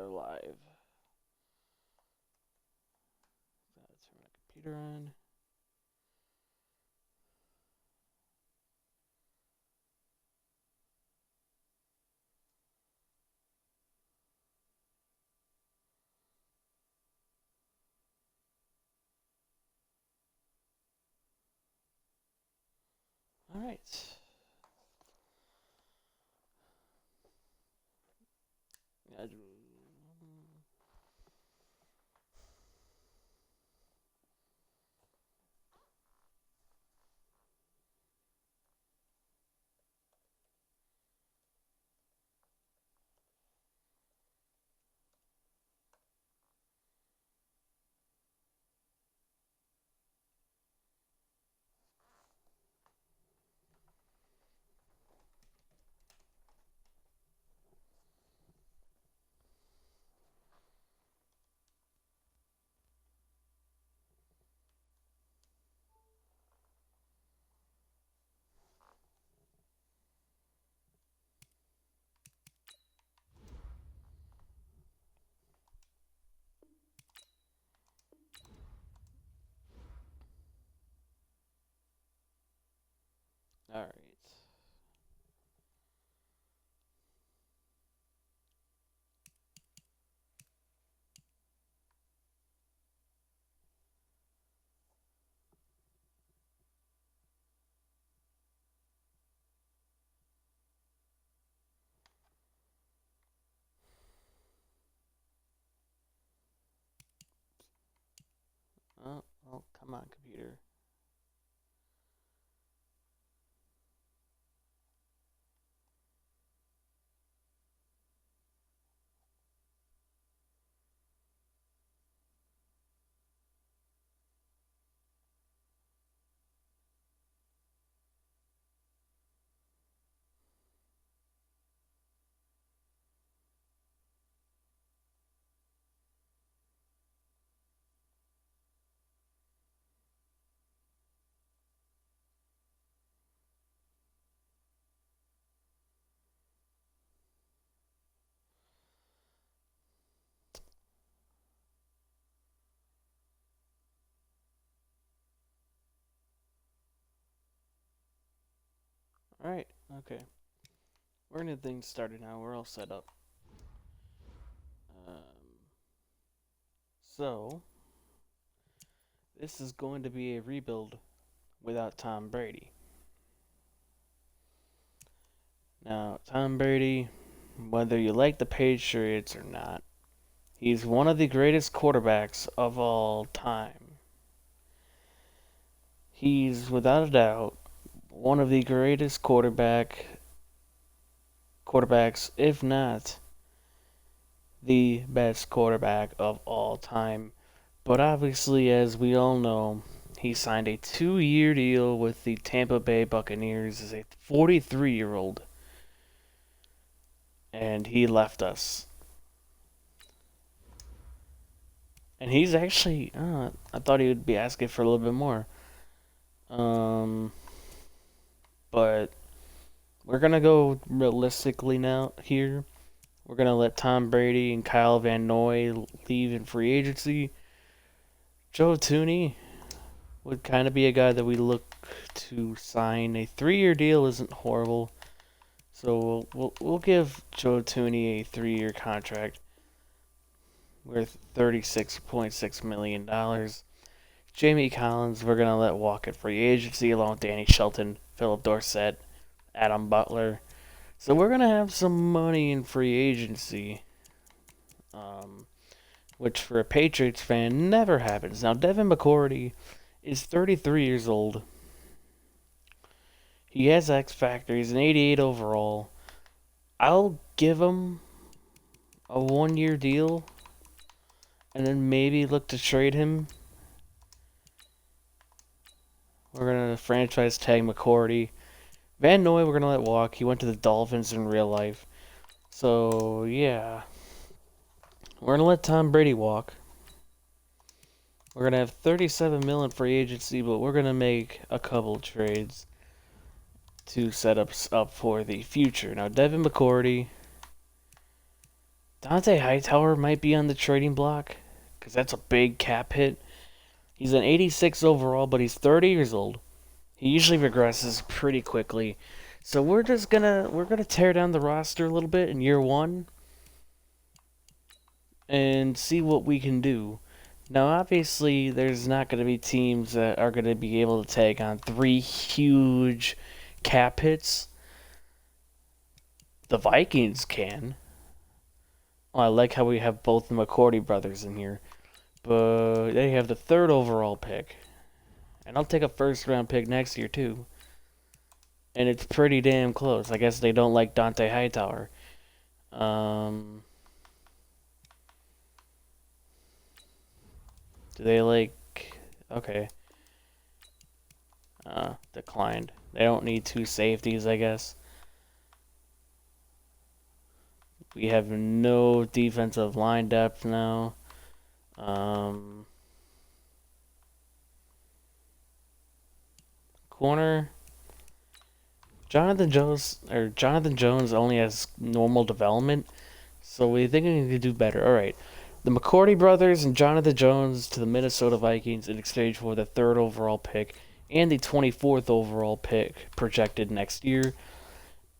are live. Gotta turn my computer on. All right. All right. Oh, come on, computer. All right. Okay. We're gonna get things started now. We're all set up. Um, so this is going to be a rebuild without Tom Brady. Now, Tom Brady, whether you like the Patriots or not, he's one of the greatest quarterbacks of all time. He's without a doubt one of the greatest quarterbacks, if not the best quarterback of all time. But obviously, as we all know, he signed a 2-year deal with the Tampa Bay Buccaneers as a 43-year-old, and he left us. And he's actually, I thought he would be asking for a little bit more. Um, but we're gonna go realistically now here. We're gonna let Tom Brady and Kyle Van Noy leave in free agency. Joe Tooney would kind of be a guy that we look to sign. A 3-year deal isn't horrible, so we'll give Joe Tooney a 3-year contract worth $36.6 million. Jamie Collins, we're gonna let walk at free agency along with Danny Shelton, Philip Dorsett, Adam Butler. So we're gonna have some money in free agency, um, which for a Patriots fan never happens. Now Devin McCourty is 33 years old. He has X Factor. He's an 88 overall. I'll give him a 1-year deal, and then maybe look to trade him. We're gonna franchise tag McCourty. Van Noy, we're gonna let walk. He went to the Dolphins in real life. So yeah, we're gonna let Tom Brady walk. We're gonna have 37 million free agency, but we're gonna make a couple trades to set us up for the future. Now, Devin McCourty, Dante Hightower might be on the trading block because that's a big cap hit. He's an 86 overall, but he's 30 years old. He usually regresses pretty quickly. So we're gonna tear down the roster a little bit in year one and see what we can do. Now, obviously, there's not going to be teams that are going to be able to take on three huge cap hits. The Vikings can. Well, I like how we have both the McCourty brothers in here. But they have the third overall pick. And I'll take a first round pick next year, too. And it's pretty damn close. I guess they don't like Dante Hightower. Do they like. Okay. Declined. They don't need two safeties, I guess. We have no defensive line depth now. Corner. Jonathan Jones only has normal development, so we think we need to do better. All right, the McCourty brothers and Jonathan Jones to the Minnesota Vikings in exchange for the third overall pick and the 24th overall pick projected next year.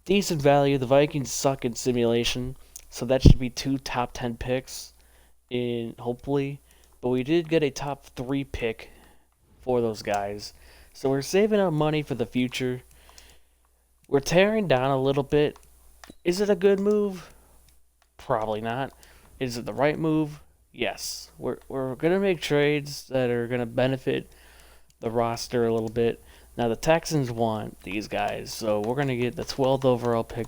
Decent value. The Vikings suck in simulation, so that should be two top 10 picks in hopefully. But we did get a top 3 pick for those guys, so we're saving up money for the future. We're tearing down a little bit. Is it a good move? Probably not. Is it the right move? Yes. We're gonna make trades that are gonna benefit the roster a little bit. Now the Texans want these guys, so we're gonna get the 12th overall pick.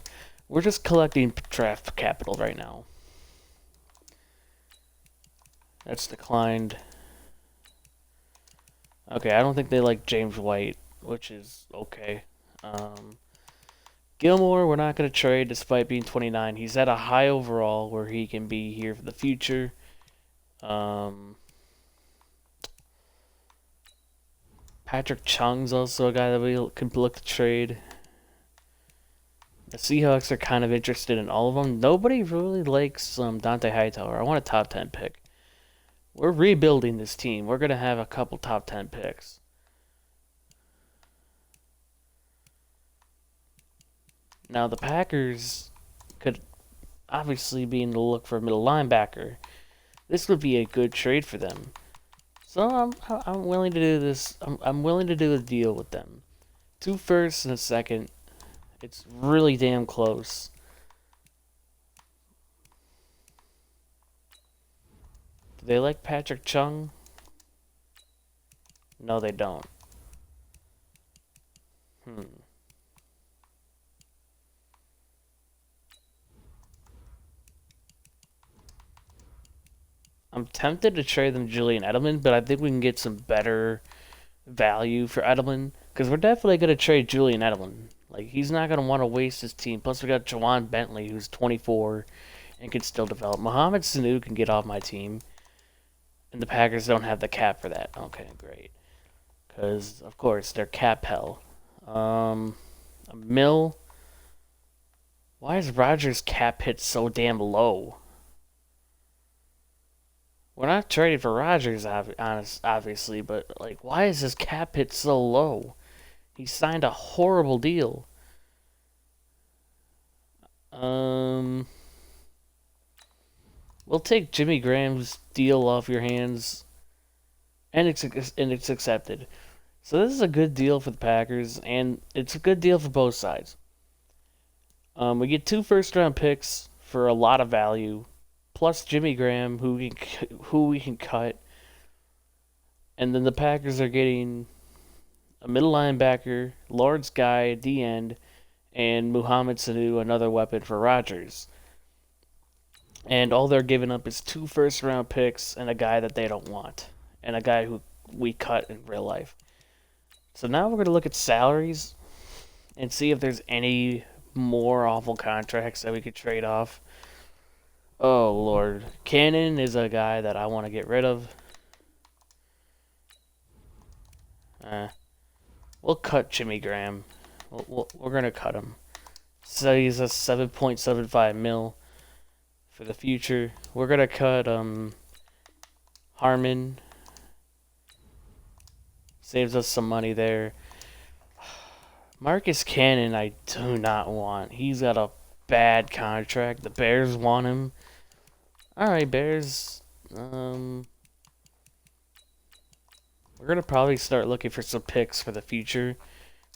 We're just collecting draft capital right now. That's declined. Okay, I don't think they like James White, which is okay. Gilmore, we're not going to trade despite being 29. He's at a high overall where he can be here for the future. Patrick Chung's also a guy that we can look to trade. The Seahawks are kind of interested in all of them. Nobody really likes Dante Hightower. I want a top 10 pick. We're rebuilding this team. We're going to have a couple top 10 picks. Now, the Packers could obviously be in the look for a middle linebacker. This would be a good trade for them. So I'm willing to do this. I'm willing to do a deal with them. 2 firsts and a second. It's really damn close. Do they like Patrick Chung? No, they don't. I'm tempted to trade them Julian Edelman, but I think we can get some better value for Edelman because we're definitely going to trade Julian Edelman. Like, he's not going to want to waste his team. Plus, we got Jawan Bentley, who's 24 and can still develop. Mohamed Sanu can get off my team, and the Packers don't have the cap for that. Okay, great. Because, of course, they're cap hell. A Mill. Why is Rodgers' cap hit so damn low? We're not trading for Rodgers, obviously, but like, why is his cap hit so low? He signed a horrible deal. We'll take Jimmy Graham's deal off your hands, and it's accepted. So this is a good deal for the Packers, and it's a good deal for both sides. We get 2 first-round picks for a lot of value, plus Jimmy Graham, who we can cut, and then the Packers are getting a middle linebacker, Lawrence Guy at the end, and Mohamed Sanu, another weapon for Rodgers. And all they're giving up is 2 first-round picks and a guy that they don't want, and a guy who we cut in real life. So now we're going to look at salaries and see if there's any more awful contracts that we could trade off. Oh, Lord. Cannon is a guy that I want to get rid of. We'll cut Jimmy Graham. We're going to cut him. So he's a 7.75 mil. for the future. We're gonna cut Harmon. Saves us some money there. Marcus Cannon, I do not want. He's got a bad contract. The Bears want him. All right, Bears. We're gonna probably start looking for some picks for the future,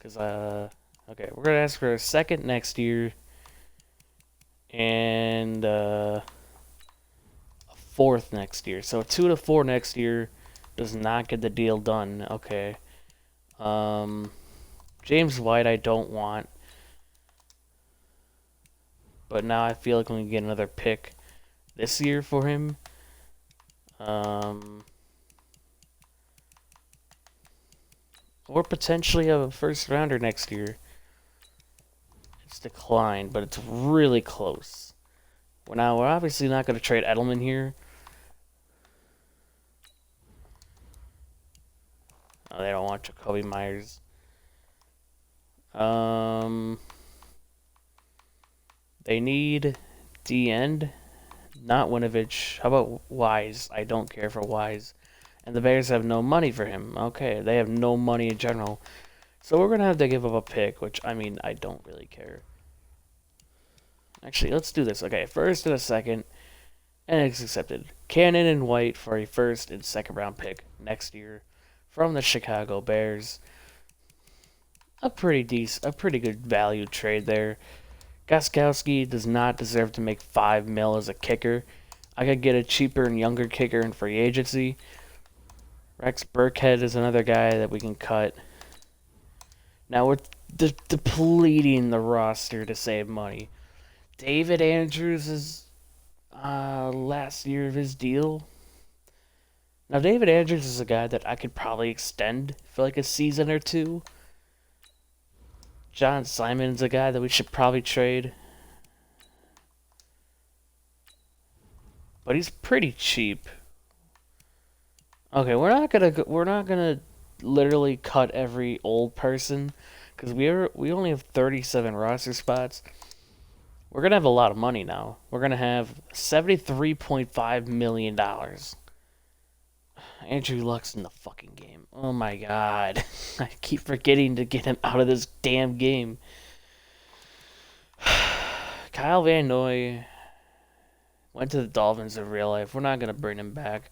cause okay, we're gonna ask for a second next year, and a fourth next year. So 2 to 4 next year does not get the deal done. Okay. James White, I don't want, but now I feel like we can get another pick this year for him. Or potentially a first rounder next year. It's declined, but it's really close. Now, we're obviously not going to trade Edelman here. Oh, they don't want Jacoby Myers. They need D-end, not Winovich. How about Wise? I don't care for Wise. And the Bears have no money for him. Okay, they have no money in general. So we're going to have to give up a pick, which, I mean, I don't really care. Actually, let's do this. Okay, first and a second, and it's accepted. Cannon and White for a first and second round pick next year from the Chicago Bears. A pretty good value trade there. Gostkowski does not deserve to make $5 million as a kicker. I could get a cheaper and younger kicker in free agency. Rex Burkhead is another guy that we can cut. Now we're depleting the roster to save money. David Andrews is last year of his deal. Now David Andrews is a guy that I could probably extend for like a season or two. John Simon's a guy that we should probably trade. But he's pretty cheap. Okay, we're not gonna literally cut every old person because we only have 37 roster spots. We're gonna have a lot of money now. We're gonna have $73.5 million. Andrew Luck's in the fucking game. Oh my god. I keep forgetting to get him out of this damn game. Kyle Van Noy went to the Dolphins in real life. We're not gonna bring him back.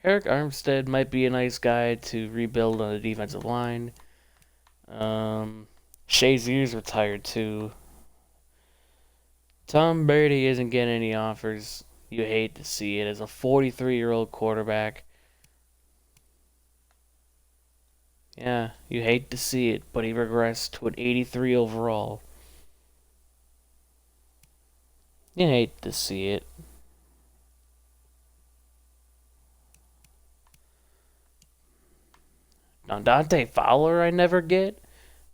Eric Armstead might be a nice guy to rebuild on the defensive line. Shazier's retired too. Tom Brady isn't getting any offers. You hate to see it as a 43-year-old quarterback. Yeah, you hate to see it, but he regressed to an 83 overall. You hate to see it. Now, Dante Fowler I never get,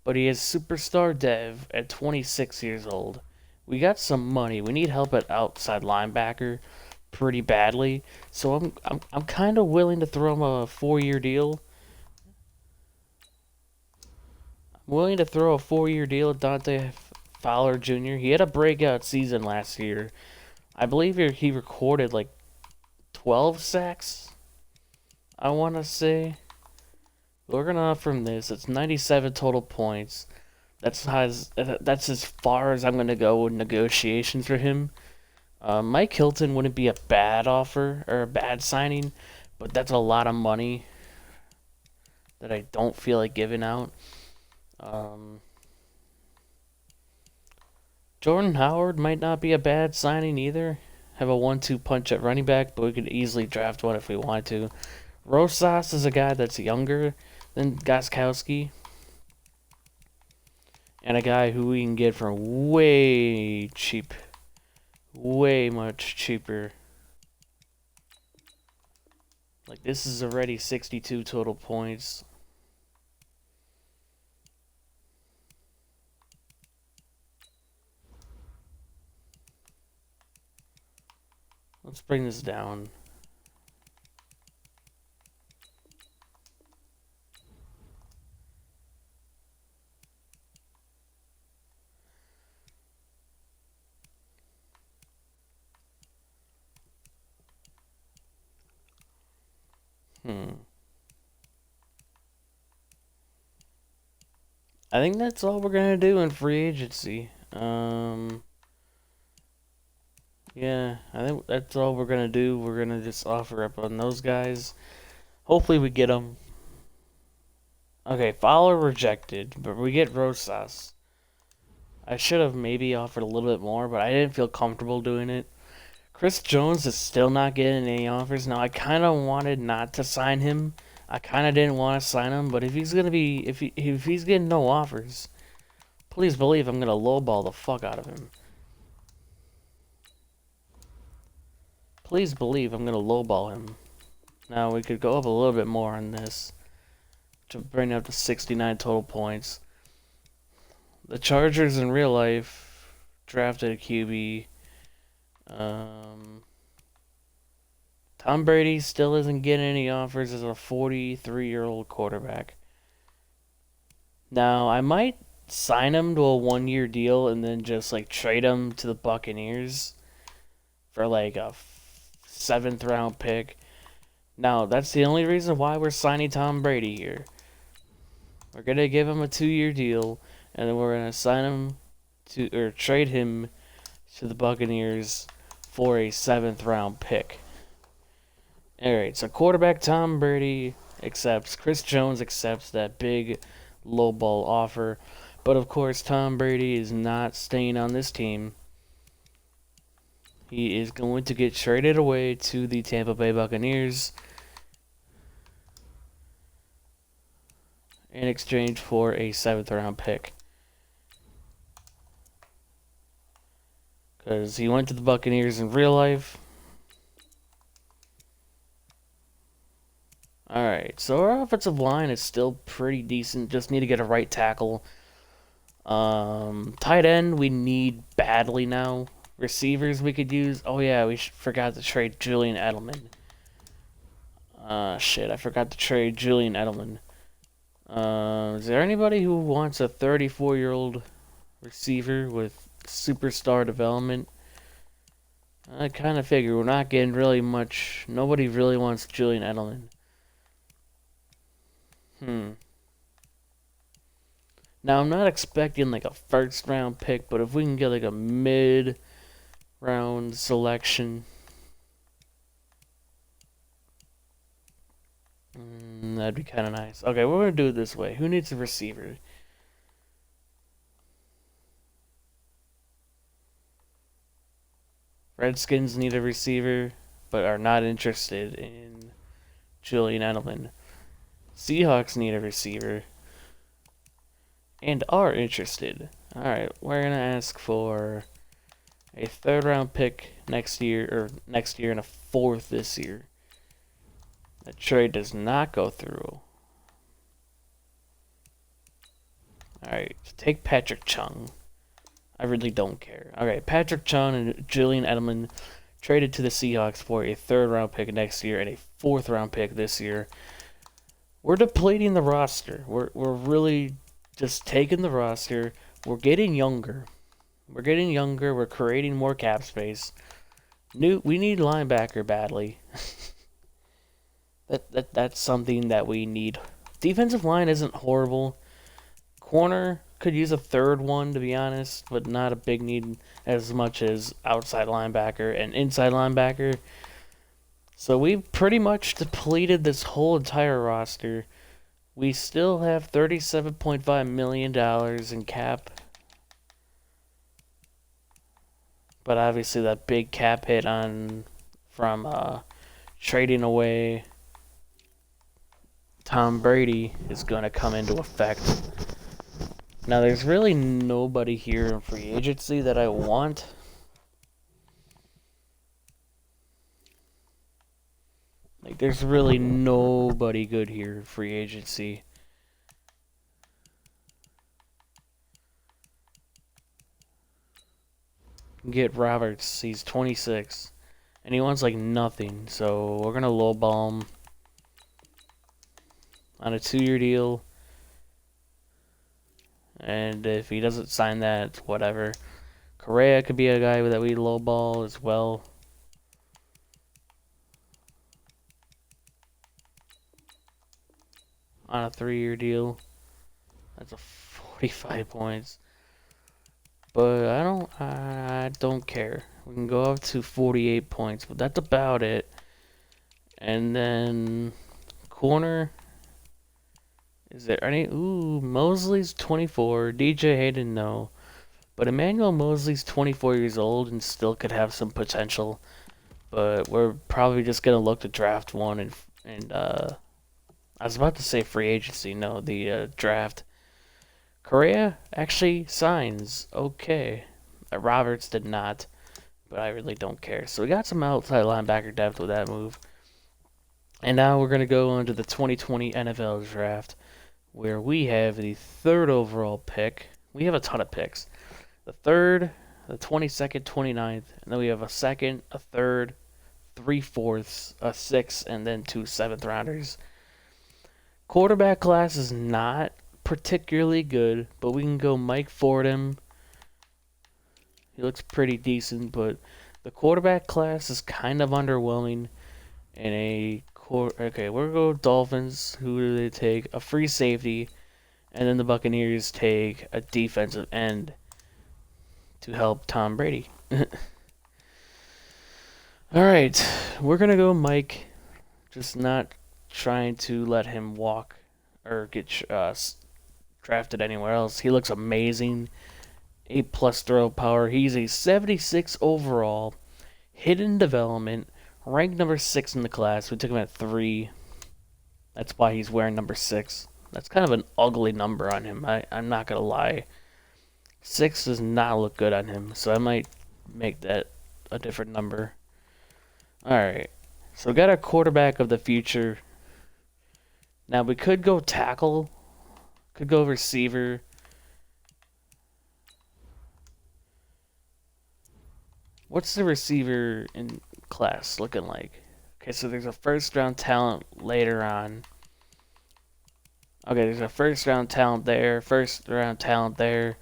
but he is superstar dev at 26 years old. We got some money. We need help at outside linebacker pretty badly, so I'm kind of willing to throw him a 4-year deal. I'm willing to throw a 4-year deal at Dante Fowler Jr. He had a breakout season last year. I believe he recorded like 12 sacks. I want to say. We're gonna offer him this. It's 97 total points. That's as far as I'm gonna go with negotiations for him. Mike Hilton wouldn't be a bad offer or a bad signing, but that's a lot of money that I don't feel like giving out. Jordan Howard might not be a bad signing either. Have a 1-2 punch at running back, but we could easily draft one if we wanted to. Rosas is a guy that's younger than Gostkowski, and a guy who we can get for way cheap. Way much cheaper. Like, this is already 62 total points. Let's bring this down. Hmm. I think that's all we're gonna do in free agency. Yeah, I think that's all we're gonna do. We're gonna just offer up on those guys. Hopefully we get them. Okay, Fowler rejected, but we get Rosas. I should have maybe offered a little bit more, but I didn't feel comfortable doing it. Chris Jones is still not getting any offers. Now, I kind of wanted not to sign him. I kind of didn't want to sign him, but if he's gonna be, if he's getting no offers, please believe I'm gonna lowball the fuck out of him. Please believe I'm gonna lowball him. Now we could go up a little bit more on this to bring it up to 69 total points. The Chargers in real life drafted a QB. Tom Brady still isn't getting any offers as a 43-year-old quarterback. Now, I might sign him to a 1-year deal and then just like trade him to the Buccaneers for like a 7th round pick. Now, that's the only reason why we're signing Tom Brady here. We're going to give him a 2-year deal and then we're going to sign him to or trade him to the Buccaneers for a 7th round pick. Alright, so quarterback Tom Brady accepts. Chris Jones accepts that big lowball offer. But of course, Tom Brady is not staying on this team. He is going to get traded away to the Tampa Bay Buccaneers in exchange for a 7th round pick. Because he went to the Buccaneers in real life. Alright, so our offensive line is still pretty decent. Just need to get a right tackle. Tight end, we need badly now. Receivers, we could use. Oh, yeah, we forgot to trade Julian Edelman. Shit, I forgot to trade Julian Edelman. Is there anybody who wants a 34-year-old receiver with superstar development? I kind of figure we're not getting really much. Nobody really wants Julian Edelman. Now, I'm not expecting like a 1st round pick, but if we can get like a mid-round selection, that'd be kind of nice. Okay, we're going to do it this way. Who needs a receiver? Redskins need a receiver, but are not interested in Julian Edelman. Seahawks need a receiver and are interested. Alright, we're going to ask for a 3rd round pick next year, and a 4th this year. The trade does not go through. Alright, take Patrick Chung. I really don't care. Alright, Patrick Chung and Julian Edelman traded to the Seahawks for a 3rd round pick next year and a 4th round pick this year. We're depleting the roster. We're really just taking the roster. We're getting younger. We're creating more cap space. We need linebacker badly. That's something that we need. Defensive line isn't horrible. Corner could use a 3rd one, to be honest, but not a big need as much as outside linebacker and inside linebacker. So we've pretty much depleted this whole entire roster. We still have $37.5 million in cap. But obviously that big cap hit from trading away Tom Brady is going to come into effect. Now, there's really nobody here in free agency that I want. Like, there's really nobody good here in free agency. Get Roberts, he's 26. And he wants, like, nothing. So, we're going to lowball him on a 2-year deal. And if he doesn't sign that, whatever. Correa could be a guy that we lowball as well. on a 3-year deal. That's a 45 points. But I don't care. We can go up to 48 points, but that's about it. And then corner, is there any? Ooh, Mosley's 24. DJ Hayden, no. But Emmanuel Mosley's 24 years old and still could have some potential. But we're probably just gonna look to draft one and I was about to say free agency. No, the draft. Correa actually signs. Okay. Roberts did not, but I really don't care. So we got some outside linebacker depth with that move. And now we're going to go on to the 2020 NFL draft, where we have the third overall pick. We have a ton of picks. The third, the 22nd, 29th, and then we have a second, a third, 3/4, a sixth, and then 2 seventh rounders. Quarterback class is not particularly good, but we can go Mike Fordham. He looks pretty decent, but the quarterback class is kind of underwhelming. Okay, we're gonna go Dolphins. Who do they take? A free safety, and then the Buccaneers take a defensive end to help Tom Brady. All right, we're gonna go Mike. Just not trying to let him walk or get drafted anywhere else. He looks amazing. 8+ throw power. He's a 76 overall, hidden development, ranked number 6 in the class. We took him at 3. That's why he's wearing number 6. That's kind of an ugly number on him. I'm not gonna lie. 6 does not look good on him, so I might make that a different number. Alright, so we got our quarterback of the future. Now we could go tackle, could go receiver. What's the receiver in class looking like? Okay, so there's a first round talent later on. Okay, there's a first round talent there, first round talent there.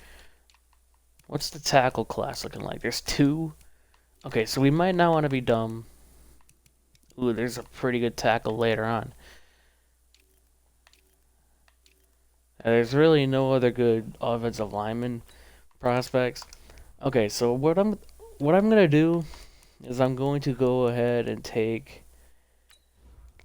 What's the tackle class looking like? There's 2. Okay, so we might not want to be dumb. Ooh, there's a pretty good tackle later on. There's really no other good offensive lineman prospects. Okay, so what I'm gonna do is I'm going to go ahead and take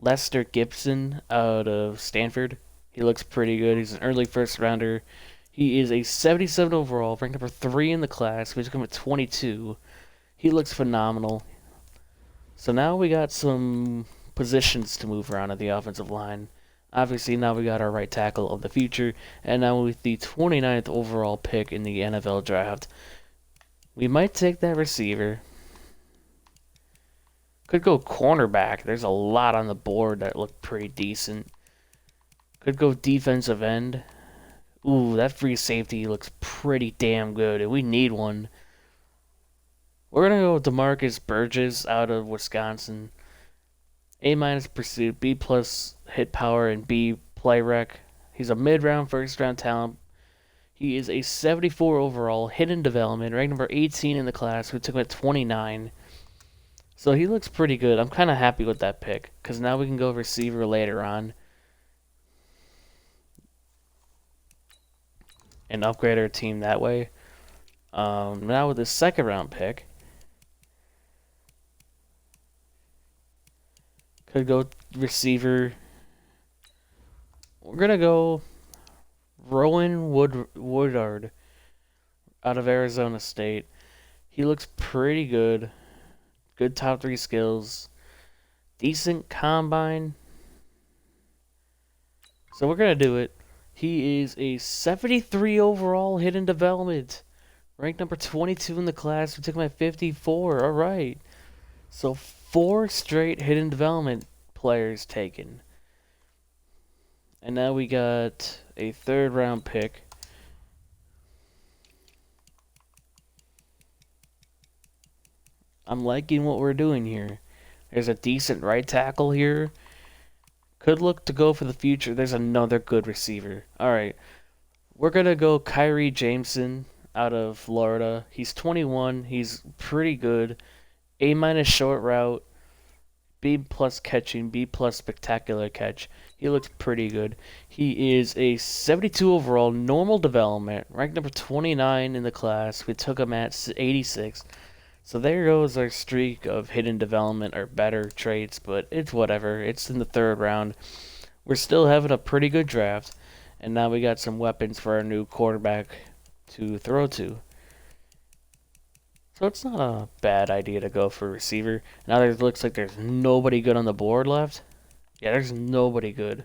Lester Gibson out of Stanford. He looks pretty good. He's an early first rounder. He is a 77 overall, ranked number 3 in the class. We took him at 22. He looks phenomenal. So now we got some positions to move around at the offensive line. Obviously, now we got our right tackle of the future. And now with the 29th overall pick in the NFL draft, we might take that receiver. Could go cornerback. There's a lot on the board that look pretty decent. Could go defensive end. Ooh, that free safety looks pretty damn good, and we need one. We're going to go with DeMarcus Burgess out of Wisconsin. A- pursuit, B+ hit power, and B play rec. He's a mid-round, first-round talent. He is a 74 overall, hidden development, ranked number 18 in the class. We took him at 29. So he looks pretty good. I'm kind of happy with that pick, because now we can go receiver later on and upgrade our team that way. Now with the second-round pick, could go receiver. We're going to go Rowan Woodard out of Arizona State. He looks pretty good. Good top 3 skills. Decent combine. So we're going to do it. He is a 73 overall hidden development. Ranked number 22 in the class. We took him at 54. Alright. So 4 straight hidden development players taken. And now we got a 3rd round pick. I'm liking what we're doing here. There's a decent right tackle here. Could look to go for the future. There's another good receiver. Alright. We're going to go Kyrie Jameson out of Florida. He's 21. He's pretty good. A- short route. B plus catching, B plus spectacular catch. He looks pretty good. He is a 72 overall, normal development, ranked number 29 in the class. We took him at 86. So there goes our streak of hidden development or better traits, but it's whatever. It's in the third round. We're still having a pretty good draft, and now we got some weapons for our new quarterback to throw to. So it's not a bad idea to go for a receiver. Now there looks like there's nobody good on the board left. Yeah, there's nobody good.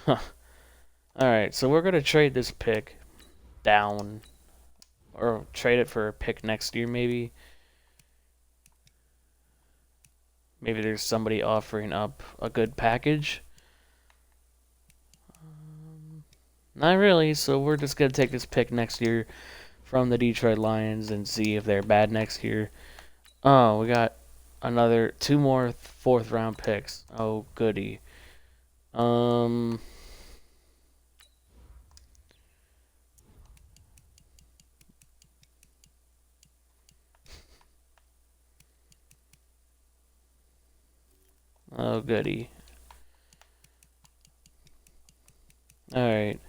Huh. Alright, so we're going to trade this pick down. Or trade it for a pick next year, maybe. Maybe there's somebody offering up a good package. Not really, so we're just going to take this pick next year from the Detroit Lions and see if they're bad next year. Oh, we got another 2 more 4th round picks. Oh, goody. Oh, goody. Alright.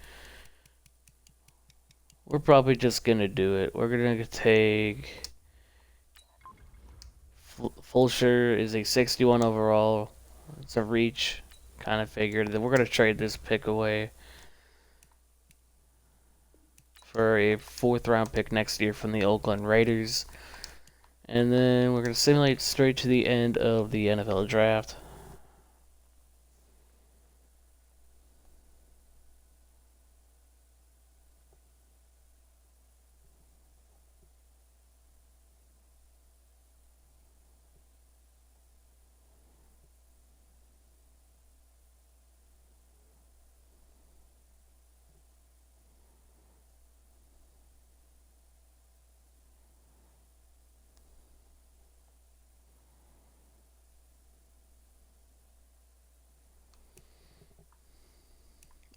We're probably just gonna do it. We're gonna take... Fulcher is a 61 overall. It's a reach. Kind of figured that we're gonna trade this pick away for a 4th round pick next year from the Oakland Raiders. And then we're gonna simulate straight to the end of the NFL draft.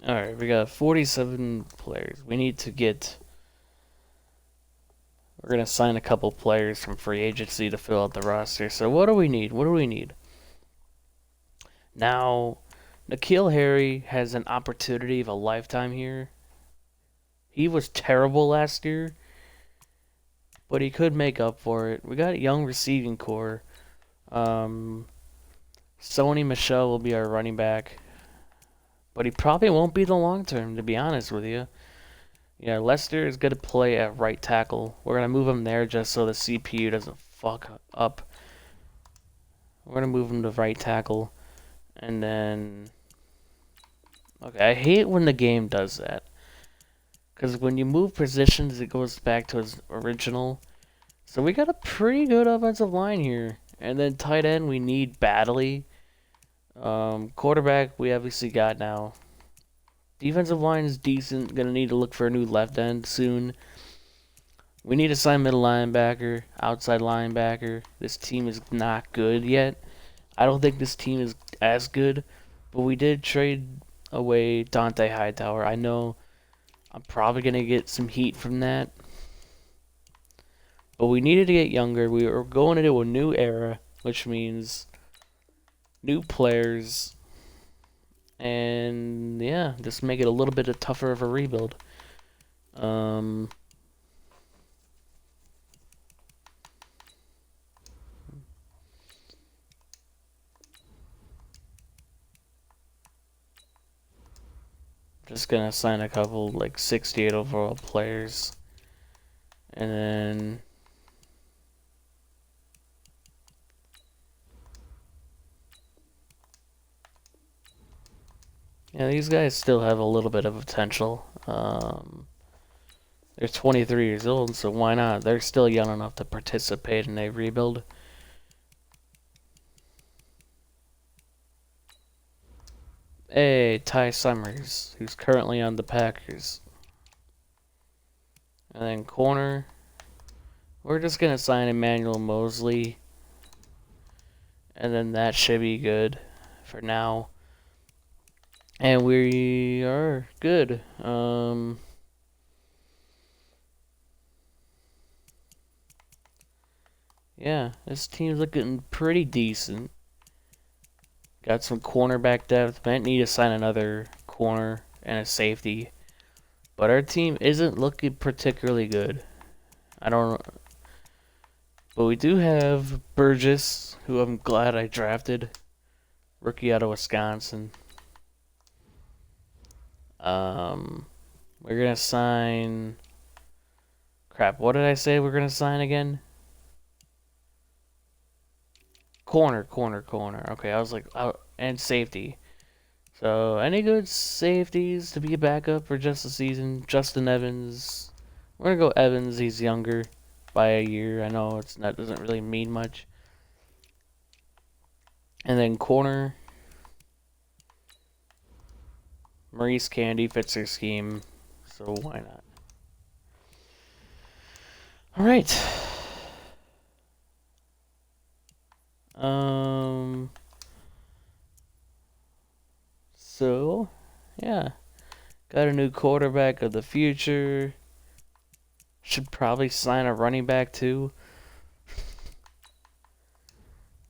Alright, we got 47 players. We need to get... We're going to sign a couple players from free agency to fill out the roster. So what do we need? What do we need? Now, N'Keal Harry has an opportunity of a lifetime here. He was terrible last year, but he could make up for it. We got a young receiving core. Sony Michel will be our running back. But he probably won't be the long term, to be honest with you. Yeah, Lester is going to play at right tackle. We're going to move him there just so the CPU doesn't fuck up. We're going to move him to right tackle. And then... Okay, I hate when the game does that. Because when you move positions, it goes back to its original. So we got a pretty good offensive line here. And then tight end, we need badly. Quarterback, we obviously got now. Defensive line is decent. Gonna need to look for a new left end soon. We need to sign middle linebacker, outside linebacker. This team is not good yet. I don't think this team is as good. But we did trade away Dante Hightower. I know I'm probably gonna get some heat from that. But we needed to get younger. We were going into a new era, which means new players, and yeah, just make it a little bit tougher of a rebuild. Just gonna sign a couple like 68 overall players, and then yeah, these guys still have a little bit of potential. They're 23 years old, so why not? They're still young enough to participate in a rebuild. Hey, Ty Summers, who's currently on the Packers. And then corner, we're just going to sign Emmanuel Mosley. And then that should be good for now. And we are good. Yeah, Yeah, this team's looking pretty decent. Got some cornerback depth. Might need to sign another corner and a safety. But our team isn't looking particularly good. I don't. But we do have Burgess, who I'm glad I drafted. Rookie out of Wisconsin. Um, we're gonna sign. Crap. What did I say we're gonna sign again? Corner. Okay, I was like, and safety. So, any good safeties to be a backup for just a season? Justin Evans. We're gonna go Evans. He's younger by a year. I know it's not doesn't really mean much. And then corner. Maurice Candy fits their scheme, so why not? All right. Um. So, yeah, got a new quarterback of the future. Should probably sign a running back too.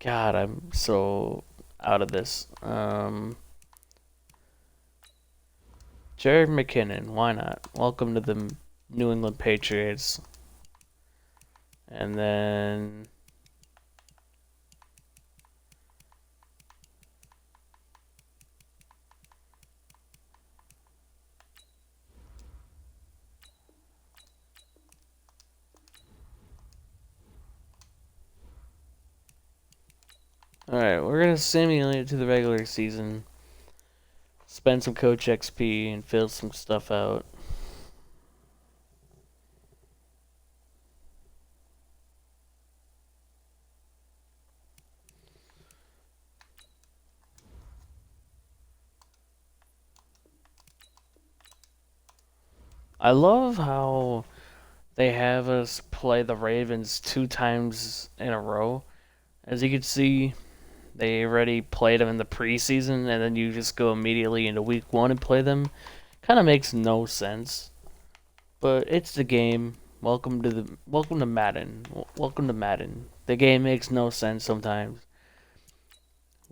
God, I'm so out of this. Jared McKinnon, why not? Welcome to the New England Patriots. And then alright, we're gonna simulate it to the regular season. Spend some Coach XP and fill some stuff out. I love how they have us play the Ravens 2 times in a row. As you can see, they already played them in the preseason, and then you just go immediately into week 1 and play them. Kind of makes no sense, but it's the game. Welcome to Madden. Welcome to Madden. The game makes no sense sometimes.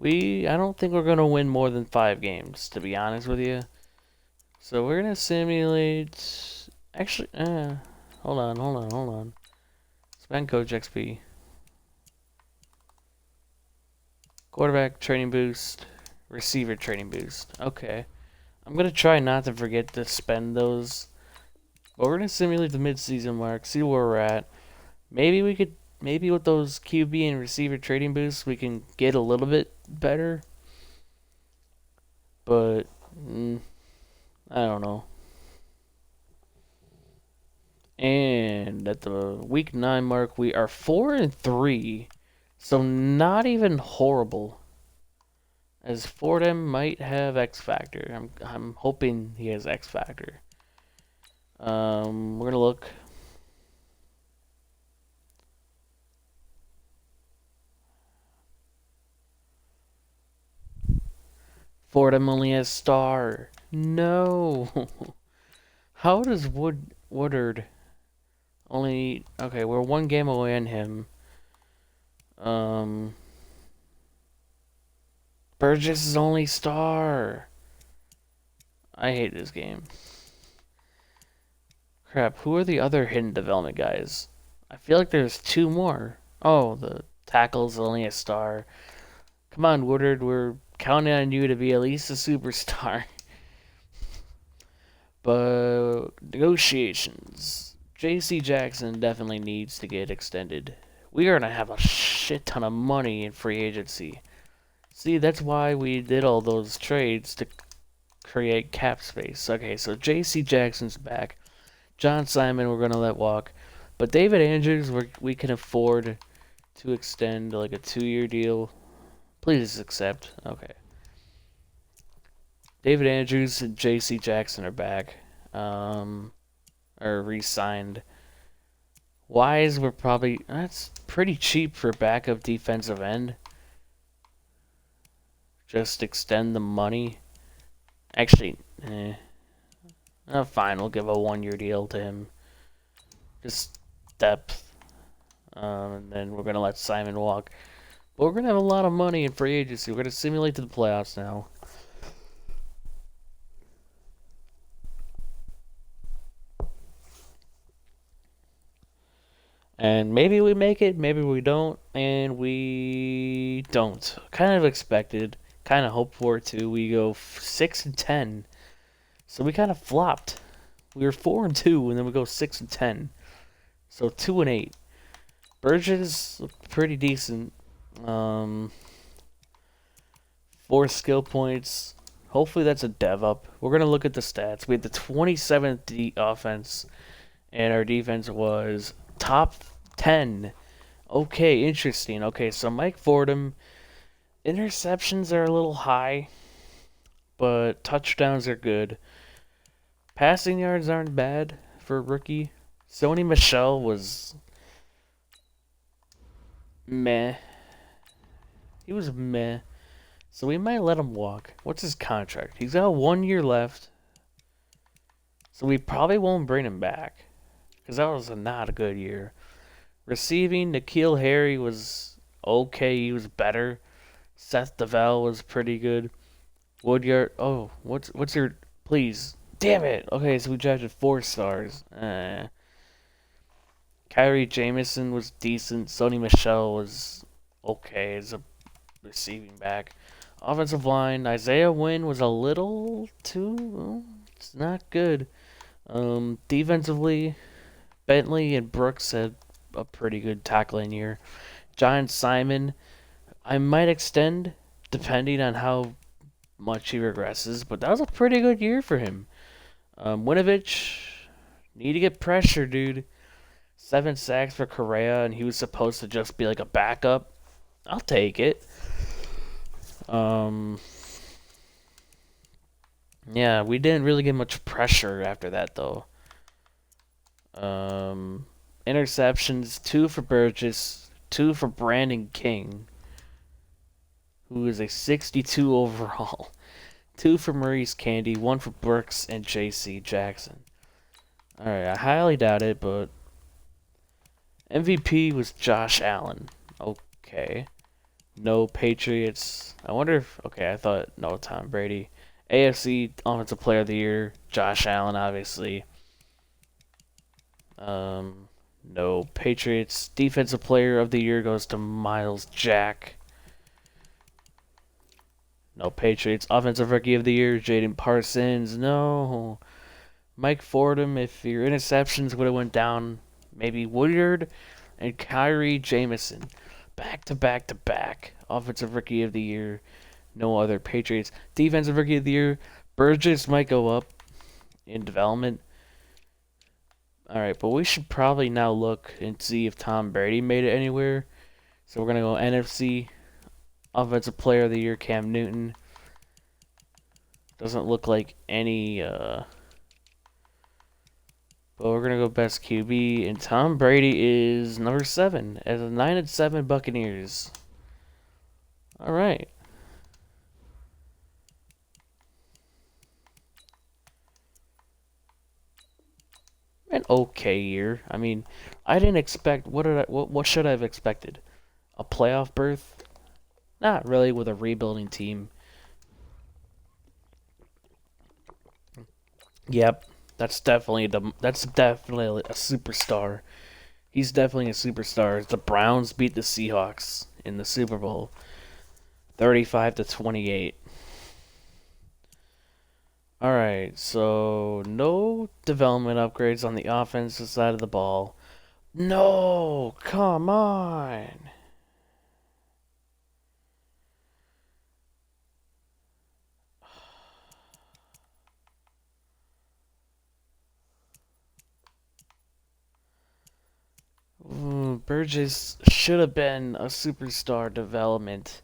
I don't think we're gonna win more than 5 games, to be honest with you. So we're gonna simulate. Actually, hold on. Spend Coach XP. Quarterback training boost. Receiver training boost. Okay. I'm gonna try not to forget to spend those. But we're gonna simulate the mid-season mark, see where we're at. Maybe with those QB and receiver trading boosts, we can get a little bit better. But I don't know. And at the week 9 mark, we are 4-3, so not even horrible. As Fordham might have X Factor. I'm hoping he has X Factor. We're gonna look. Fordham only has star. No. How does Woodard only? Okay, we're 1 game away on him. Burgess is only star. I hate this game. Crap, who are the other hidden development guys? I feel like there's 2 more. Oh, the tackle's only a star. Come on, Woodard, we're counting on you to be at least a superstar. But negotiations. J.C. Jackson definitely needs to get extended. We are going to have a shit ton of money in free agency. See, that's why we did all those trades to create cap space. Okay, so J.C. Jackson's back. John Simon, we're going to let walk. But David Andrews, we can afford to extend like a 2-year deal. Please accept. Okay. David Andrews and J.C. Jackson are back. Or re-signed. Wise, we're probably... That's pretty cheap for backup defensive end. Just extend the money. Actually, fine, we'll give a 1-year deal to him. Just depth. And then we're gonna let Simon walk. But we're gonna have a lot of money in free agency. We're gonna simulate to the playoffs now. And maybe we make it, maybe we don't, and we don't. Kind of expected, kind of hoped for it too. We go 6-10, so we kind of flopped. We were 4-2, and then we go 6-10, so 2-8. Burgess looked pretty decent. Um, 4 skill points. Hopefully that's a dev up. We're gonna look at the stats. We had the 27th offense, and our defense was top 10. Okay, interesting. Okay, so Mike Fordham, interceptions are a little high, but touchdowns are good. Passing yards aren't bad for a rookie. Sony Michel was meh. He was meh. So we might let him walk. What's his contract? He's got 1 year left. So we probably won't bring him back. Because that was not a good year. Receiving, N'Keal Harry was okay. He was better. Seth DeVal was pretty good. Woodyard. Oh, what's your... Please. Damn it. Okay, so we drafted 4 stars. Kyrie Jameson was decent. Sony Michel was okay as a receiving back. Offensive line, Isaiah Wynn was a little too... Well, it's not good. Defensively, Bentley and Brooks had a pretty good tackling year. John Simon, I might extend depending on how much he regresses, but that was a pretty good year for him. Winovich, need to get pressure, dude. 7 sacks for Correa, and he was supposed to just be like a backup. I'll take it. Um, yeah, we didn't really get much pressure after that, though. Um, Interceptions, 2 for Brandon King, who is a 62 overall. 2 for Maurice Candy, 1 for Brooks and J.C. Jackson. Alright, I highly doubt it, but MVP was Josh Allen. Okay. No Patriots. I wonder if... Okay, I thought no Tom Brady. AFC Offensive Player of the Year, Josh Allen, obviously. No Patriots. Defensive Player of the Year goes to Miles Jack. No Patriots. Offensive Rookie of the Year, Jaden Parsons. No. Mike Fordham, if your interceptions would have went down, maybe Woodyard and Kyrie Jameson. Back to back to back. Offensive Rookie of the Year. No other Patriots. Defensive Rookie of the Year. Burgess might go up in development. Alright, but we should probably now look and see if Tom Brady made it anywhere. So we're going to go NFC. Offensive Player of the Year, Cam Newton. Doesn't look like any... But we're going to go best QB. And Tom Brady is number 7 as a 9-7 Buccaneers. Alright. An okay year. I mean, I didn't expect... What should I have expected? A playoff berth? Not really with a rebuilding team. Yep, that's definitely a superstar. He's definitely a superstar. The Browns beat the Seahawks in the Super Bowl, 35-28. All right, so no development upgrades on the offensive side of the ball. No, come on. Burgess should have been a superstar development.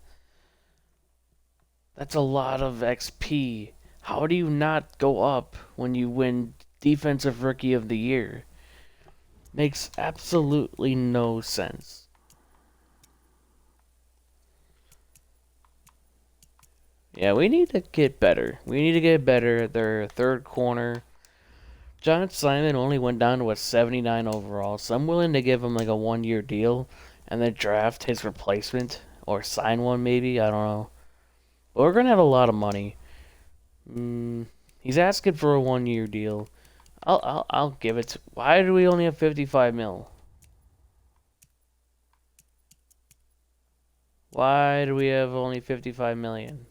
That's a lot of XP. How do you not go up when you win Defensive Rookie of the Year? Makes absolutely no sense. Yeah, we need to get better. We need to get better at their third corner. John Simon only went down to a 79 overall, so I'm willing to give him like a 1 year deal and then draft his replacement or sign one maybe. I don't know. But we're gonna have a lot of money. He's asking for a 1 year deal. I'll give it. Why do we only have 55 mil? Why do we have only 55 million?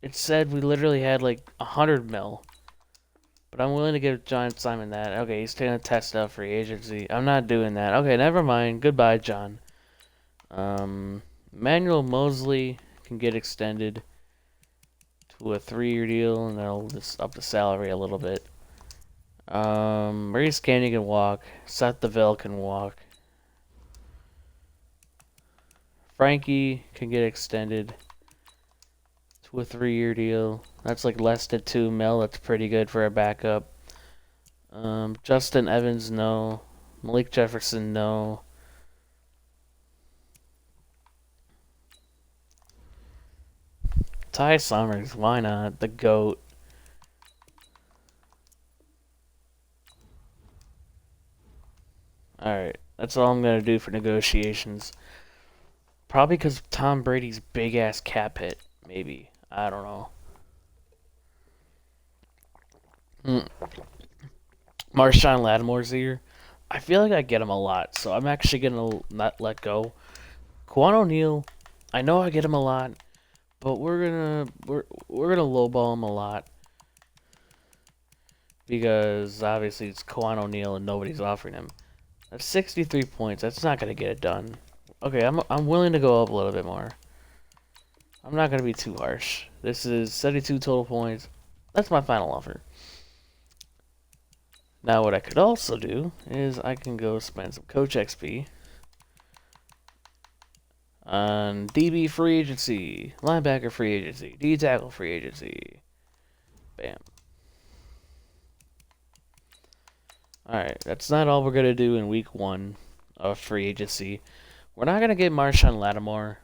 It said we literally had like 100 mil. But I'm willing to give John Simon that. Okay, he's gonna test out free agency. I'm not doing that. Okay, never mind. Goodbye, John. Manuel Mosley can get extended to a 3 year deal, and that'll just up the salary a little bit. Maurice Candy can walk. Seth DeVille can walk. Frankie can get extended to a 3 year deal. That's like less than 2 mil. That's pretty good for a backup. Justin Evans, no. Malik Jefferson, no. Ty Summers, why not? The GOAT. Alright, that's all I'm going to do for negotiations. Probably because Tom Brady's big ass cap hit. Maybe. I don't know. Marshawn Lattimore's here. I feel like I get him a lot, so I'm actually going to not let go. Quan O'Neal, I know I get him a lot, but we're gonna lowball him a lot because obviously it's Quan O'Neal and nobody's offering him. That's 63 points. That's not gonna get it done. Okay, I'm willing to go up a little bit more. I'm not gonna be too harsh. This is 72 total points. That's my final offer. Now what I could also do is I can go spend some Coach XP on DB free agency, linebacker free agency, D tackle free agency. Bam. Alright, that's not all we're going to do in week 1 of free agency. We're not going to get Marshawn Lattimore.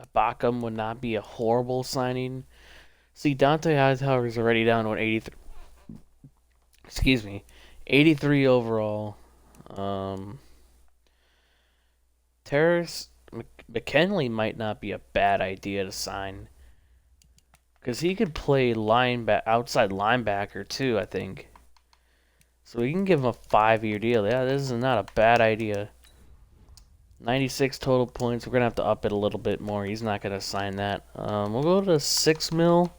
Ibaka would not be a horrible signing. See, Dante Hightower is already down to an 83. Excuse me, 83 overall. Terrace McKinley might not be a bad idea to sign. Because he could play outside linebacker too, I think. So we can give him a 5 year deal. Yeah, this is not a bad idea. 96 total points. We're going to have to up it a little bit more. He's not going to sign that. We'll go to 6 mil.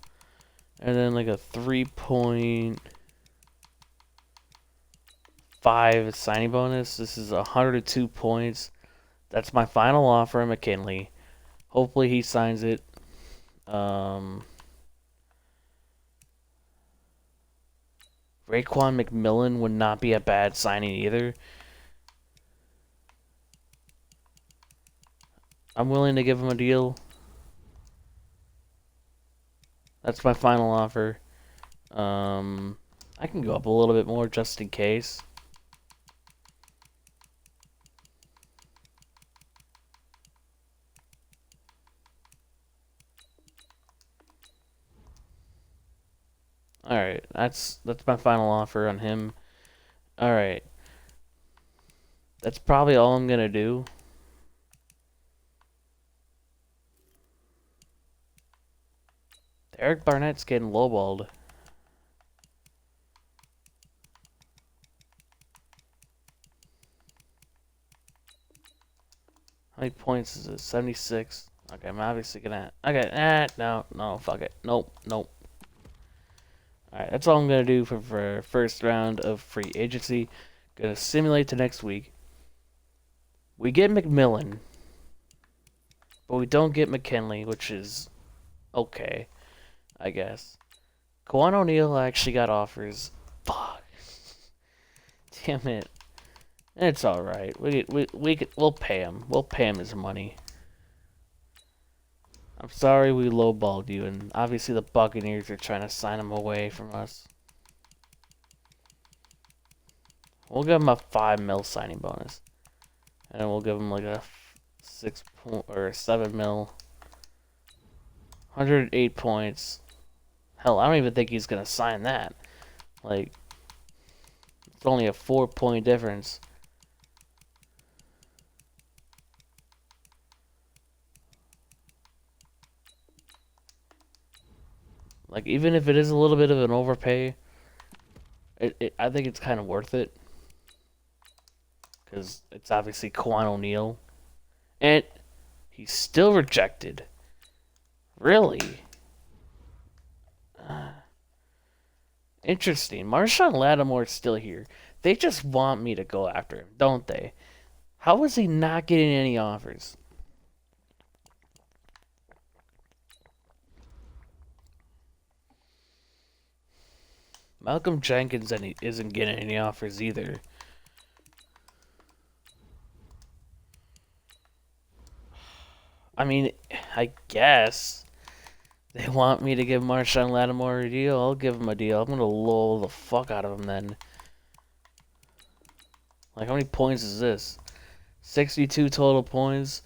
And then like a 3.5 signing bonus. This is 102 points. That's my final offer, McKinley. Hopefully he signs it. Raekwon McMillan would not be a bad signing either. I'm willing to give him a deal. That's my final offer. I can go up a little bit more just in case. Alright, that's my final offer on him. Alright. That's probably all I'm gonna do. Eric Barnett's getting lowballed. How many points is it? 76. Okay, I'm obviously gonna. Okay, no, fuck it. Nope. Alright, that's all I'm gonna do for first round of free agency. Gonna simulate to next week. We get McMillan, but we don't get McKinley, which is okay, I guess. Quan O'Neal actually got offers. Fuck. Damn it. It's alright. We'll pay him. We'll pay him his money. I'm sorry we lowballed you, and obviously the Buccaneers are trying to sign him away from us. We'll give him a 5 mil signing bonus. And we'll give him like a 7 mil, 108 points. Hell, I don't even think he's gonna sign that. Like, it's only a 4-point difference. Like, even if it is a little bit of an overpay, I think it's kind of worth it. Because it's obviously Kwan O'Neal. And he's still rejected. Really? Interesting. Marshawn Lattimore's still here. They just want me to go after him, don't they? How is he not getting any offers? Malcolm Jenkins isn't getting any offers either. I mean, I guess they want me to give Marshawn Lattimore a deal. I'll give him a deal. I'm gonna lull the fuck out of him then. Like, how many points is this? 62 total points.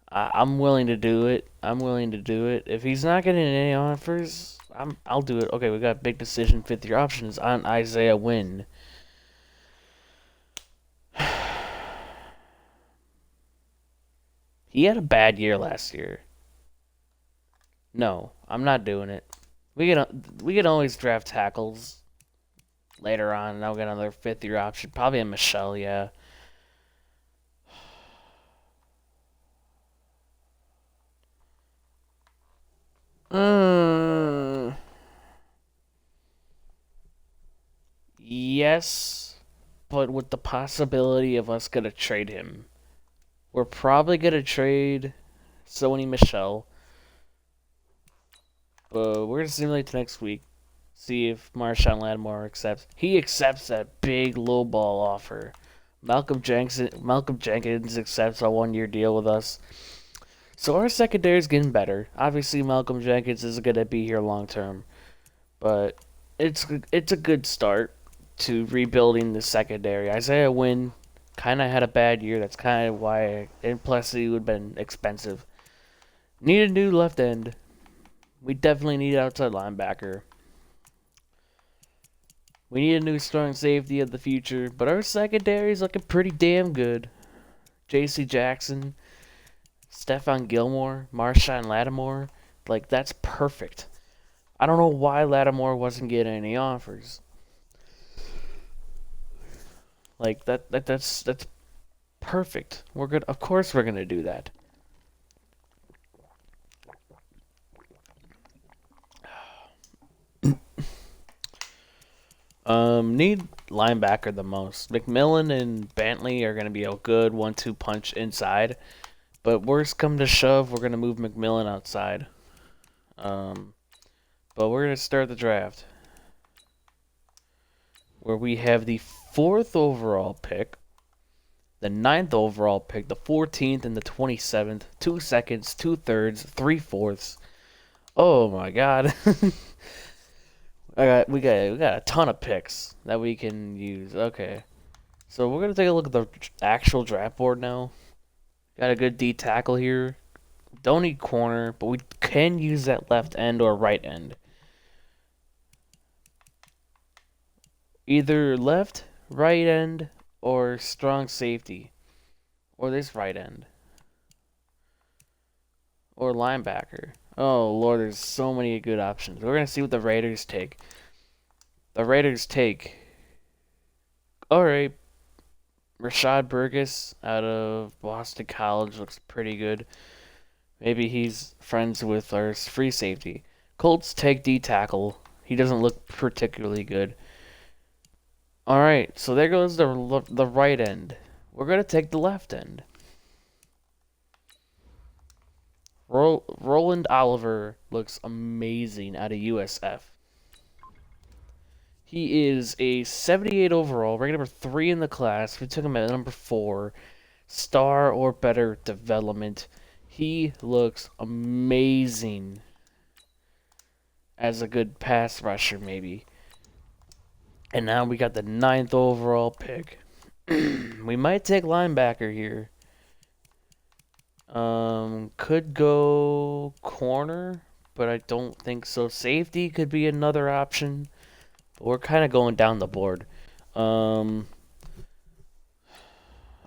I'm willing to do it. I'm willing to do it. If he's not getting any offers, I'll do it. Okay, we got big decision, 5th-year options on Isaiah Wynn. He had a bad year last year. No, I'm not doing it. We can always draft tackles later on, and I'll get another 5th-year option. Probably a Michelle, yeah. Yes, but with the possibility of us gonna trade him. We're probably gonna trade Sony Michelle, but we're gonna simulate the next week. See if Marshawn Lattimore accepts. He accepts that big low ball offer. Malcolm Jenkins accepts a 1-year deal with us. So our secondary is getting better. Obviously, Malcolm Jenkins isn't gonna be here long term, but it's a good start to rebuilding the secondary. Isaiah Wynn kind of had a bad year. That's kind of why, and plus he would have been expensive. Need a new left end. We definitely need an outside linebacker. We need a new strong safety of the future, but our secondary is looking pretty damn good. J.C. Jackson, Stephon Gilmore, Marshawn Lattimore, like that's perfect. I don't know why Lattimore wasn't getting any offers. Like that's perfect. We're good. Of course we're gonna do that. Need linebacker the most. McMillan and Bentley are gonna be a good 1-2 punch inside, but worst come to shove, we're gonna move McMillan outside. But we're gonna start the draft where we have the 4th overall pick, the 9th overall pick, the 14th, and the 27th. 2 seconds, 2 thirds, 3 fourths. Oh my god. we got a ton of picks that we can use. Okay. So we're gonna take a look at the actual draft board now. Got a good D tackle here. Don't need corner, but we can use that left end or right end. Either left, right end, or strong safety. Or this right end. Or linebacker. Oh, Lord, there's so many good options. We're going to see what the Raiders take. The Raiders take... Alright. Rashad Burgess out of Boston College looks pretty good. Maybe he's friends with our free safety. Colts take D tackle. He doesn't look particularly good. Alright, so there goes the right end. We're going to take the left end. Roland Oliver looks amazing out of USF. He is a 78 overall, ranked number 3 in the class. We took him at number 4. Star or better development. He looks amazing as a good pass rusher, maybe. And now we got the 9th overall pick. We might take linebacker here. Could go corner, but I don't think so. Safety could be another option, but we're kind of going down the board. Um,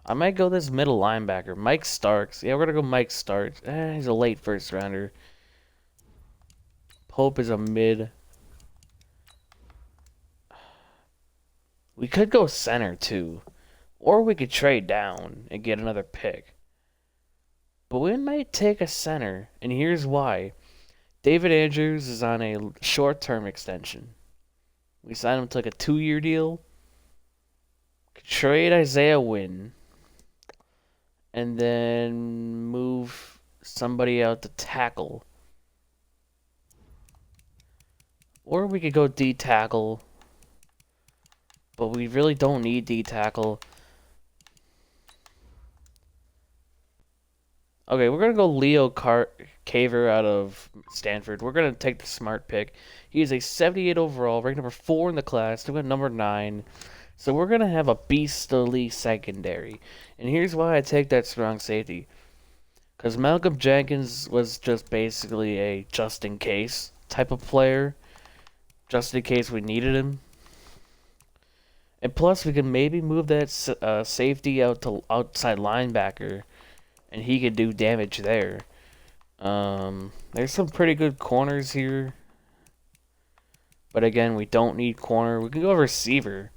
I might go this middle linebacker, Mike Starks. Yeah, we're gonna go Mike Starks. He's a late first rounder. Pope is a mid. We could go center too, or we could trade down and get another pick. But we might take a center, and here's why. David Andrews is on a short-term extension. We signed him to like a 2-year deal. Trade Isaiah Wynn, and then move somebody out to tackle. Or we could go D tackle, but we really don't need D tackle. Okay, we're gonna go Leo Caver out of Stanford. We're gonna take the smart pick. He is a 78 overall, ranked number 4 in the class. We're number 9. So we're gonna have a beastly secondary. And here's why I take that strong safety. Because Malcolm Jenkins was just basically a just in case type of player. Just in case we needed him. And plus, we can maybe move that safety out to outside linebacker, and he could do damage there. There's some pretty good corners here, but again, we don't need corner. We can go receiver.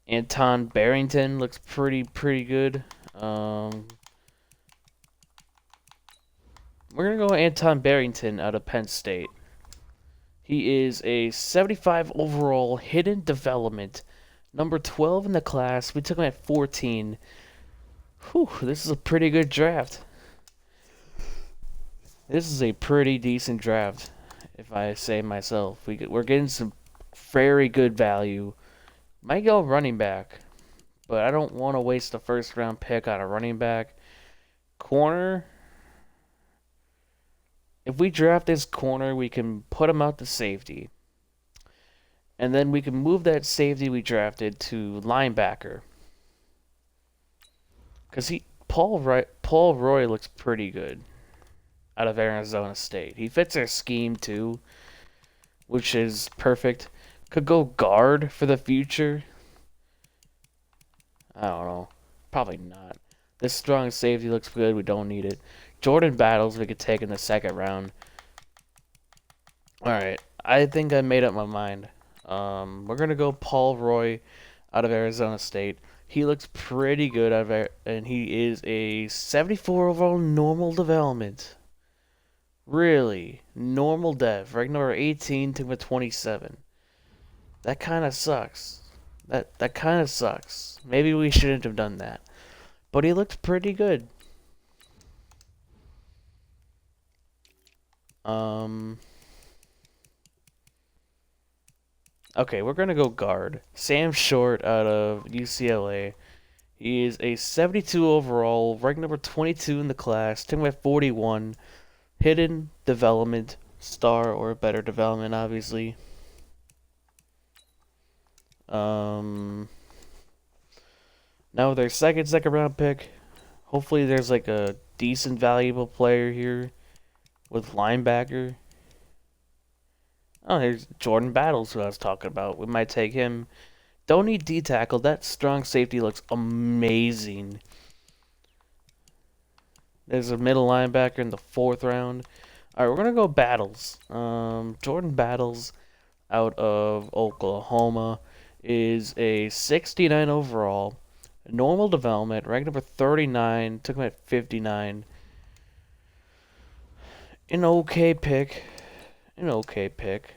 Anton Barrington looks pretty good. We're gonna go Anton Barrington out of Penn State. He is a 75 overall, hidden development, number 12 in the class. We took him at 14. Whew, this is a pretty good draft. This is a pretty decent draft, if I say myself. We're getting some very good value. Might go running back, but I don't want to waste a first round pick on a running back. Corner. If we draft this corner, we can put him out to safety. And then we can move that safety we drafted to linebacker. Because Paul Roy looks pretty good out of Arizona State. He fits our scheme too, which is perfect. Could go guard for the future. I don't know. Probably not. This strong safety looks good. We don't need it. Jordan Battles we could take in the second round. Alright. I think I made up my mind. We're going to go Paul Roy out of Arizona State. He looks pretty good out of and he is a 74 overall normal development. Really? Normal dev. Rank number 18 to 27. That kind of sucks. That kind of sucks. Maybe we shouldn't have done that. But he looks pretty good. Okay, we're gonna go guard. Sam Short out of UCLA. He is a 72 overall, ranked number 22 in the class, took him at 41. Hidden development, star or better development, obviously. Now with our second round pick, hopefully there's like a decent valuable player here with linebacker. Oh, here's Jordan Battles, who I was talking about. We might take him. Don't need D tackle. That strong safety looks amazing. There's a middle linebacker in the 4th round. All right, we're gonna go Battles. Jordan Battles out of Oklahoma is a 69 overall, normal development, ranked number 39. Took him at 59. An okay pick. An okay pick.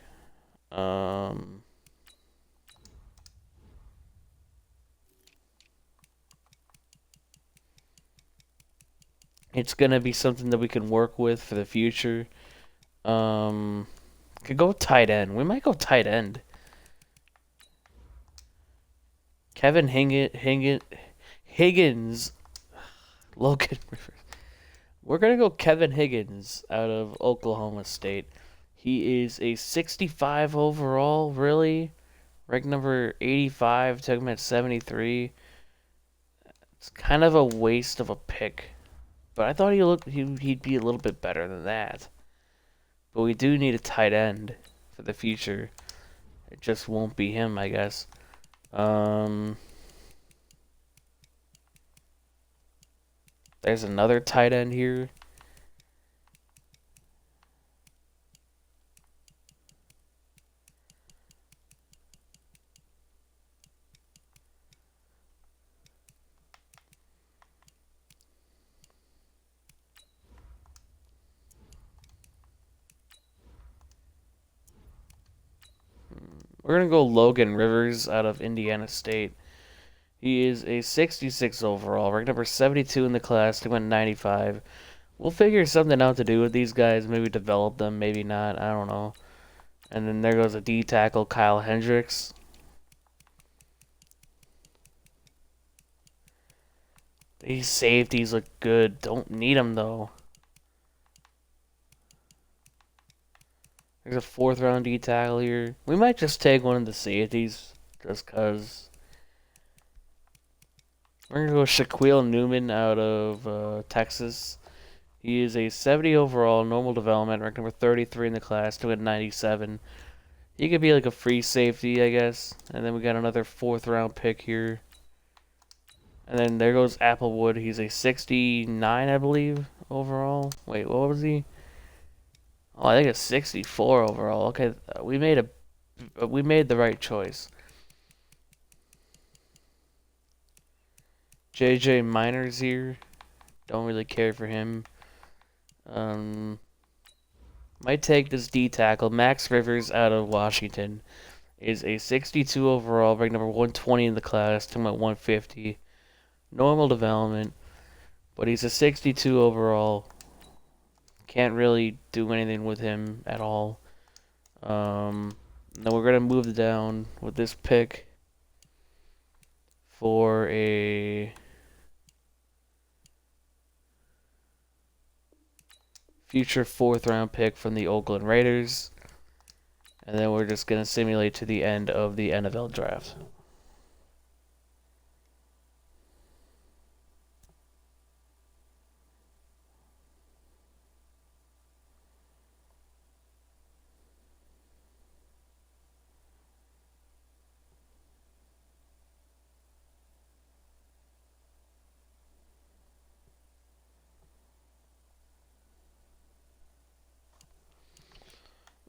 It's gonna be something that we can work with for the future. Could go tight end. We might go tight end. Kevin Higgins. Logan Rivers. We're gonna go Kevin Higgins out of Oklahoma State. He is a 65 overall, really. Rank number 85, took him at 73. It's kind of a waste of a pick. But I thought he'd be a little bit better than that. But we do need a tight end for the future. It just won't be him, I guess. There's another tight end here. We're going to go Logan Rivers out of Indiana State. He is a 66 overall, ranked number 72 in the class. He went 95. We'll figure something out to do with these guys. Maybe develop them, maybe not. I don't know. And then there goes a D tackle, Kyle Hendricks. These safeties look good. Don't need them, though. There's a 4th round D tackle here. We might just take one of the safeties, just because. We're going to go Shaquille Newman out of Texas. He is a 70 overall, normal development, ranked number 33 in the class, to a 97. He could be like a free safety, I guess. And then we got another 4th round pick here. And then there goes Applewood. He's a 69, I believe, overall. Wait, what was he? Oh, I think it's 64 overall. Okay, we made the right choice. JJ Minor's here. Don't really care for him. Might take this D tackle. Max Rivers out of Washington is a 62 overall, ranked number 120 in the class, to about 150. Normal development, but he's a 62 overall. Can't really do anything with him at all. Then we're gonna move down with this pick for a future 4th round pick from the Oakland Raiders. And then we're just gonna simulate to the end of the NFL draft.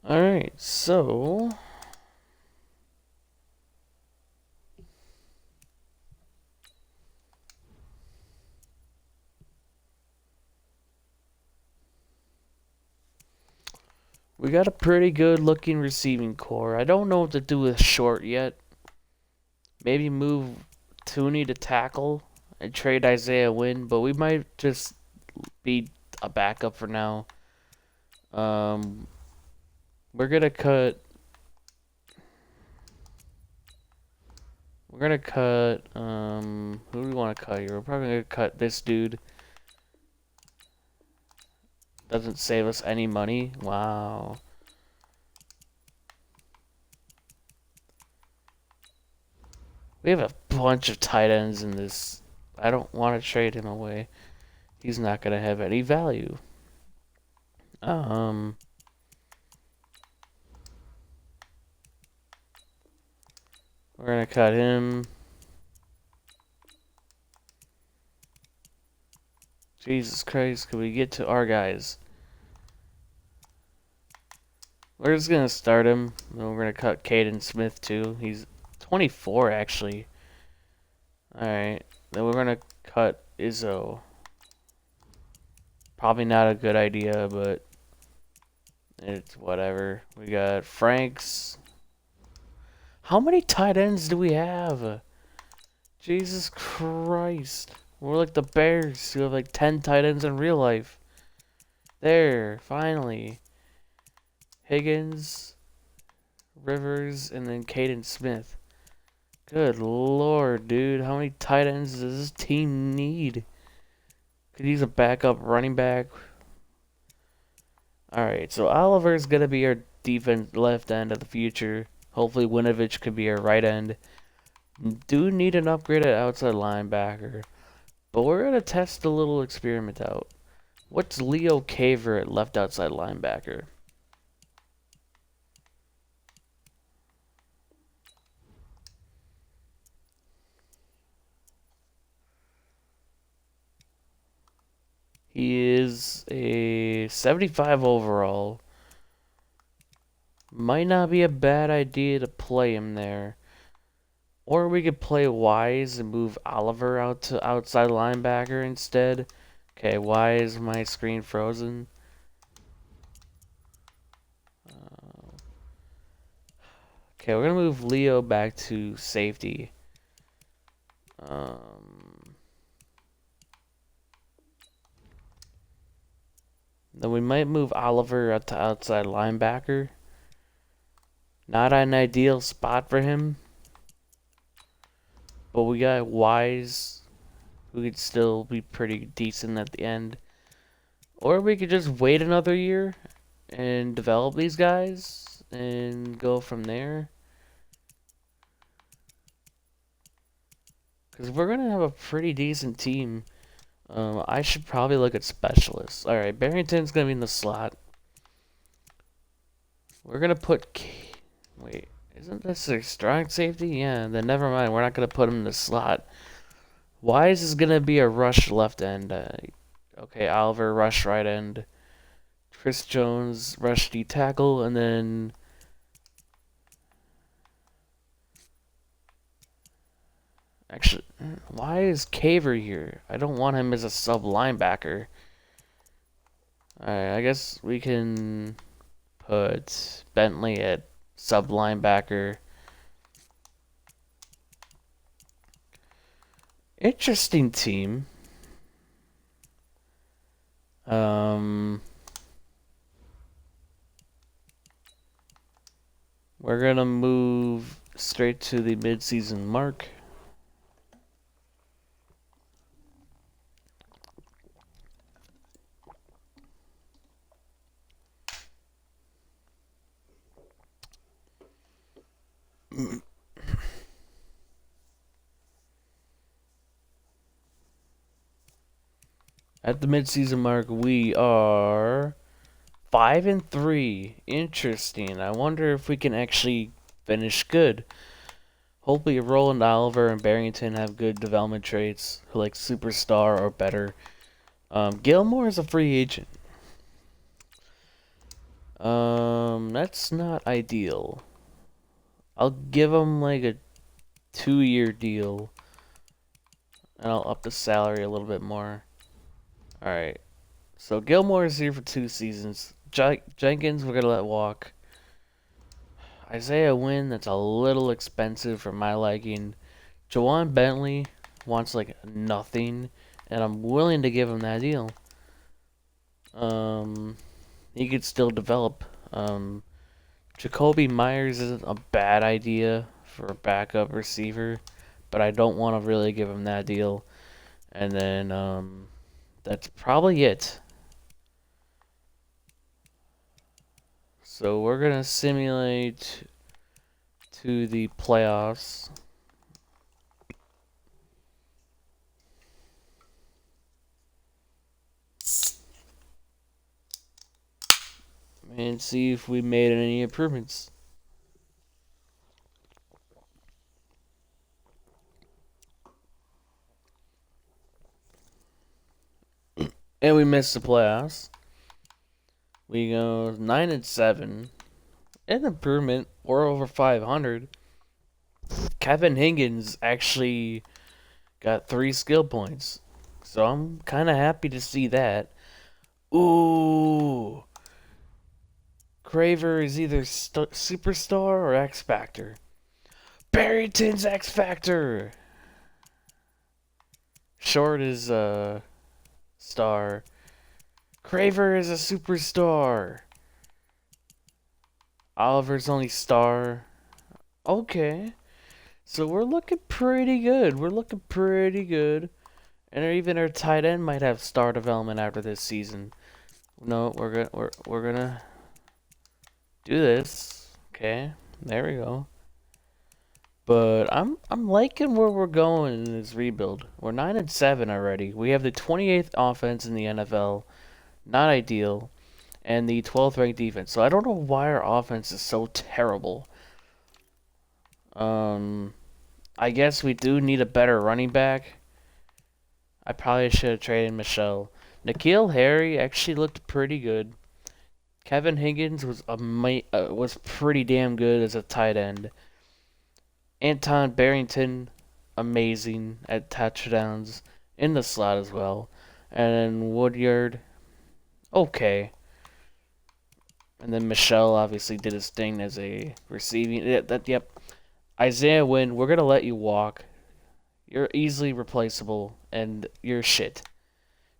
Alright, so we got a pretty good looking receiving core. I don't know what to do with short yet. Maybe move Tooney to tackle and trade Isaiah Wynn, but we might just be a backup for now. We're gonna cut. We're gonna cut. Who do we want to cut here? We're probably gonna cut this dude. Doesn't save us any money. Wow. We have a bunch of tight ends in this. I don't want to trade him away. He's not gonna have any value. We're gonna cut him. Jesus Christ, can we get to our guys? We're just gonna start him. Then we're gonna cut Caden Smith too. He's 24 actually. Alright. Then we're gonna cut Izzo. Probably not a good idea, but it's whatever. We got Franks. How many tight ends do we have? Jesus Christ. We're like the Bears who have like 10 tight ends in real life. There, finally. Higgins, Rivers, and then Caden Smith. Good lord, dude. How many tight ends does this team need? Could use a backup running back. Alright, so Oliver's going to be our defense left end of the future. Hopefully Winovich could be our right end. Do need an upgrade at outside linebacker. But we're going to test a little experiment out. What's Leo Caver at left outside linebacker? He is a 75 overall. Might not be a bad idea to play him there. Or we could play Wise and move Oliver out to outside linebacker instead. Okay, why is my screen frozen? Okay, we're gonna move Leo back to safety. Then we might move Oliver out to outside linebacker. Not an ideal spot for him. But we got Wise, who could still be pretty decent at the end. Or we could just wait another year and develop these guys and go from there. Because we're going to have a pretty decent team. I should probably look at specialists. Alright, Barrington's going to be in the slot. We're going to put... Wait, isn't this a strong safety? Yeah, then never mind. We're not going to put him in the slot. Wise is going to be a rush left end. Okay, Oliver, rush right end. Chris Jones, rush D tackle, and then... Actually, why is Caver here? I don't want him as a sub linebacker. Alright, I guess we can put Bentley at sub linebacker. Interesting team. We're gonna move straight to the mid-season mark. At the mid-season mark, we are 5-3. Interesting. I wonder if we can actually finish good. Hopefully, Roland Oliver and Barrington have good development traits, like superstar or better. Gilmore is a free agent. That's not ideal. I'll give him like a 2-year deal, and I'll up the salary a little bit more. Alright, so Gilmore is here for 2 seasons. Jenkins, we're gonna let walk. Isaiah Wynn, that's a little expensive for my liking. Jawan Bentley wants like nothing, and I'm willing to give him that deal. He could still develop. Jacoby Myers isn't a bad idea for a backup receiver, but I don't want to really give him that deal. And then that's probably it. So we're gonna simulate to the playoffs. And see if we made any improvements. And we missed the playoffs. We go 9-7. An improvement. We're over 500. Kevin Higgins actually got 3 skill points. So I'm kind of happy to see that. Ooh. Craver is either Superstar or X Factor. Barrington's X Factor. Short is Star. Craver is a Superstar. Oliver's only Star. Okay. So we're looking pretty good. We're looking pretty good. And even our tight end might have star development after this season. No, we're gonna do this. Okay, there we go. But I'm liking where we're going in this rebuild. We're 9-7 already. We have the 28th offense in the NFL. Not ideal. And the 12th ranked defense. So I don't know why our offense is so terrible. I guess we do need a better running back. I probably should have traded Michelle. N'Keal Harry actually looked pretty good. Kevin Higgins was pretty damn good as a tight end. Anton Barrington, amazing at touchdowns in the slot as well. And then Woodyard, okay. And then Michelle obviously did his thing as a receiving. Yep. Isaiah Wynn, we're gonna let you walk. You're easily replaceable, and you're shit.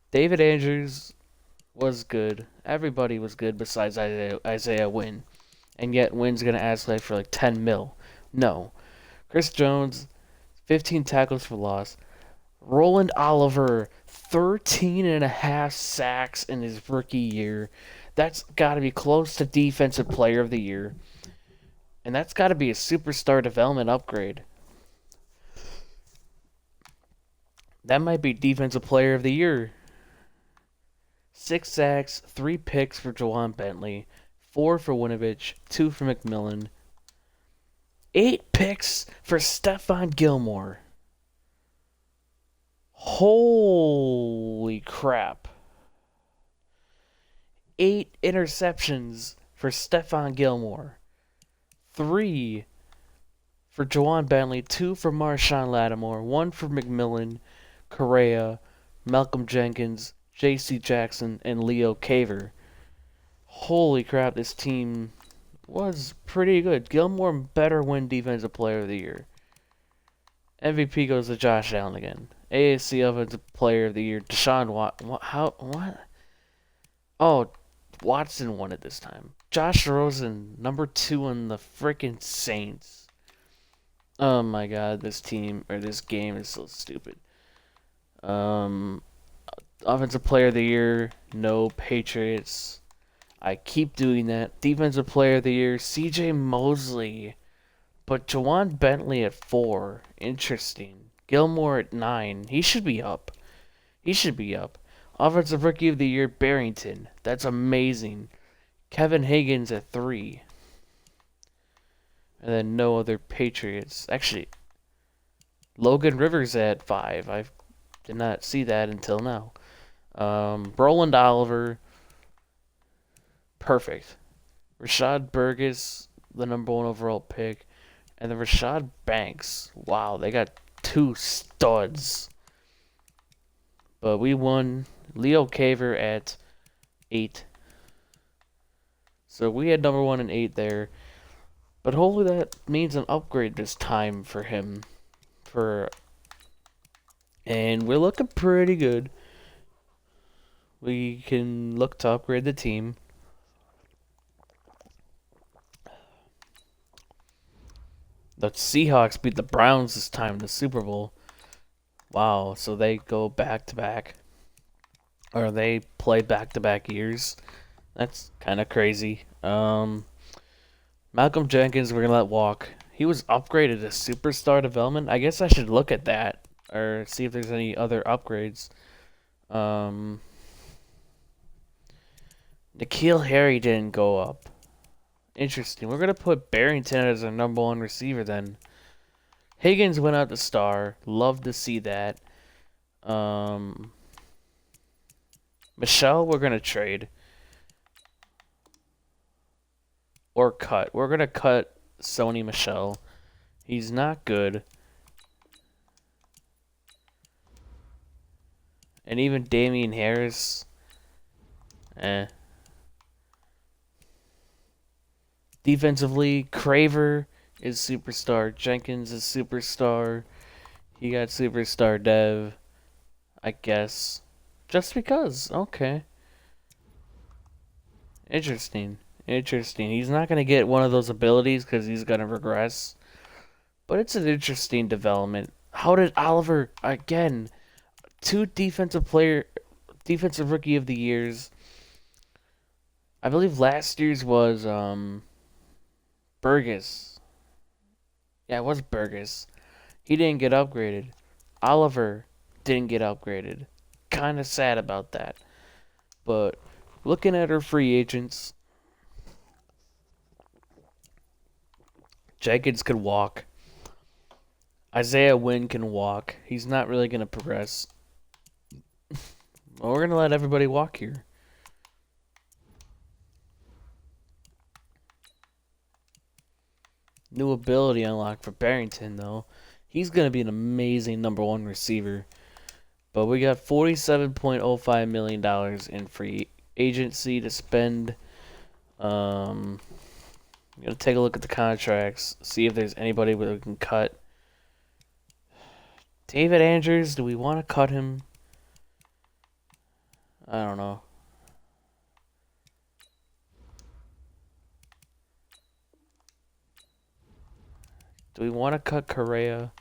David Andrews was good. Everybody was good besides Isaiah Wynn. And yet Wynn's gonna ask for like 10 mil. No. Chris Jones, 15 tackles for loss. Roland Oliver, 13 and a half sacks in his rookie year. That's got to be close to Defensive Player of the Year. And that's got to be a superstar development upgrade. That might be Defensive Player of the Year. 6 sacks, 3 picks for Jawan Bentley, 4 for Winovich, 2 for McMillan, 8 picks for Stephon Gilmore. Holy crap. 8 interceptions for Stephon Gilmore. 3 for Jawan Bentley, 2 for Marshawn Lattimore, 1 for McMillan, Correa, Malcolm Jenkins, J.C. Jackson, and Leo Caver. Holy crap, this team was pretty good. Gilmore better win Defensive Player of the Year. MVP goes to Josh Allen again. AAC Offensive Player of the Year, Deshaun What? Oh, Watson won it this time. Josh Rosen, number 2 on the freaking Saints. Oh my god, this game is so stupid. Offensive Player of the Year, no Patriots. I keep doing that. Defensive Player of the Year, CJ Mosley. But Jawan Bentley at 4. Interesting. Gilmore at 9. He should be up. Offensive Rookie of the Year, Barrington. That's amazing. Kevin Higgins at 3. And then no other Patriots. Actually, Logan Rivers at 5. I did not see that until now. Roland Oliver, perfect. Rashad Burgess, the number 1 overall pick. And then Rashad Banks. Wow, they got 2 studs. But we won. Leo Caver at 8. So we had number 1 and 8 there. But hopefully that means an upgrade this time for him. And we're looking pretty good. We can look to upgrade the team. The Seahawks beat the Browns this time in the Super Bowl. Wow, so they go back to back. Or they play back to back years. That's kind of crazy. Malcolm Jenkins, we're going to let walk. He was upgraded to superstar development. I guess I should look at that. Or see if there's any other upgrades. N'Keal Harry didn't go up. Interesting. We're going to put Barrington as our number 1 receiver then. Higgins went out to star. Love to see that. Michelle, we're going to trade. Or cut. We're going to cut Sony Michelle. He's not good. And even Damian Harris. Defensively, Craver is superstar. Jenkins is superstar. He got superstar dev. I guess. Just because. Okay. Interesting. He's not going to get one of those abilities because he's going to regress. But it's an interesting development. How did Oliver, again, 2 defensive rookie of the years. I believe last year's was Burgess. Yeah, it was Burgess. He didn't get upgraded. Oliver didn't get upgraded. Kind of sad about that. But Looking at our free agents, Jenkins could walk. Isaiah Wynn can walk. He's not really going to progress. Well, we're going to let everybody walk here. New ability unlocked for Barrington, though. He's going to be an amazing number one receiver. But we got $47.05 million in free agency to spend. I'm going to take a look at the contracts, see if there's anybody we can cut. David Andrews, do we want to cut him? I don't know. Do we want to cut Correa?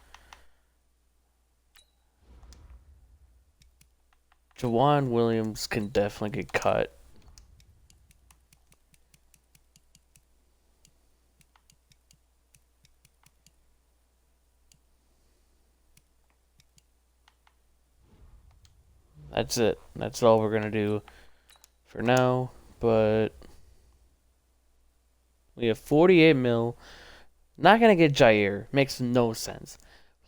Jawan Williams can definitely get cut. That's it. That's all we're going to do for now. But we have 48 mil. Not going to get Jair. Makes no sense.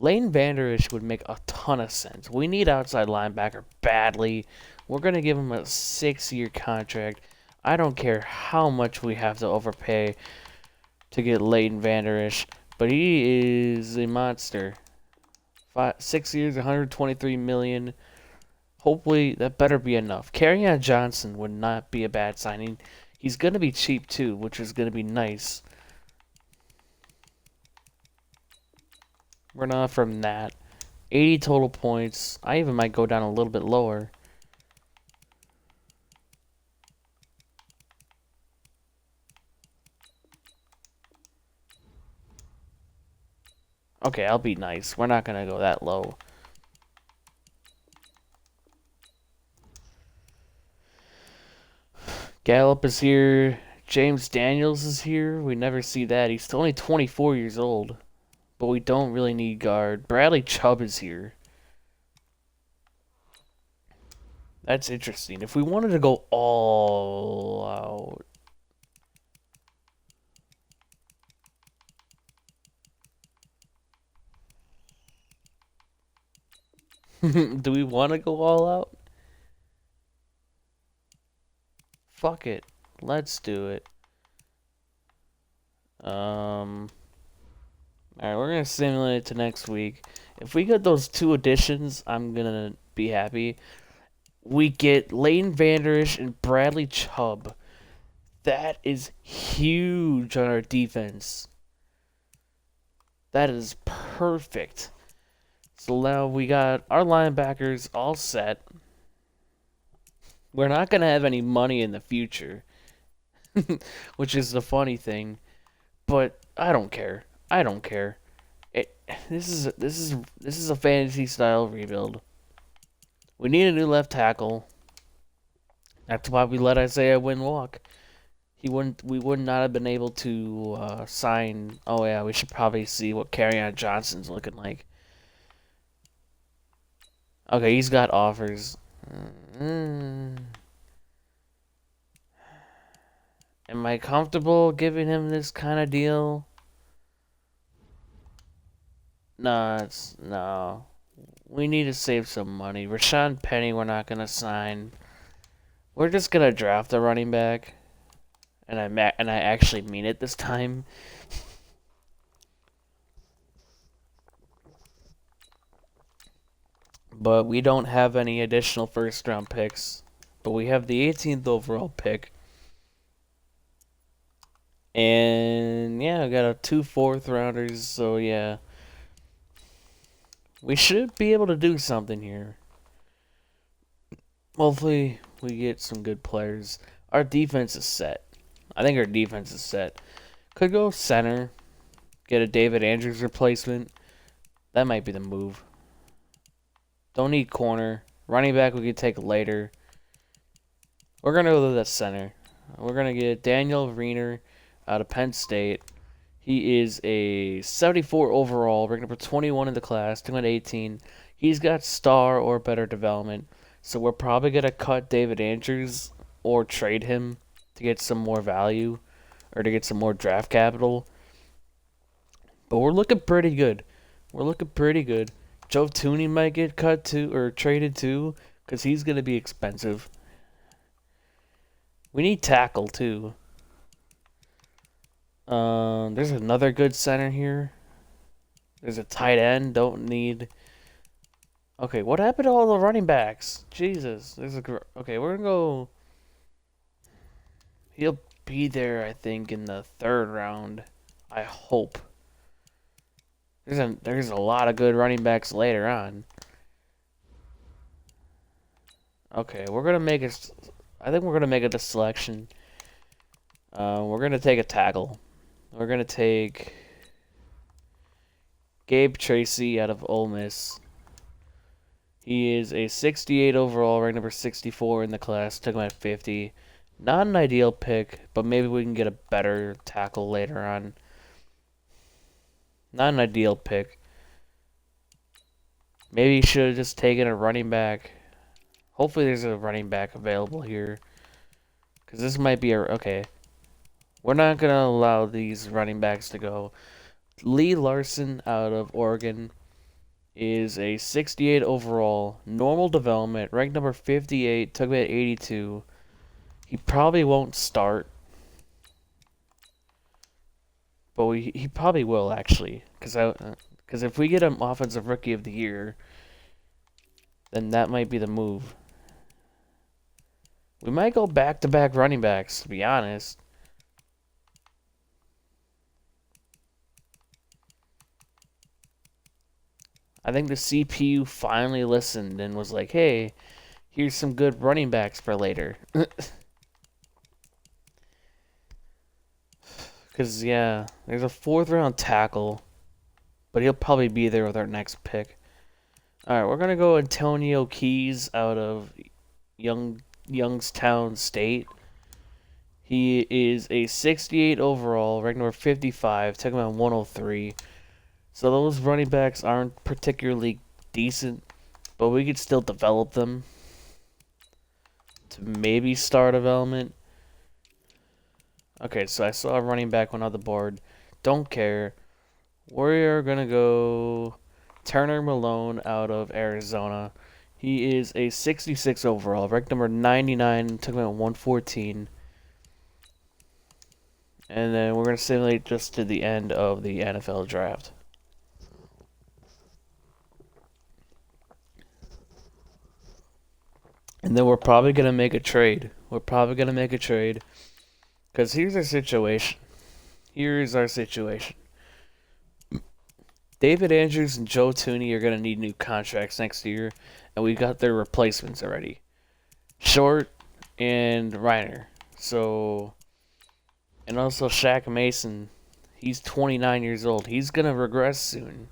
Leighton Vander Esch would make a ton of sense. We need outside linebacker badly. We're going to give him a 6-year contract. I don't care how much we have to overpay to get Leighton Vander Esch, but he is a monster. 6 years, 123 million. Hopefully that better be enough. Kerryon Johnson would not be a bad signing. He's going to be cheap too, which is going to be nice. We're not from that. 80 total points. I even might go down a little bit lower. Okay, I'll be nice. We're not going to go that low. Gallup is here. James Daniels is here. We never see that. He's only 24 years old. But we don't really need guard. Bradley Chubb is here. That's interesting. If we wanted to go all out. Do we want to go all out? Fuck it. Let's do it. Alright, we're gonna simulate it to next week. If we get those 2 additions, I'm gonna be happy. We get Leighton Vander Esch and Bradley Chubb. That is huge on our defense. That is perfect. So now we got our linebackers all set. We're not going to have any money in the future, which is the funny thing. But I don't care. I don't care. This is a fantasy style rebuild. We need a new left tackle. That's why we let Isaiah Wynn walk. We would not have been able to sign. Oh yeah, we should probably see what Kerryon Johnson's looking like. Okay, he's got offers. Am I comfortable giving him this kind of deal? No. We need to save some money. Rashawn Penny, we're not gonna sign. We're just gonna draft a running back, and I actually mean it this time. But we don't have any additional first-round picks. But we have the 18th overall pick. And yeah, I got 2 4th-rounders, so yeah. We should be able to do something here. Hopefully, we get some good players. Our defense is set. I think our defense is set. Could go center. Get a David Andrews replacement. That might be the move. Don't need corner. Running back we could take later. We're going to go to the center. We're going to get Daniel Riener out of Penn State. He is a 74 overall, ranked number 21 in the class, 218. He's got star or better development. So we're probably going to cut David Andrews or trade him to get some more value or to get some more draft capital. But we're looking pretty good. We're looking pretty good. Joe Tooney might get cut too or traded too because he's going to be expensive. We need tackle too. There's another good center here. There's a tight end. Don't need. Okay, what happened to all the running backs? Jesus, okay. We're gonna go. He'll be there, I think, in the third round. I hope. There's a lot of good running backs later on. Okay, we're gonna make it. I think we're gonna make it the selection. We're gonna take a tackle. We're gonna take Gabe Tracy out of Ole Miss. He is a 68 overall, ranked number 64 in the class. Took him at 50. Not an ideal pick, but maybe we can get a better tackle later on. Not an ideal pick. Maybe you should have just taken a running back. Hopefully there's a running back available here. Because this might be okay. We're not going to allow these running backs to go. Lee Larson out of Oregon is a 68 overall, normal development, ranked number 58, took him at 82. He probably won't start. But he probably will, actually. Because if we get him Offensive Rookie of the Year, then that might be the move. We might go back-to-back running backs, to be honest. I think the CPU finally listened and was like, hey, here's some good running backs for later. Because, yeah, there's a fourth-round tackle, but he'll probably be there with our next pick. All right, we're going to go Antonio Keys out of Youngstown State. He is a 68 overall, ranked number 55, took him at 103. So those running backs aren't particularly decent, but we could still develop them to maybe star development. Okay, so I saw a running back went on the board. Don't care. We're going to go Turner Malone out of Arizona. He is a 66 overall, ranked number 99, took him at 114. And then we're going to simulate just to the end of the NFL draft. And then we're probably going to make a trade. Because here's our situation. David Andrews and Joe Tooney are going to need new contracts next year. And we've got their replacements already. Short and Reiner. So, and also Shaq Mason. He's 29 years old. He's going to regress soon.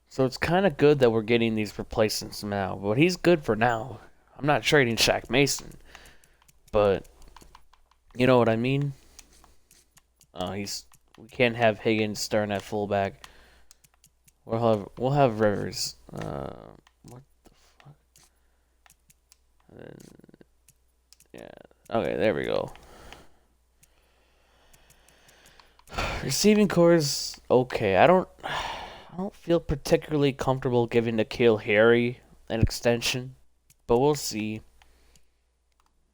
So it's kind of good that we're getting these replacements now. But he's good for now. I'm not trading Shaq Mason. But, you know what I mean? We can't have Higgins starting at fullback. We'll have Rivers. What the fuck? Yeah. Okay, there we go. Receiving core is okay. I don't feel particularly comfortable giving N'Keal Harry an extension, but we'll see.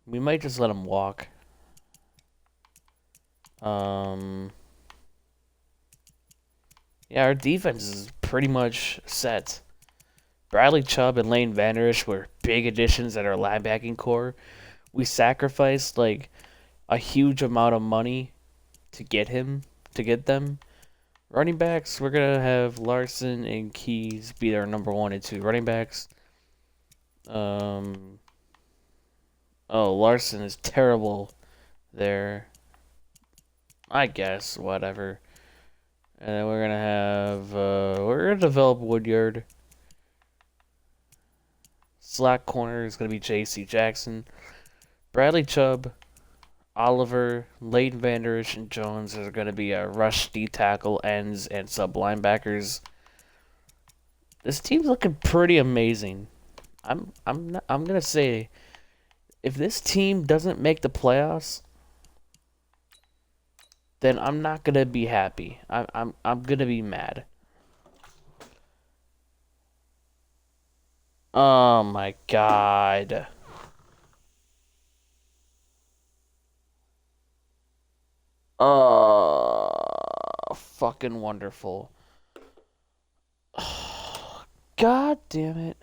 We might just let him walk. Yeah, our defense is pretty much set. Bradley Chubb and Lane Vander Esch were big additions at our linebacking core. We sacrificed like a huge amount of money to get them. Running backs, we're gonna have Larson and Keys be our number 1 and 2 running backs. Larson is terrible there. I guess, whatever. And then we're gonna develop Woodyard. Slack corner is gonna be J.C. Jackson. Bradley Chubb, Oliver, Leighton Vander Esch, and Jones are gonna be our rush D tackle ends and sub linebackers. This team's looking pretty amazing. I'm gonna say If this team doesn't make the playoffs, then I'm not gonna be happy. I'm gonna be mad. Oh my god. Fucking wonderful. God damn it.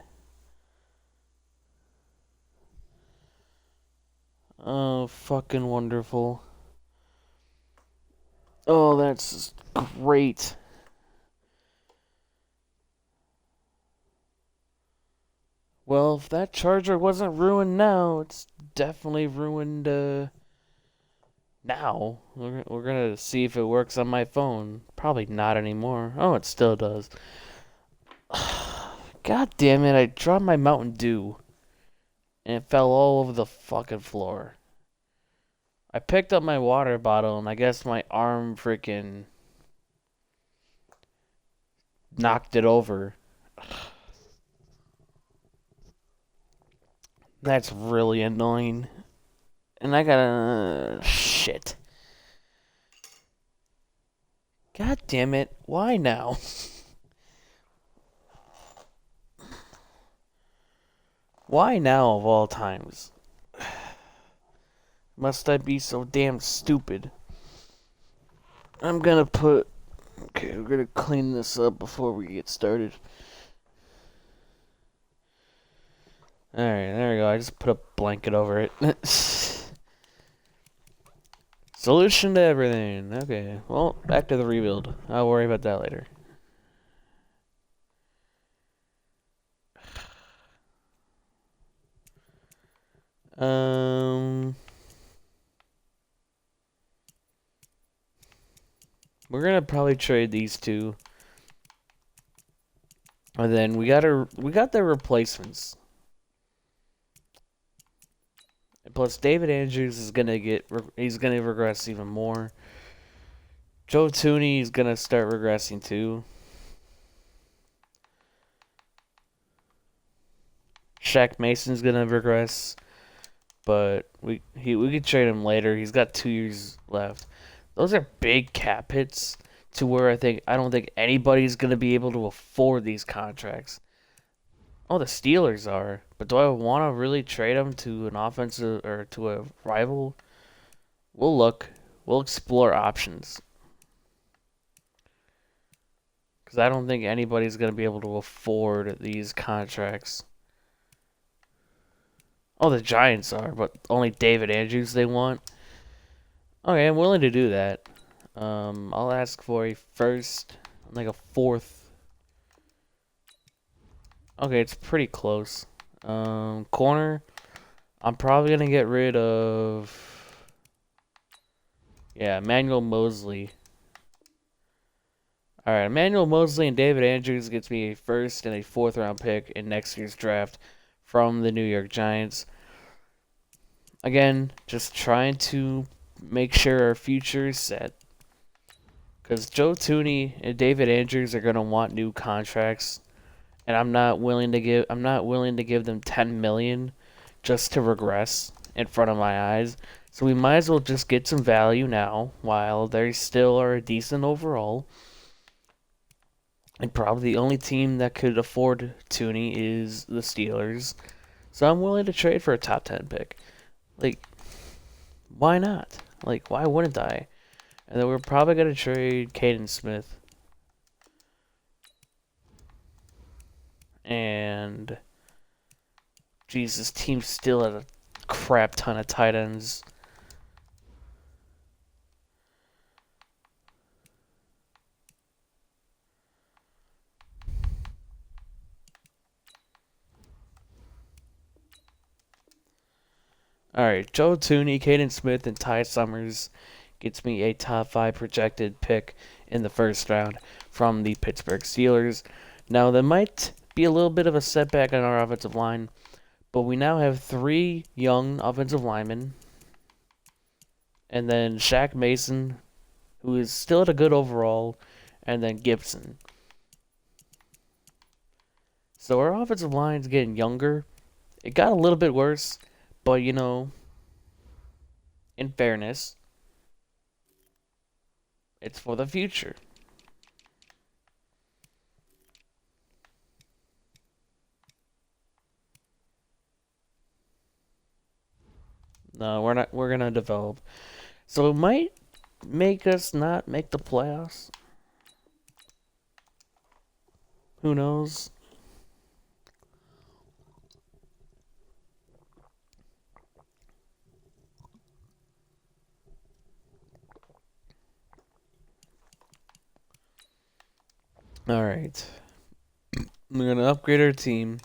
Oh, fucking wonderful. Oh, that's great. Well, if that charger wasn't ruined now, it's definitely ruined now. We're gonna see if it works on my phone. Probably not anymore. Oh, it still does. God damn it, I dropped my Mountain Dew. And it fell all over the fucking floor. I picked up my water bottle and I guess my arm freaking knocked it over. That's really annoying. And I gotta... shit. God damn it. Why now? Why now of all times? Must I be so damn stupid? I'm gonna put... Okay, we're gonna clean this up before we get started. Alright, there we go. I just put a blanket over it. Solution to everything. Okay, well, back to the rebuild. I'll worry about that later. We're gonna probably trade these two. And then we got the replacements. Plus, David Andrews is gonna he's gonna regress even more. Joe Tooney is gonna start regressing too. Shaq Mason's gonna regress, but we could trade him later. He's got 2 years left. Those are big cap hits to where I don't think anybody's gonna be able to afford these contracts. Oh, the Steelers are, but do I want to really trade him to an offensive or to a rival? We'll look. We'll explore options. Because I don't think anybody's going to be able to afford these contracts. Oh, the Giants are, but only David Andrews they want. Okay, I'm willing to do that. I'll ask for a first, like a fourth. Okay, it's pretty close. Corner, I'm probably going to get rid of... Yeah, Emmanuel Mosley. Alright, Emmanuel Mosley and David Andrews gets me a first and a fourth round pick in next year's draft from the New York Giants. Again, just trying to make sure our future is set. Because Joe Tooney and David Andrews are gonna want new contracts, and I'm not willing to give them $10 million just to regress in front of my eyes. So we might as well just get some value now while they still are decent overall. And probably the only team that could afford Tooney is the Steelers. So I'm willing to trade for a top 10 pick. Like, why not? Like, why wouldn't I? And then we're probably going to trade Caden Smith. And, Jesus, team still has a crap ton of tight ends. Alright, Joe Tooney, Caden Smith, and Ty Summers gets me a top 5 projected pick in the first round from the Pittsburgh Steelers. Now, there might be a little bit of a setback on our offensive line, but we now have 3 young offensive linemen. And then Shaq Mason, who is still at a good overall, and then Gibson. So our offensive line's getting younger. It got a little bit worse, But, in fairness, it's for the future. No, we're not. We're gonna develop. So it might make us not make the playoffs. Who knows? All right. We're gonna upgrade our team.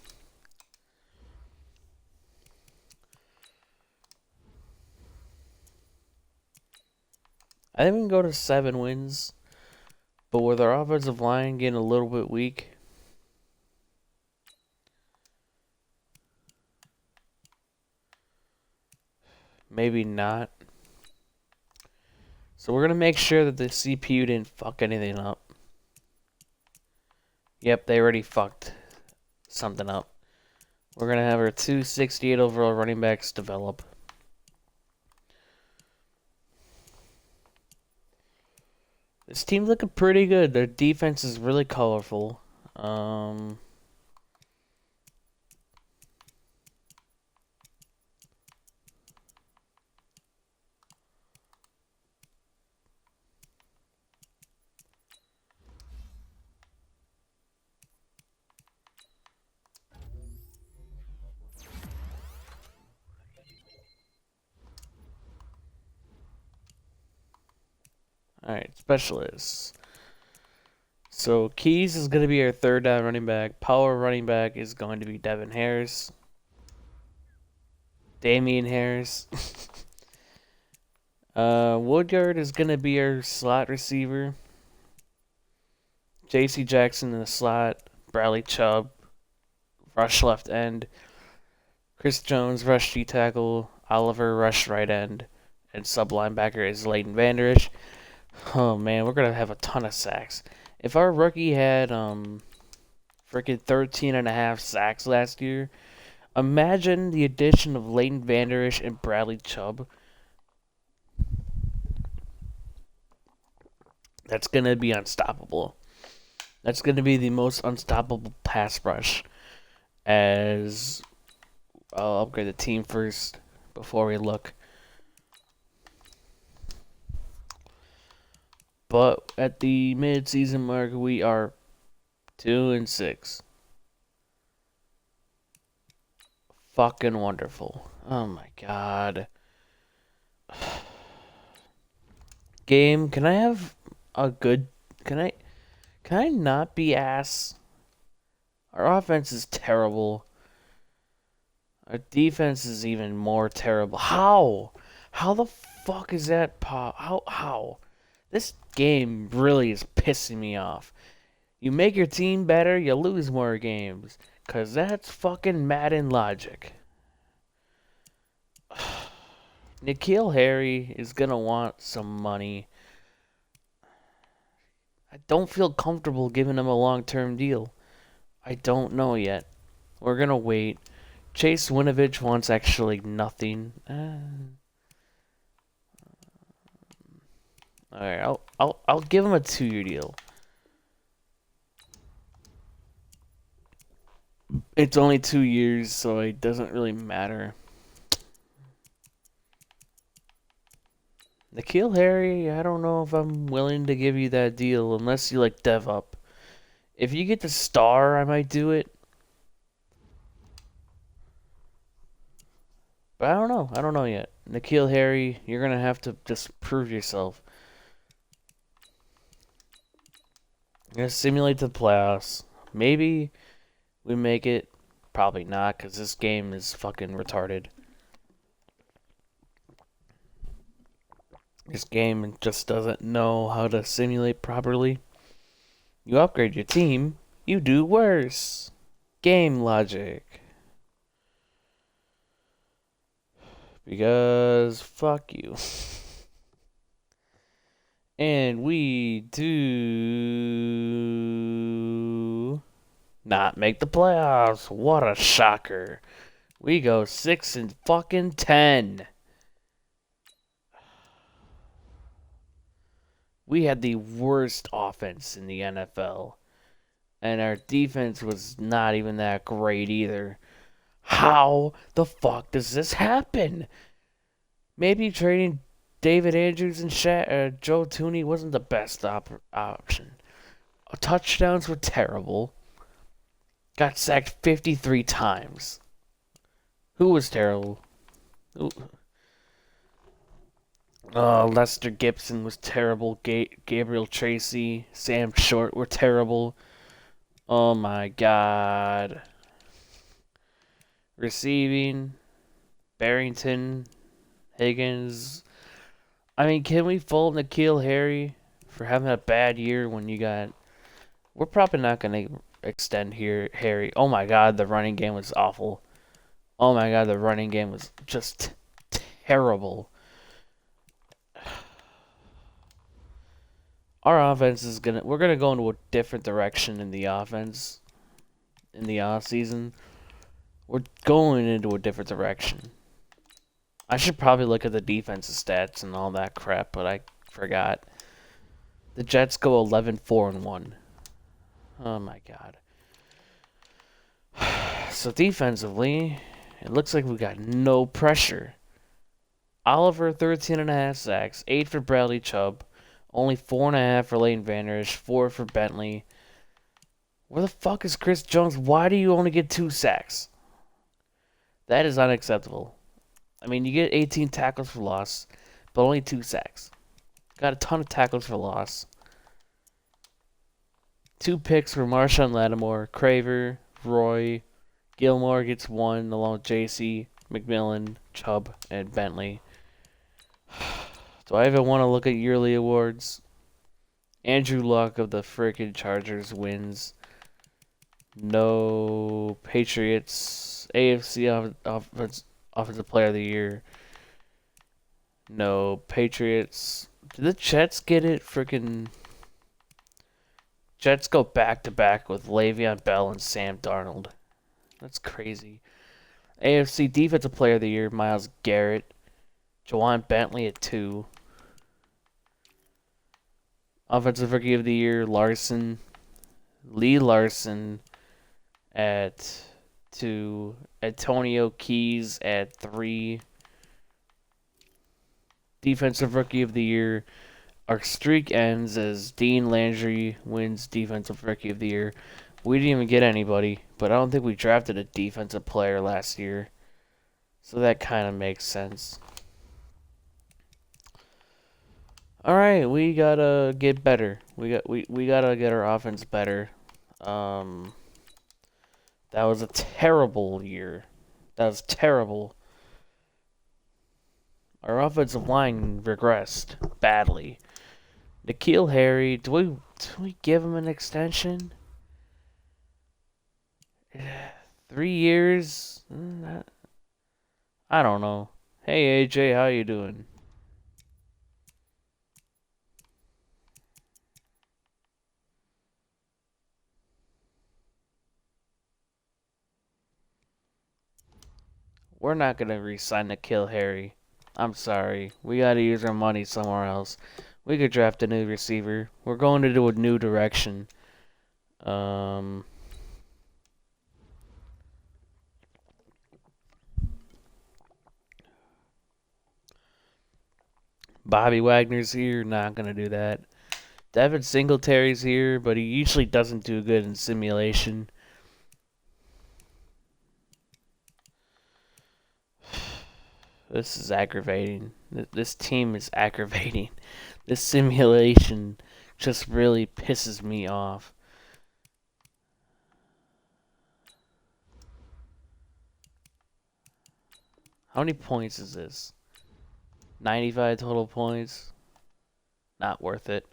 I think we can go to 7 wins, but with our offensive line getting a little bit weak, maybe not. So we're gonna make sure that the CPU didn't fuck anything up. Yep, they already fucked something up. We're gonna have our 268 overall running backs develop. This team's looking pretty good. Their defense is really colorful. Alright, specialists. So Keys is going to be our third down running back. Power running back is going to be Devin Harris. Damian Harris. Woodyard is going to be our slot receiver. J.C. Jackson in the slot. Bradley Chubb, rush left end. Chris Jones, rush D tackle. Oliver, rush right end. And sub linebacker is Leighton Vander Esch. Oh man, we're gonna have a ton of sacks. If our rookie had freaking 13.5 sacks last year, imagine the addition of Leighton Vander Esch and Bradley Chubb. That's gonna be unstoppable. That's gonna be the most unstoppable pass rush. As I'll upgrade the team first before we look. But at the mid-season mark, we are 2-6. Fucking wonderful. Oh my god. Game, can I have a good... Can I not be ass? Our offense is terrible. Our defense is even more terrible. How? How the fuck is that How? This game really is pissing me off. You make your team better, you lose more games. Cause that's fucking Madden logic. N'Keal Harry is gonna want some money. I don't feel comfortable giving him a long-term deal. I don't know yet. We're gonna wait. Chase Winovich wants actually nothing. Alright, I'll give him a 2-year deal. It's only 2 years, so it doesn't really matter. N'Keal Harry, I don't know if I'm willing to give you that deal unless you like dev up. If you get the star, I might do it. But I don't know. I don't know yet. N'Keal Harry, you're gonna have to just prove yourself. I'm gonna simulate the playoffs. Maybe we make it. Probably not, because this game is fucking retarded. This game just doesn't know how to simulate properly. You upgrade your team, you do worse. Game logic. Because fuck you. And we do not make the playoffs. What a shocker. We go 6-10. We had the worst offense in the NFL, and our defense was not even that great either. How the fuck does this happen? Maybe trading David Andrews and Joe Tooney wasn't the best option. Touchdowns were terrible. Got sacked 53 times. Who was terrible? Lester Gibson was terrible. Gabriel Tracy, Sam Short were terrible. Oh my god. Receiving, Barrington, Higgins. I mean, can we fault N'Keal Harry for having a bad year when you got... We're probably not going to extend here, Harry. Oh my god, the running game was awful. Oh my god, the running game was just terrible. Our offense is we're gonna go into a different direction in the offense in the off season. We're going into a different direction. I should probably look at the defensive stats and all that crap, but I forgot. The Jets go 11-4-1. Oh my god. So defensively, it looks like we got no pressure. Oliver 13.5 sacks, 8 for Bradley Chubb, only 4.5 for Leighton Vander Esch, 4 for Bentley. Where the fuck is Chris Jones? Why do you only get 2 sacks? That is unacceptable. I mean, you get 18 tackles for loss, but only 2 sacks. Got a ton of tackles for loss. 2 picks for Marshawn Lattimore, Craver, Roy, Gilmore gets 1 along with JC, McMillan, Chubb, and Bentley. Do I even want to look at yearly awards? Andrew Luck of the frickin' Chargers wins. No Patriots. AFC Offensive Player of the Year. No Patriots. Did the Jets get it? Frickin' Jets go back to back with Le'Veon Bell and Sam Darnold. That's crazy. AFC Defensive Player of the Year, Myles Garrett. Jawan Bentley at 2. Offensive Rookie of the Year, Larson. Lee Larson at 2. Antonio Keys at 3. Defensive Rookie of the Year. Our streak ends as Dean Landry wins Defensive Rookie of the Year. We didn't even get anybody, but I don't think we drafted a defensive player last year. So that kind of makes sense. All right, we gotta get better. We gotta get our offense better. That was a terrible year. That was terrible. Our offensive line regressed badly. N'Keal Harry, do we give him an extension? 3 years? I don't know. Hey AJ, how you doing? We're not gonna re-sign N'Keal Harry. I'm sorry. We gotta use our money somewhere else. We could draft a new receiver. We're going into a new direction. Bobby Wagner's here. Not gonna do that. Devin Singletary's here, but he usually doesn't do good in simulation. This is aggravating. This team is aggravating. This simulation just really pisses me off. How many points is this? 95 total points. Not worth it.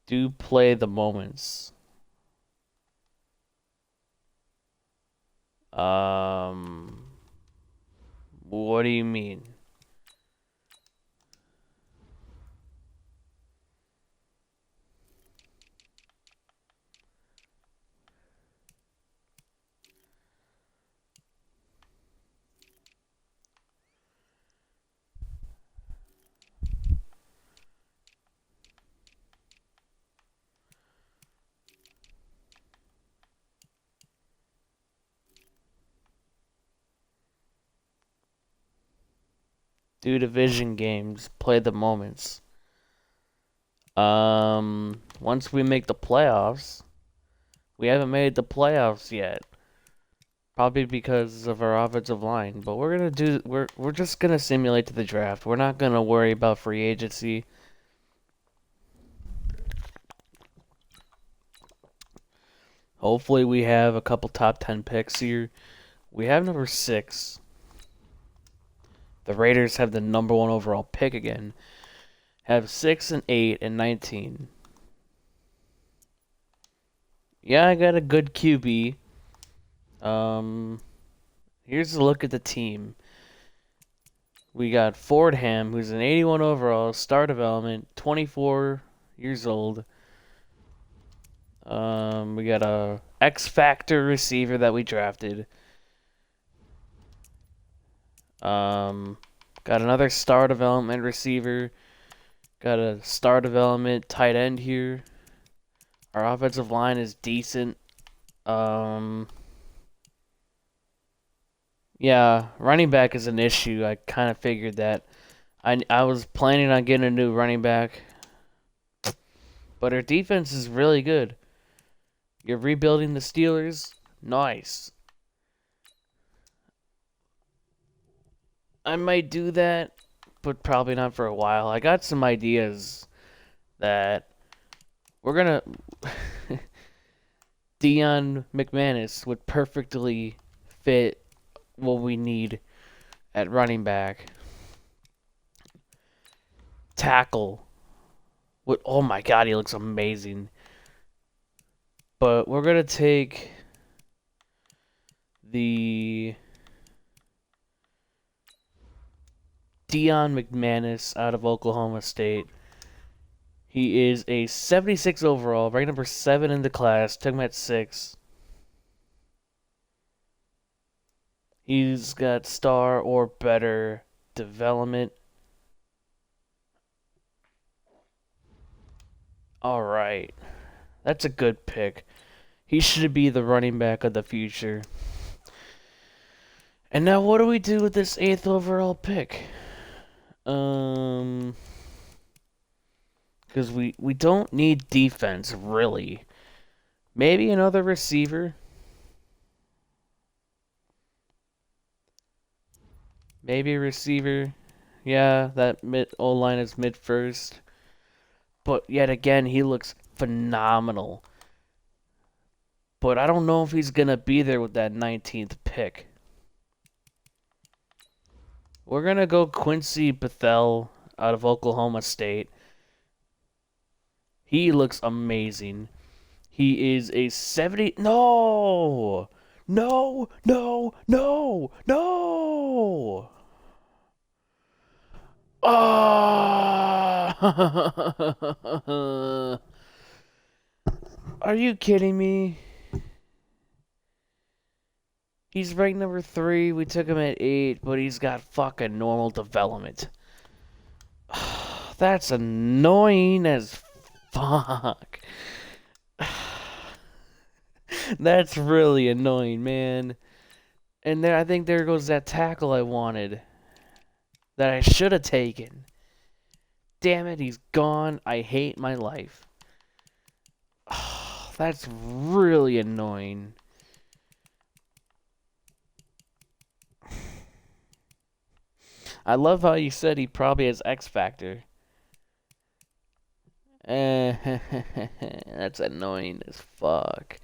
Do play the moments. Um, what do you mean? Do division games, play the moments. Once we make the playoffs, we haven't made the playoffs yet. Probably because of our offensive line, but we're just gonna simulate to the draft. We're not gonna worry about free agency. Hopefully we have a couple top 10 picks here. We have number 6. The Raiders have the number 1 overall pick again. Have 6 and 8 and 19. Yeah, I got a good QB. Here's a look at the team. We got Fordham, who's an 81 overall, star development, 24 years old. We got a X Factor receiver that we drafted. Got another star development receiver. Got a star development tight end here. Our offensive line is decent. Yeah, running back is an issue. I kind of figured that. I was planning on getting a new running back, but our defense is really good. You're rebuilding the Steelers. Nice. I might do that, but probably not for a while. I got some ideas that we're gonna. Dion McManus would perfectly fit what we need at running back. Tackle. What? Oh my God, he looks amazing. But we're gonna take the Dion McManus out of Oklahoma State. He is a 76 overall, ranked number 7 in the class. Took him at 6. He's got star or better development. All right. That's a good pick. He should be the running back of the future. And now what do we do with this 8th overall pick? Because we don't need defense, really. Maybe another receiver. Maybe a receiver. Yeah, that mid O-line is mid first. But yet again, he looks phenomenal. But I don't know if he's going to be there with that 19th pick. We're going to go Quincy Bethel out of Oklahoma State. He looks amazing. He is a 70... No! No! No! No! No! Oh! Are you kidding me? He's ranked number 3. We took him at 8, but he's got fucking normal development. That's annoying as fuck. That's really annoying, man. And there, I think there goes that tackle I wanted. That I should have taken. Damn it, he's gone. I hate my life. That's really annoying. I love how you said he probably has X Factor. That's annoying as fuck.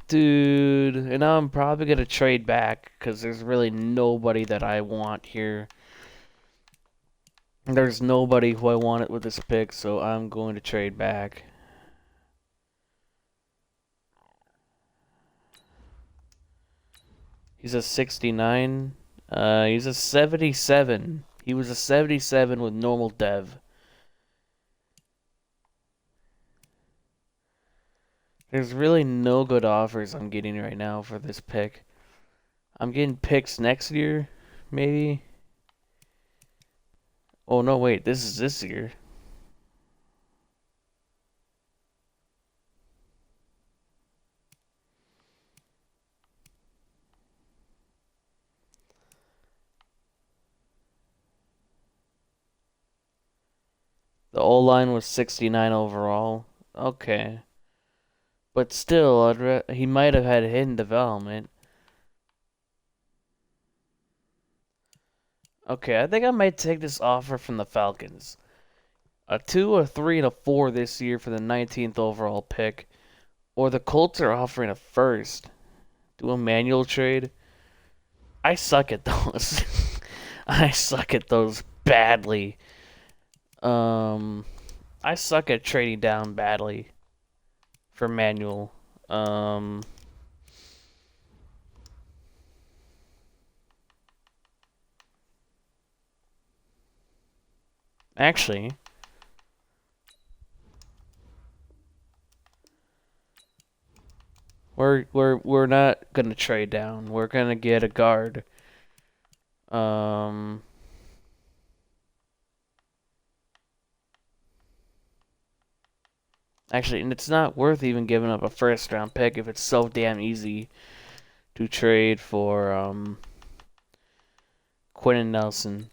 Dude, and now I'm probably going to trade back because there's really nobody that I want here. There's nobody who I wanted with this pick, so I'm going to trade back. He's a 69. He's a 77. He was a 77 with normal dev. There's really no good offers I'm getting right now for this pick. I'm getting picks next year, maybe. Oh no, wait, this is this year. The O line was 69 overall. Okay. But still, he might have had hidden development. Okay, I think I might take this offer from the Falcons. A 2, a 3, and a 4 this year for the 19th overall pick. Or the Colts are offering a first. Do a manual trade. I suck at those. I suck at those badly. Um, I suck at trading down badly for manual. Um, actually, we're not gonna trade down. We're gonna get a guard. Um, actually, and it's not worth even giving up a first round pick if it's so damn easy to trade for Quentin Nelson.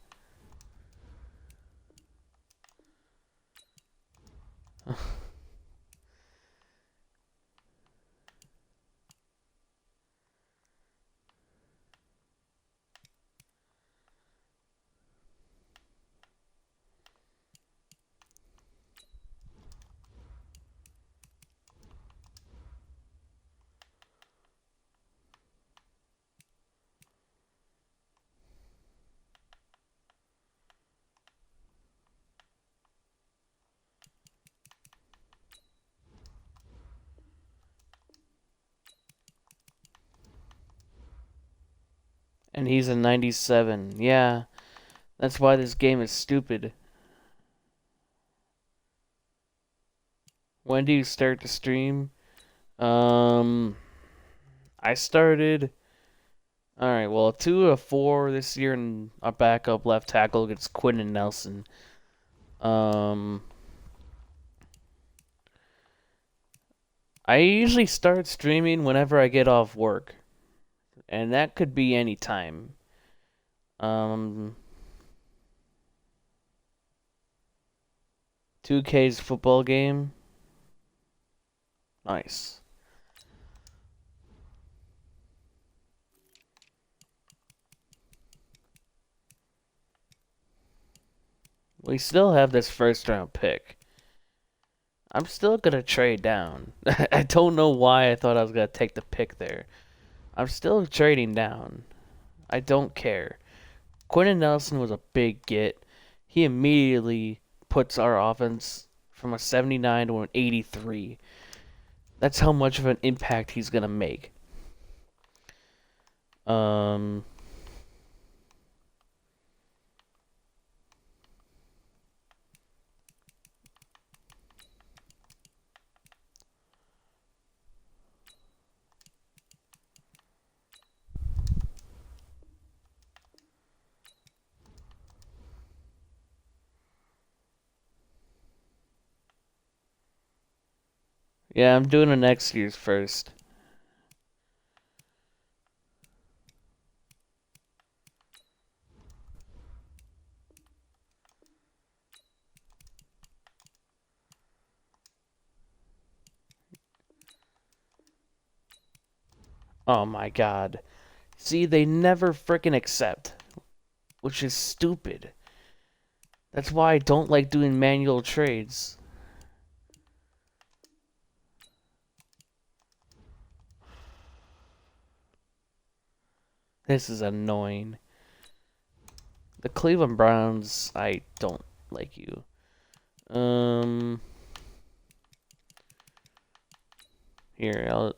And he's a 97. Yeah, that's why this game is stupid. When do you start to stream? I started. All right, well, a 2 a 4 this year, and our backup left tackle against Quentin Nelson. Um, I usually start streaming whenever I get off work, and that could be any time. Um, 2K's football game. Nice. We still have this first round pick. I'm still gonna trade down. I don't know why I thought I was gonna take the pick there. I'm still trading down. I don't care. Quentin Nelson was a big get. He immediately puts our offense from a 79 to an 83. That's how much of an impact he's gonna make. Um, yeah, I'm doing the next year's first. Oh my god. See, they never frickin' accept, which is stupid. That's why I don't like doing manual trades. This is annoying. The Cleveland Browns, I don't like you. Here, I'll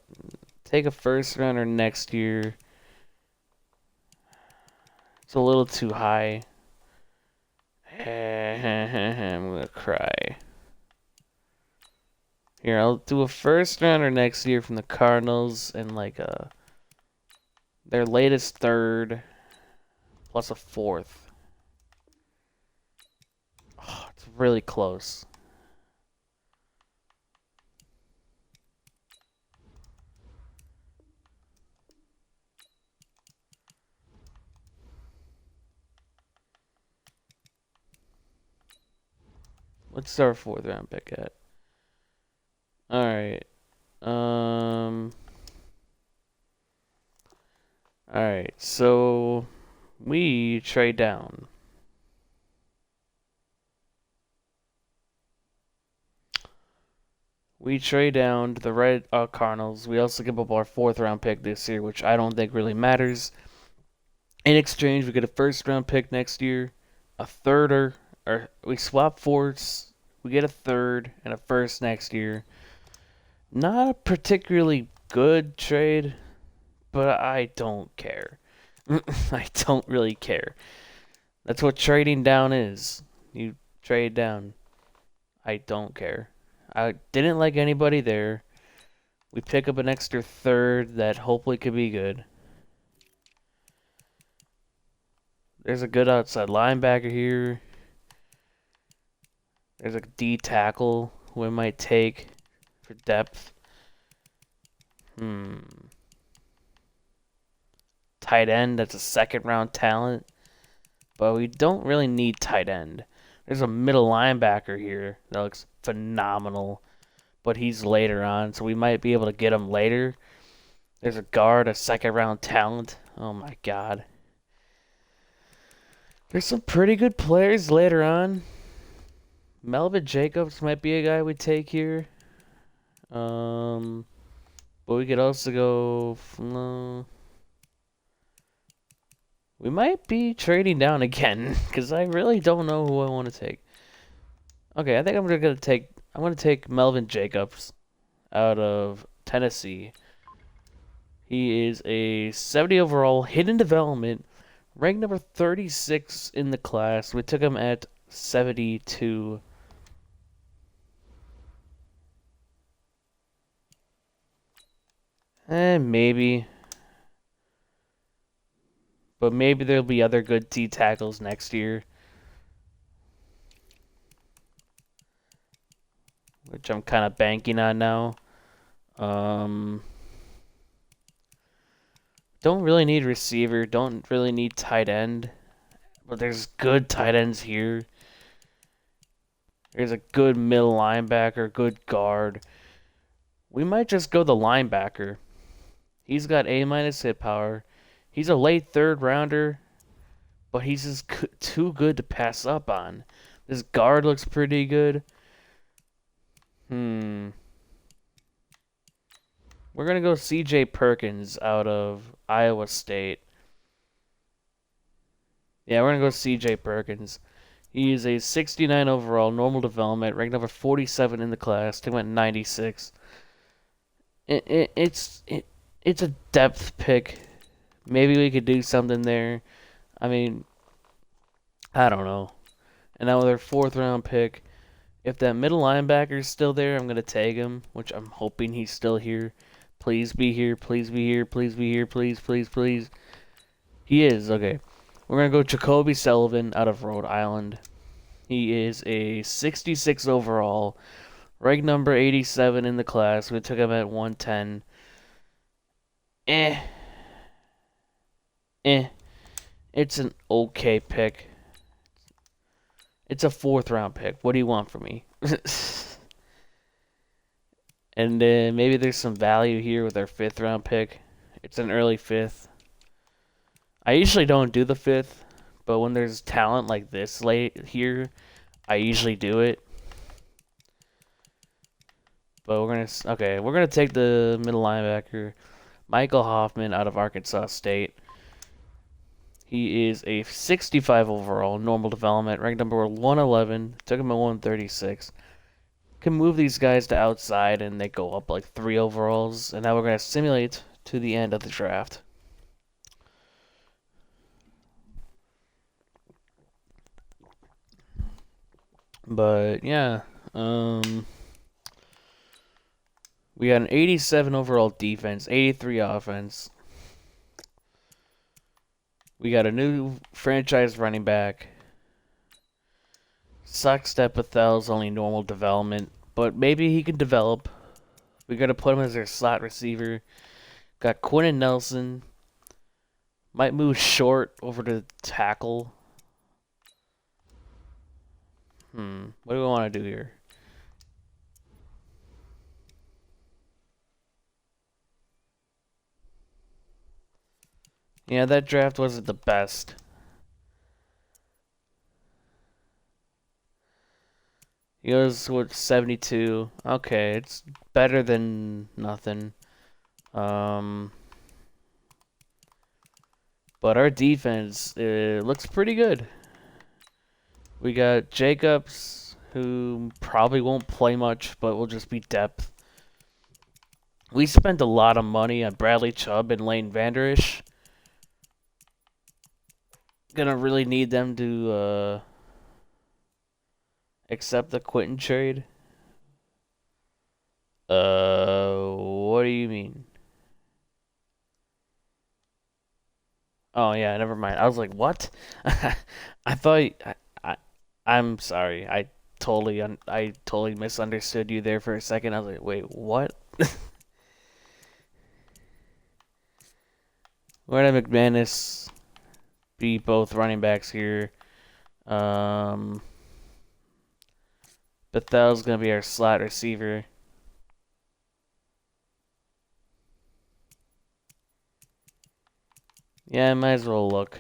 take a first rounder next year. It's a little too high. I'm gonna cry. Here, I'll do a first rounder next year from the Cardinals and like their latest third plus a fourth. Oh, it's really close. What's our fourth round pick at? All right. All right. So we trade down. We trade down to the Red Cardinals. We also give up our fourth round pick this year, which I don't think really matters. In exchange, we get a first round pick next year, a third, or we swap fourths. We get a third and a first next year. Not a particularly good trade, but I don't care. I don't really care. That's what trading down is. You trade down. I don't care. I didn't like anybody there. We pick up an extra third that hopefully could be good. There's a good outside linebacker here. There's a D tackle who I might take for depth. Tight end, that's a second round talent. But we don't really need tight end. There's a middle linebacker here that looks phenomenal. But he's later on, so we might be able to get him later. There's a guard, a second round talent. Oh my god. There's some pretty good players later on. Melvin Jacobs might be a guy we take here. But we could also go. We might be trading down again because I really don't know who I want to take. Okay, I think I'm gonna take. I'm gonna take Melvin Jacobs out of Tennessee. He is a 70 overall, hidden development, ranked number 36 in the class. We took him at 72. Maybe. But maybe there'll be other good T tackles next year. Which I'm kind of banking on now. Don't really need receiver. Don't really need tight end. But there's good tight ends here. There's a good middle linebacker, good guard. We might just go the linebacker. He's got A- hit power. He's a late third rounder, but he's just too good to pass up on. This guard looks pretty good. We're going to go C.J. Perkins out of Iowa State. Yeah, we're going to go C.J. Perkins. He is a 69 overall, normal development, ranked number 47 in the class. He went 96. It's a depth pick. Maybe we could do something there. I mean, I don't know. And now with our fourth round pick, if that middle linebacker is still there, I'm going to tag him, which I'm hoping he's still here. Please be here. Please be here. Please be here. Please, please, please. He is. Okay. We're going to go Jacoby Sullivan out of Rhode Island. He is a 66 overall, ranked number 87 in the class. We took him at 110. It's an okay pick. It's a fourth round pick. What do you want from me? And maybe there's some value here with our fifth round pick. It's an early fifth. I usually don't do the fifth, but when there's talent like this late here, I usually do it. But we're gonna take the middle linebacker, Michael Hoffman out of Arkansas State. He is a 65 overall, normal development, ranked number 111. Took him at 136. Can move these guys to outside, and they go up like 3 overalls. And now we're gonna simulate to the end of the draft. But yeah, we got an 87 overall defense, 83 offense. We got a new franchise running back. Sucks that Bethel's only normal development, but maybe he can develop. We gotta put him as our slot receiver. Got Quinn and Nelson. Might move short over to tackle. What do we want to do here? Yeah, that draft wasn't the best. He goes with 72. Okay, it's better than nothing. Um, but our defense looks pretty good. We got Jacobs, who probably won't play much, but will just be depth. We spent a lot of money on Bradley Chubb and Lane Vander Esch. Gonna really need them to accept the Quentin trade. What do you mean? Oh yeah, never mind. I was like, what? I thought I I'm sorry. I totally misunderstood you there for a second. I was like, wait, what? Where did McManus be both running backs here? Um, Bethel's gonna be our slot receiver. Yeah, might as well look.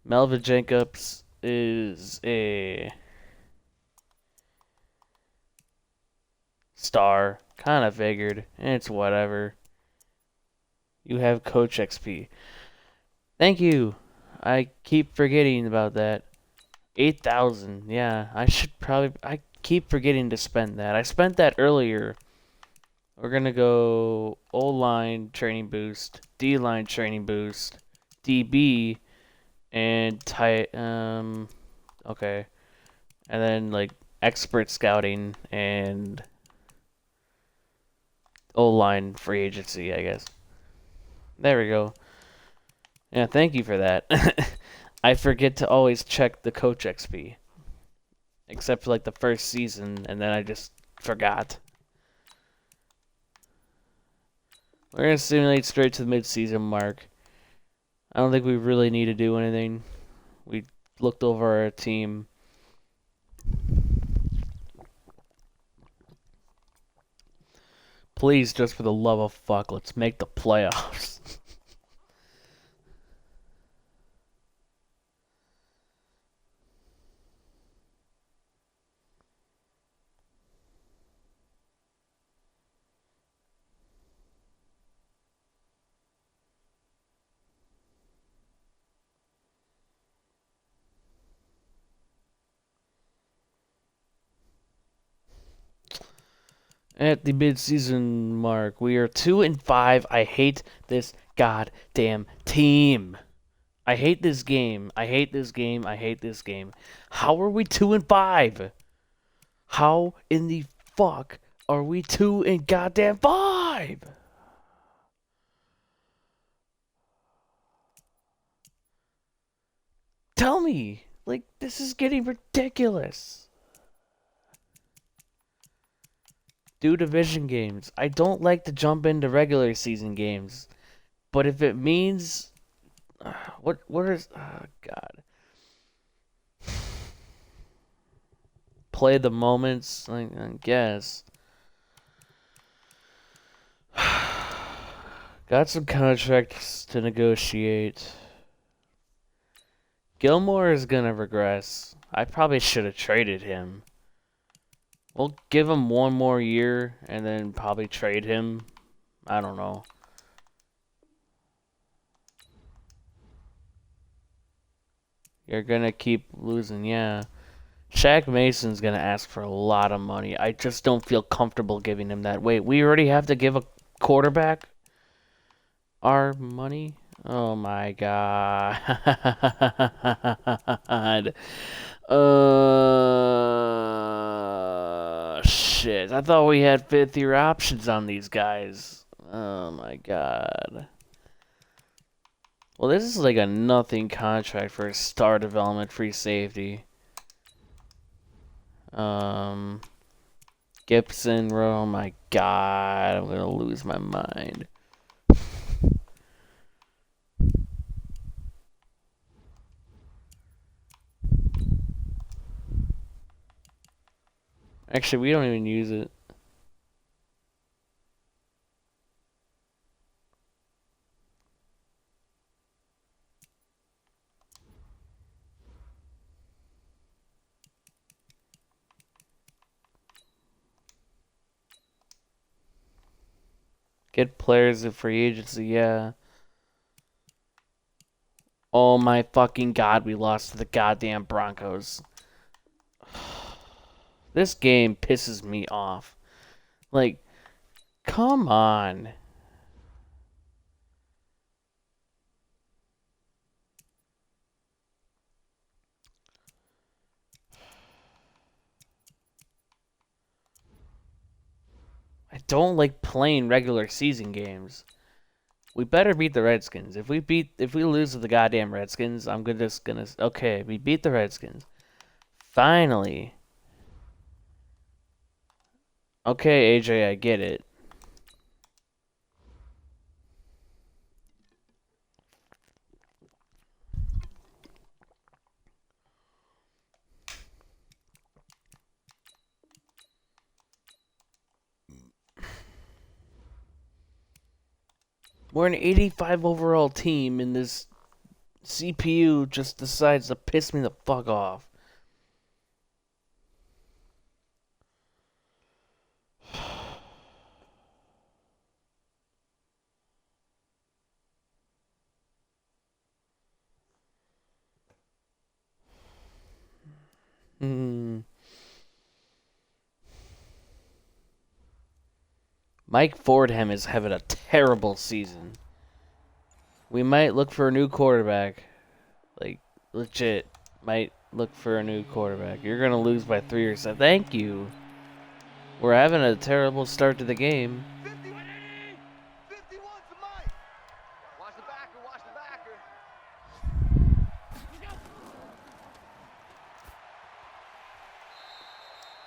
Melvin Jacobs is a star. Kind of figured. It's whatever. You have Coach XP. Thank you. I keep forgetting about that. 8,000. Yeah, I should probably. I keep forgetting to spend that. I spent that earlier. We're gonna go O line training boost, D line training boost, DB, and tight. Okay, and then like expert scouting and O line free agency, I guess. There we go. Yeah, thank you for that. I forget to always check the coach XP, except for like the first season, and then I just forgot. We're gonna simulate straight to the mid-season mark. I don't think we really need to do anything. We looked over our team. Please, just for the love of fuck, let's make the playoffs. At the mid-season mark, we are 2-5. I hate this goddamn team. I hate this game. I hate this game. I hate this game. How are we 2-5? How in the fuck are we 2-5? Tell me. Like, this is getting ridiculous. Do division games. I don't like to jump into regular season games. But if it means what is God. Play the moments, I guess. Got some contracts to negotiate. Gilmore is gonna regress. I probably should have traded him. We'll give him one more year and then probably trade him. I don't know. You're gonna keep losing, yeah. Shaq Mason's gonna ask for a lot of money. I just don't feel comfortable giving him that. Wait, we already have to give a quarterback our money? Oh my god. Shit. I thought we had fifth-year options on these guys. Oh my god. Well, this is like a nothing contract for a star development free safety. Gibson, oh my god, I'm gonna lose my mind. Actually, we don't even use it. Get players at free agency, yeah. Oh my fucking god, we lost to the goddamn Broncos. This game pisses me off. Like, come on. I don't like playing regular season games. We better beat the Redskins. If we lose to the goddamn Redskins, I'm just gonna okay, we beat the Redskins. Finally. Okay, AJ, I get it. We're an 85 overall team, and this CPU just decides to piss me the fuck off. Mike Fordham is having a terrible season. We might look for a new quarterback. Like, legit. Might look for a new quarterback. You're going to lose by 3 or 7. Thank you. We're having a terrible start to the game. 51 for Mike. Watch the backer, watch the backer.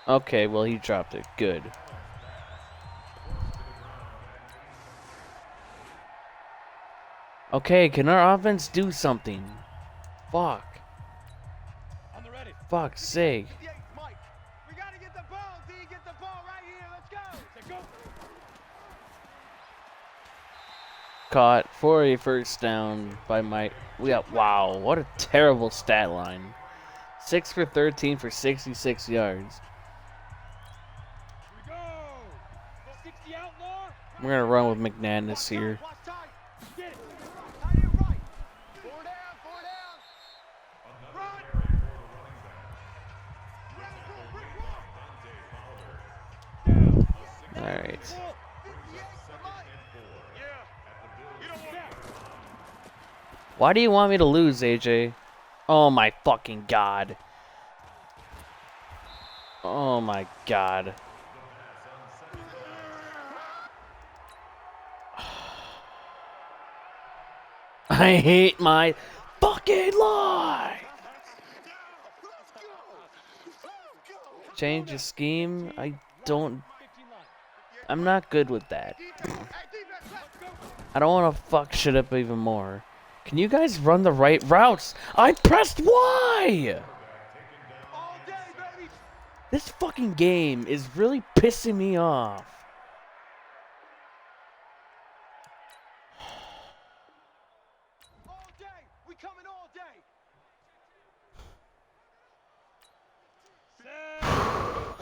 Okay, well, he dropped it. Good. Okay, can our offense do something? Fuck. On the ready. Fuck's sake. Mike. We gotta get the ball, D. Get the ball right here. Let's go. Caught for a first down by Mike. Wow, what a terrible stat line. 6 for 13 for 66 yards. Here we go. 60 outlaw. We're gonna run with McNanus here. Get it. Tight end right. Four down. Run. All right. Why do you want me to lose, AJ? Oh my fucking god. Oh my god. I hate my fucking life. Change the scheme? I'm not good with that. I don't want to fuck shit up even more. Can you guys run the right routes? I pressed Y! This fucking game is really pissing me off. All day. We coming all day.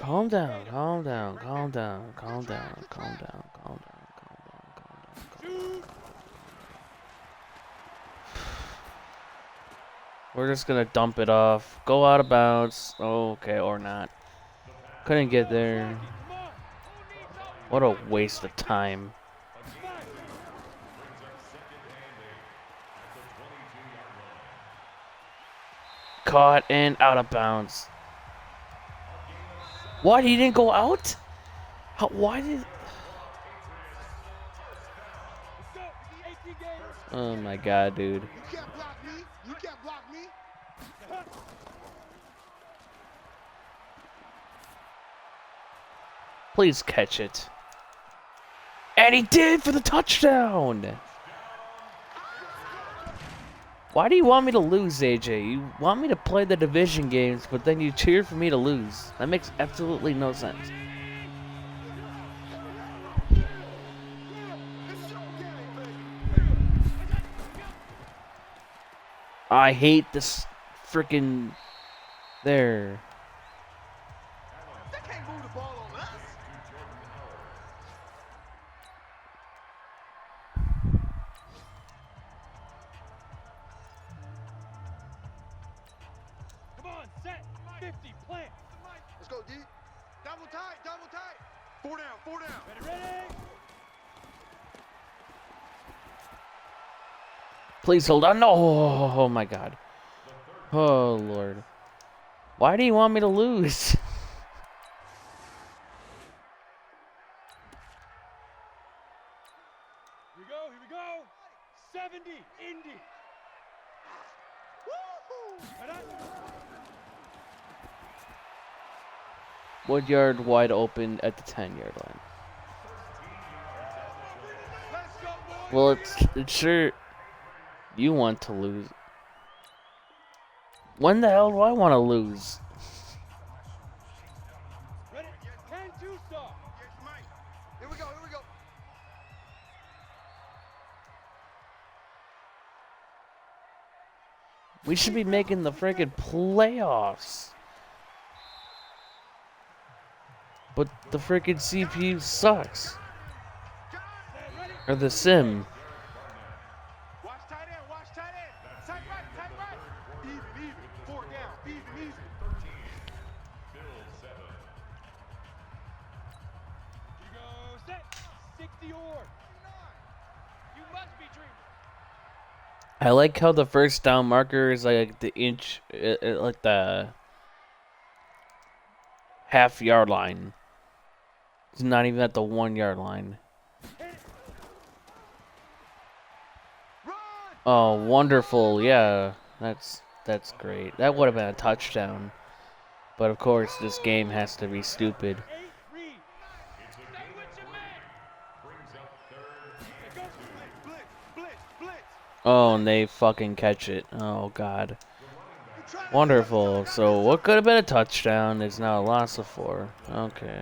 Calm down, calm down, calm down, calm down, calm down, calm down, calm down, calm down. We're just gonna dump it off. Go out of bounds. Okay, or not. Couldn't get there. What a waste of time. caught and out of bounds. What? He didn't go out? How, why did... Oh my god, dude. You can't block me. You can't block me. Please catch it. And he did for the touchdown! Why do you want me to lose, AJ? You want me to play the division games, but then you cheer for me to lose. That makes absolutely no sense. I hate this freaking there. They can't move the ball on us. Come on, set. 50, plant. Let's go, D. Double tight, double tight. Four down, four down. Ready? Please hold on. No, oh my god. Oh lord. Why do you want me to lose? Here we go. 70, Indy. Woo-hoo. 1 yard wide open at the 10-yard line. Let's go, boys. Well, it's sure you want to lose. When the hell do I want to lose? Ready? 10-2 stop. Yes, Mike. Here we go, here we go. We should be making the friggin' playoffs. But the friggin' CPU sucks. Or the sim. Watch tight end, watch tight end. Tight right. Even, even. Four down, even, even. You go, set. 60 or. You must be dreaming. I like how the first down marker is like the inch, like the half-yard line. It's not even at the 1 yard line. Oh, wonderful! Yeah, that's great. That would have been a touchdown, but of course this game has to be stupid. Oh, and they fucking catch it. Oh god. Wonderful. So what could have been a touchdown is now a loss of 4. Okay.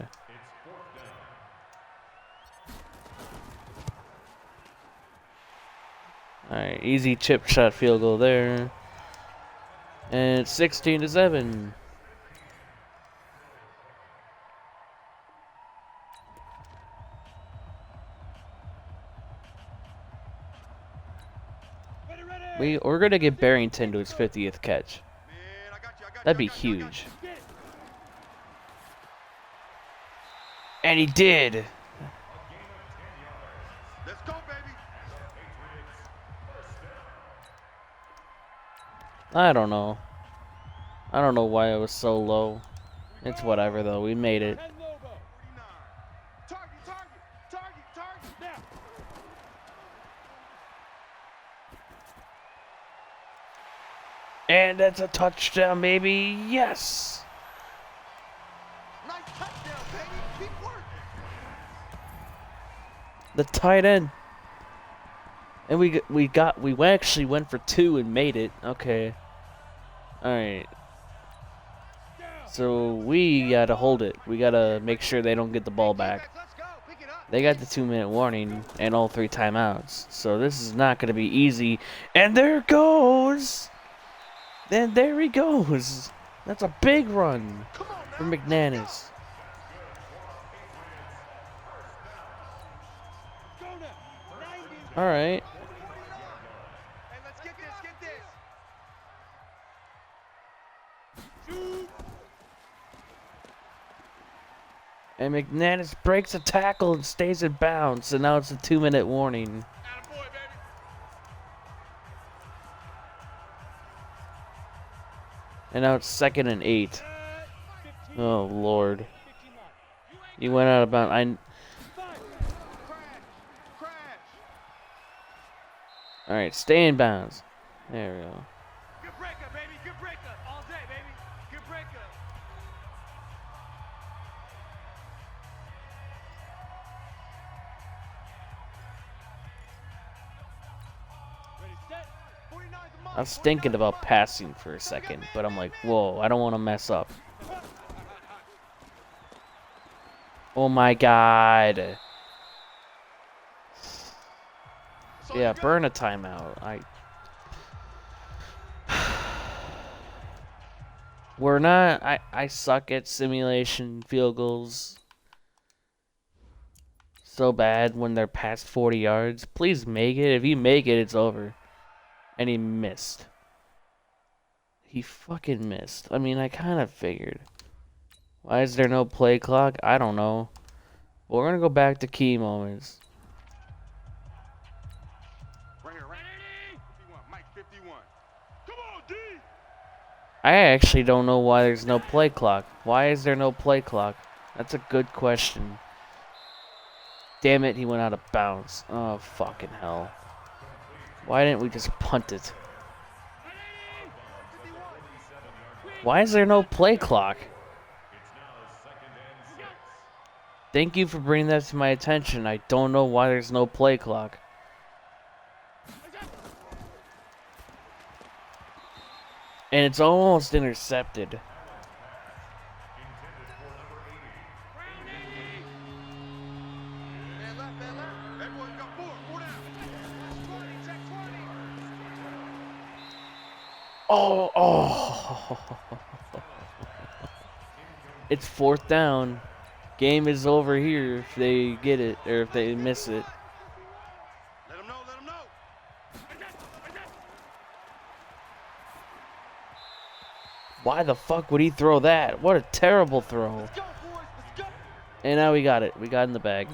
Alright, easy chip shot field goal there. And it's 16-7. We're gonna get Barrington to his 50th catch. That'd be huge. And he did. Let's go, baby. I don't know. I don't know why it was so low. It's whatever though. We made it. Target, target, target, target. Now. And that's a touchdown, baby. Yes. Nice touchdown, baby. Keep working. The tight end. And we actually went for 2 and made it. Okay. All right. So we gotta hold it. We gotta make sure they don't get the ball back. Let's go. Pick it up. They got the 2-minute warning and all 3 timeouts. So this is not gonna be easy. And there it goes. Then there he goes. That's a big run for McNanus. All right. Hey, let's get this, get this. And McNanus breaks a tackle and stays in bounds. And now it's a 2-minute warning. Attaboy, baby. And now it's 2nd and 8. Oh, Lord. You went out of bounds. Alright, stay in bounds. There we go. Good breakup, baby. Good breakup. All day, baby. Good breakup. Ready, set. 49 's a mile. I was thinking about passing for a second, but I'm like, whoa, I don't want to mess up. Oh my god. Yeah, burn a timeout. We're not. I suck at simulation field goals so bad when they're past 40 yards. Please make it. If you make it, it's over. And he missed. He fucking missed. I mean, I kind of figured. Why is there no play clock? I don't know. But we're going to go back to key moments. Right here, right here. 51, Mike 51. Come on, D. I actually don't know why there's no play clock. Why is there no play clock? That's a good question. Damn it, he went out of bounds. Oh, fucking hell. Why didn't we just punt it? Why is there no play clock? Thank you for bringing that to my attention. I don't know why there's no play clock. And it's almost intercepted. Oh. It's 4th down. Game is over here if they get it or if they miss it. Let him know, let him know. Why the fuck would he throw that? What a terrible throw. Let's go, boys. Let's go. And now we got it. We got in the bag.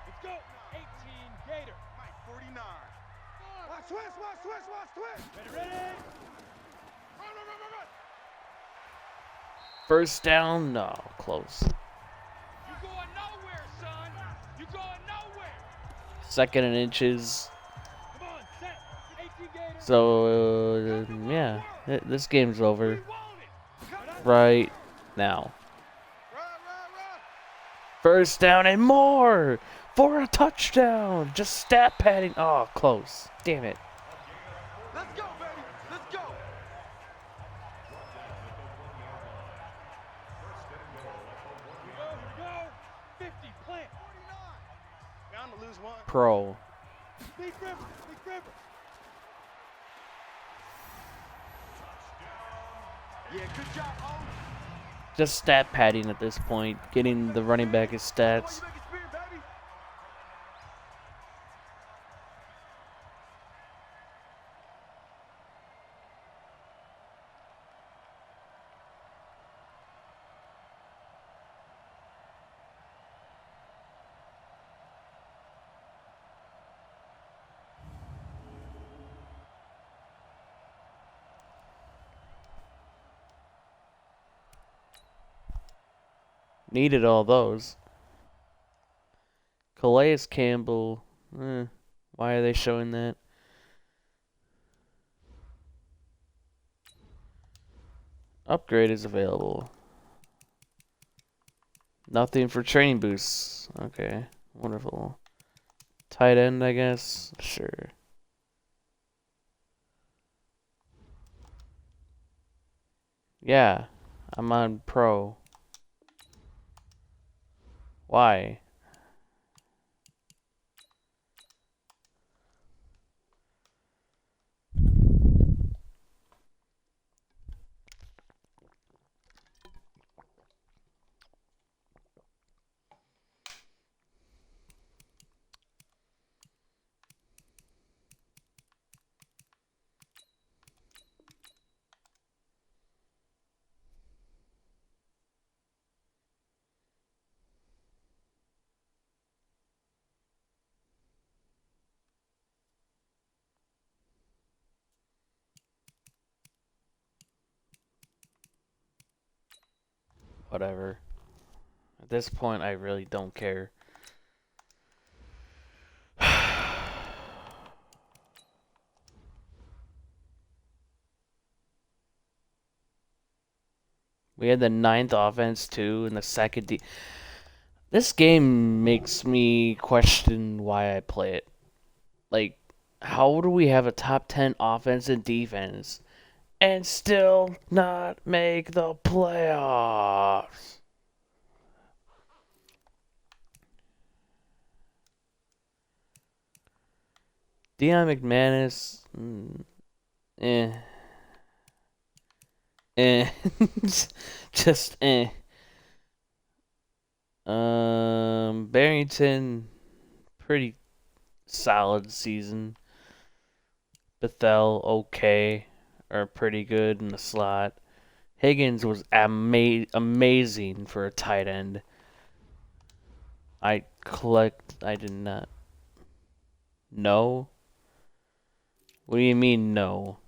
Let's go. 18 Gator. Mike 49. Watch twist, watch twist, watch twist. Ready, ready. Run, run, run, run, run. First down? No, close. You going nowhere, son. You going nowhere. 2nd and inches. Come on, set. 18 Gator. So, yeah. This game's over. Right now. Run, run, run. First down and more for a touchdown. Just stat padding. Oh, close. Damn it. Let's go, baby. Let's go. Here we go. 50, plant. 49. Bound to lose one. Pro. Big River, Big River. Yeah, good job, O. Just stat padding at this point. Getting the running back his stats. You make it spin, baby. Needed all those. Calais Campbell. Why are they showing that? Upgrade is available. Nothing for training boosts. Okay, wonderful. Tight end, I guess. Sure. Yeah, I'm on pro. Why? whatever. At this point, I really don't care. We had the ninth offense too, and the second. This game makes me question why I play it. Like, how do we have a top 10 offense and defense and still not make the playoffs? Deion McManus, eh, eh, just eh. Barrington, pretty solid season. Bethel, okay, or pretty good in the slot. Higgins was amazing for a tight end. I did not. No? What do you mean, no?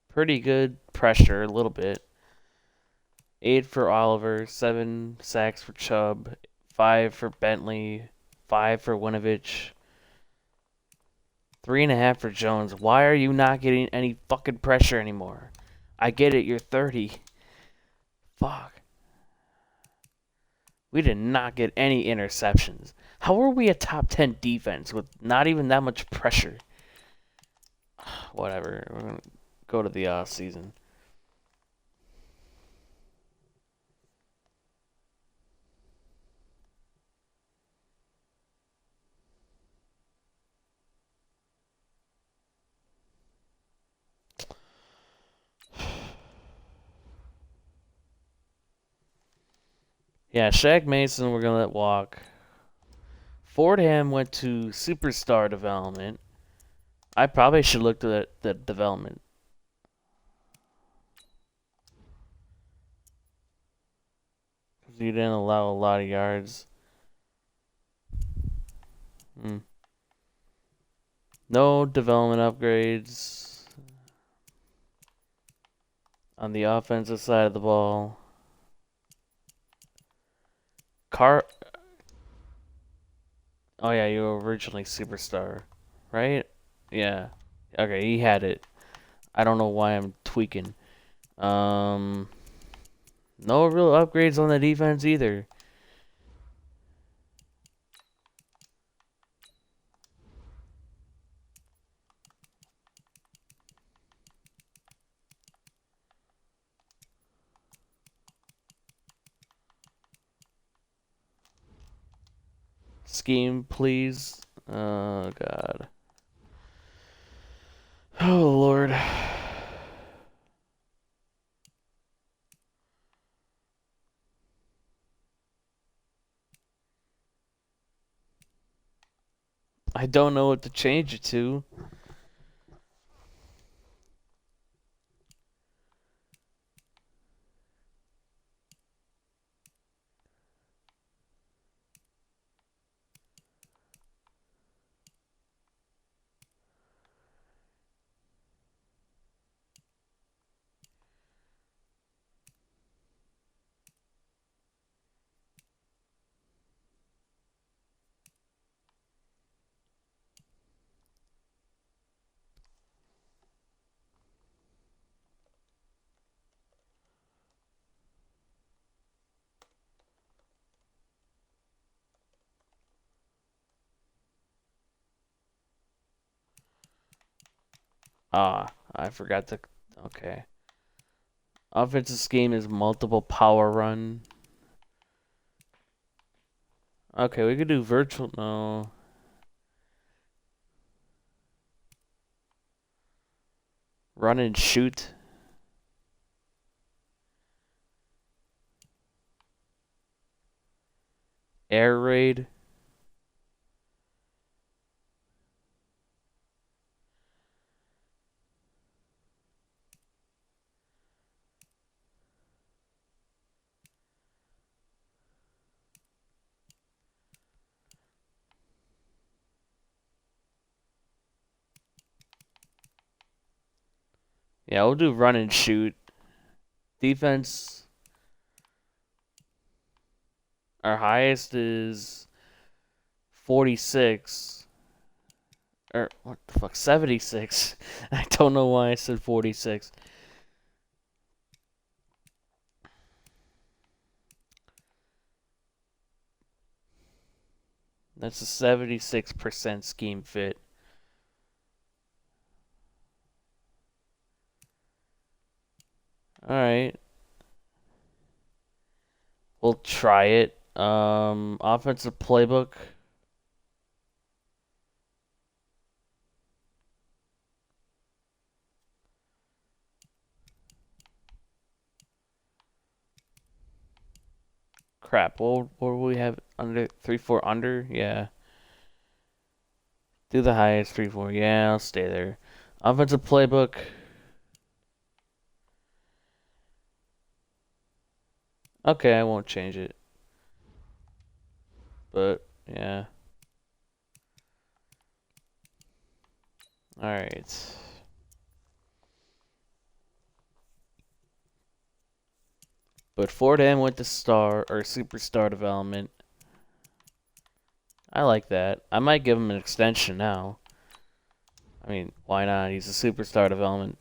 Pretty good pressure, a little bit. 8 for Oliver, 7 sacks for Chubb, 5 for Bentley, 5 for Winovich, 3.5 for Jones. Why are you not getting any fucking pressure anymore? I get it, you're 30. Fuck. We did not get any interceptions. How are we a top 10 defense with not even that much pressure? Whatever. We're going to go to the off season. Yeah, Shaq Mason we're going to let walk. Fordham went to superstar development. I probably should look at the development. Because you didn't allow a lot of yards. No development upgrades on the offensive side of the ball. Oh yeah, you were originally superstar, right? Yeah. Okay, he had it. I don't know why I'm tweaking. No real upgrades on the defense either. Scheme, please. Oh God. Oh Lord. I don't know what to change it to. I forgot to. Okay. Offensive scheme is multiple power run. Okay, we could do virtual. No. Run and shoot. Air raid. Yeah, we'll do run and shoot. Defense, our highest is 46. Or, what the fuck, 76. I don't know why I said 46. That's a 76% scheme fit. Alright, we'll try it. Offensive playbook. Crap, what will we have under 3-4 under? Yeah. Do the highest 3-4. Yeah, I'll stay there. Offensive playbook. Okay, I won't change it. But yeah. Alright. But Ford M went to star or superstar development. I like that. I might give him an extension now. I mean, why not? He's a superstar development.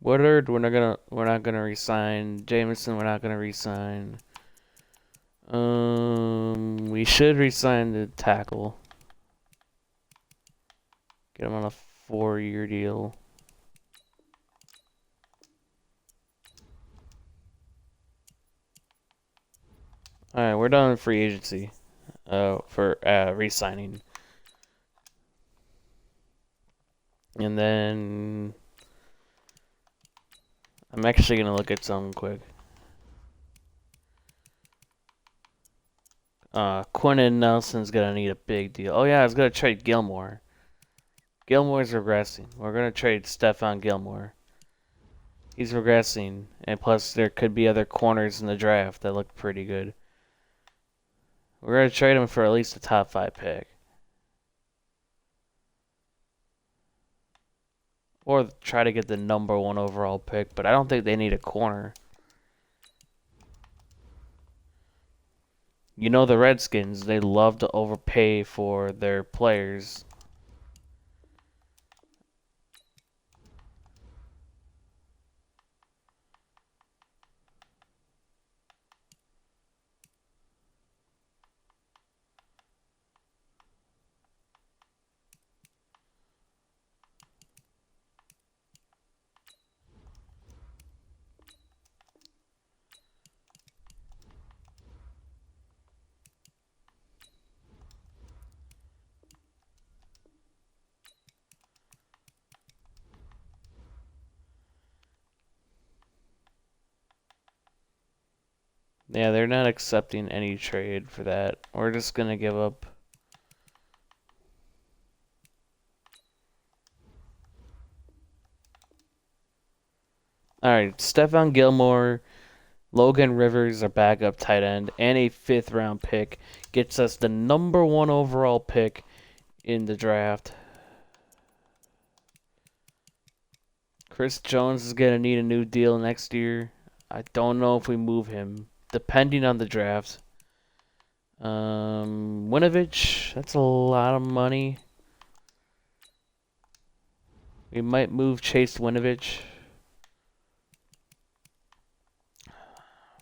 Woodard, we're not gonna resign. Jameson, we're not gonna resign. We should resign the tackle. Get him on a 4-year deal. All right, we're done with free agency. For re-signing, and then I'm actually gonna look at something quick. Quentin Nelson's gonna need a big deal. Oh yeah, I was gonna trade Gilmore. Gilmore's regressing. We're gonna trade Stephon Gilmore. He's regressing, and plus there could be other corners in the draft that look pretty good. We're gonna trade him for at least a top 5 pick, or try to get the number 1 overall pick. But I don't think they need a corner. You know the Redskins, they love to overpay for their players. Yeah, they're not accepting any trade for that. We're just gonna give up. Alright, Stephon Gilmore, Logan Rivers, our backup tight end, and a 5th round pick gets us the number 1 overall pick in the draft. Chris Jones is gonna need a new deal next year. I don't know if we move him, depending on the draft. Winovich, that's a lot of money. We might move Chase Winovich.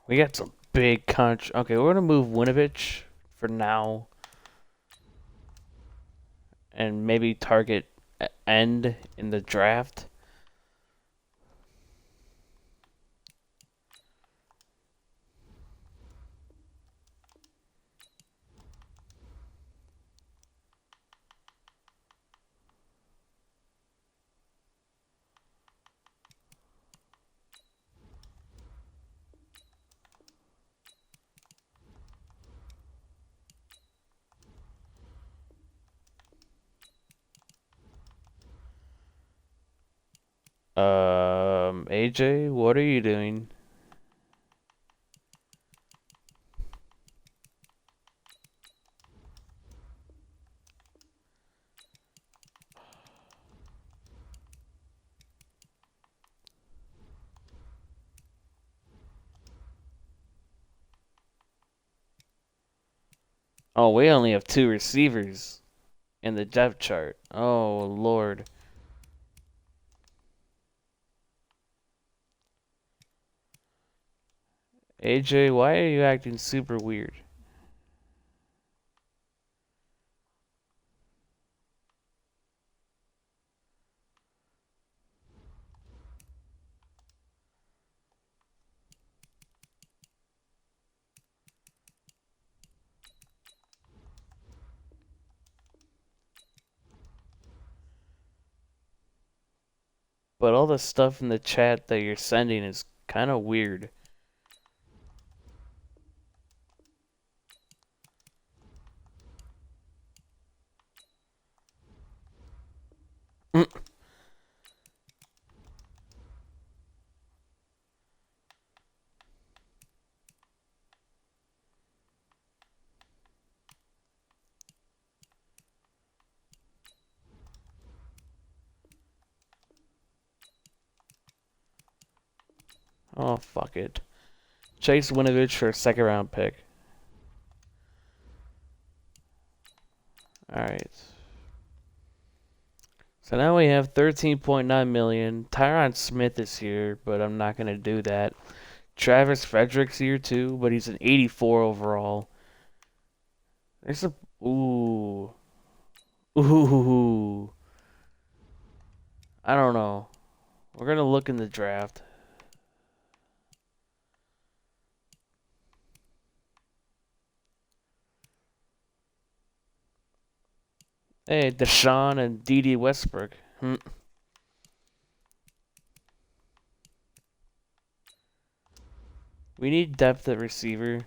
We got some big Okay, we're gonna move Winovich for now, and maybe target end in the draft. AJ, what are you doing? Oh, we only have 2 receivers in the depth chart. Oh, Lord. AJ, why are you acting super weird? But all the stuff in the chat that you're sending is kind of weird. Oh, fuck it. Chase Winovich for a second round pick. Alright. So now we have 13.9 million. Tyron Smith is here, but I'm not gonna do that. Travis Frederick's here too, but he's an 84 overall. There's a ooh. Ooh. I don't know. We're gonna look in the draft. Hey, Deshaun and D.D. Westbrook. We need depth at receiver,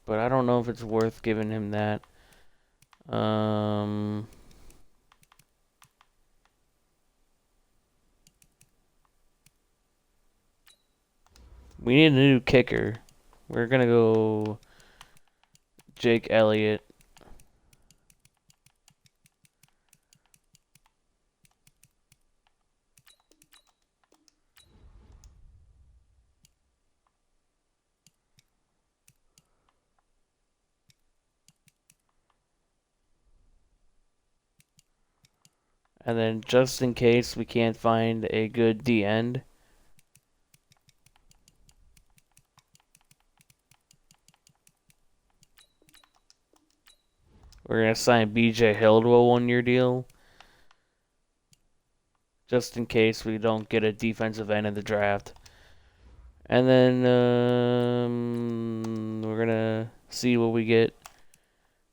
but I don't know if it's worth giving him that. We need a new kicker. We're gonna go Jake Elliott. And then just in case we can't find a good D end, we're gonna sign BJ Hill to a 1-year deal. Just in case we don't get a defensive end in the draft. And then we're gonna see what we get.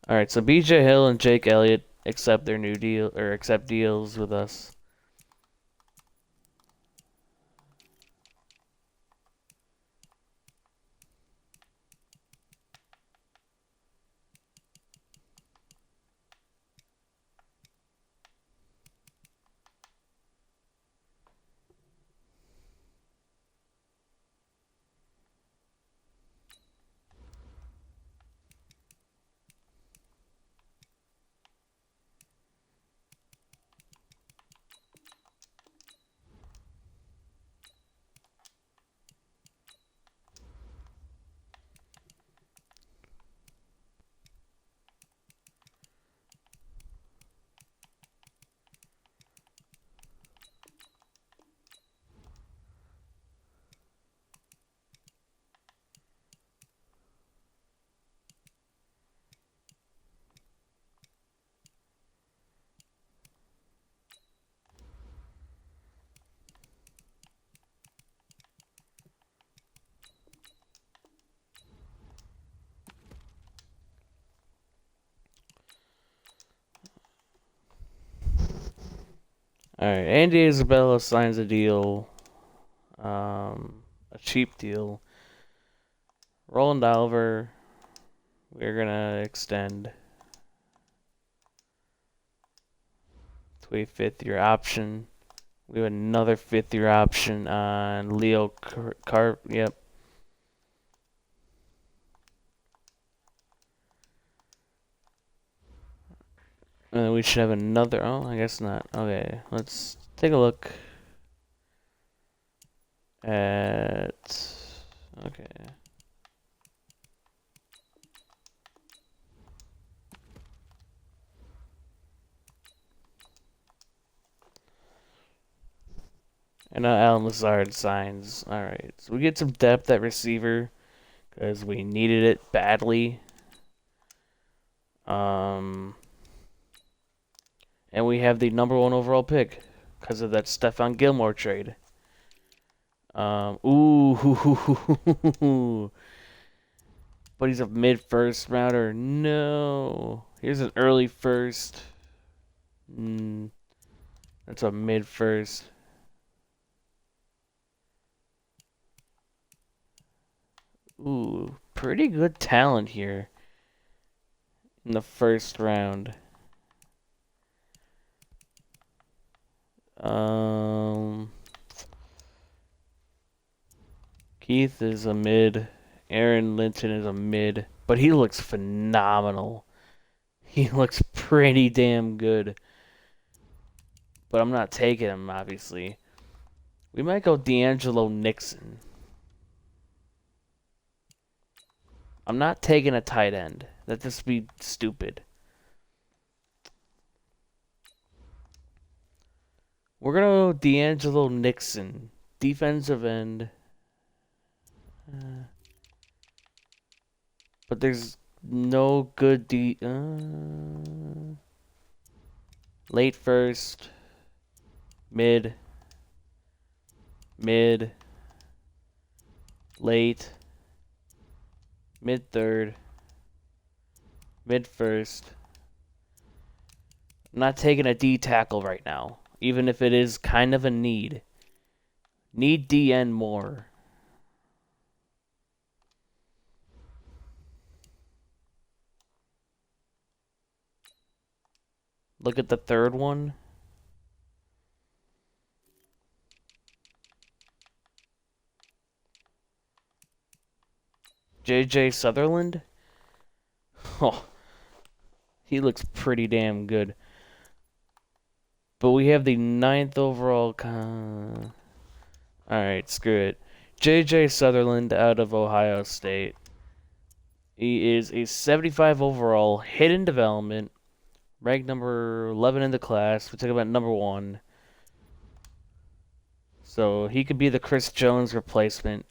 All right, so BJ Hill and Jake Elliott accept their new deal or accept deals with us. All right, Andy Isabella signs a deal, a cheap deal. Roland Oliver, we're gonna extend to a 5th-year option. We have another fifth-year option on Leo Carp. Yep. And then we should have another. Oh, I guess not. Okay, let's take a look at. Okay. And now Alan Lazard signs. Alright, so we get some depth at receiver because we needed it badly. Um, and we have the #1 overall pick because of that Stephon Gilmore trade. Ooh, but he's a mid-first rounder. No, here's an early first. That's a mid-first. Ooh, pretty good talent here in the first round. Um, Keith is a mid. Aaron Linton is a mid, but he looks phenomenal. He looks pretty damn good. But I'm not taking him, obviously. We might go D'Angelo Nixon. I'm not taking a tight end. That'd just be stupid. We're gonna go D'Angelo Nixon, defensive end. But there's no good late first, mid, mid, late, mid third, mid first. I'm not taking a D tackle right now, even if it is kind of a need. Need DN more. Look at the third one. JJ Sutherland. Oh, he looks pretty damn good. But we have the 9th overall. Alright, screw it. JJ Sutherland out of Ohio State. He is a 75 overall, hidden development, ranked number 11 in the class. We took him at #1. So he could be the Chris Jones replacement.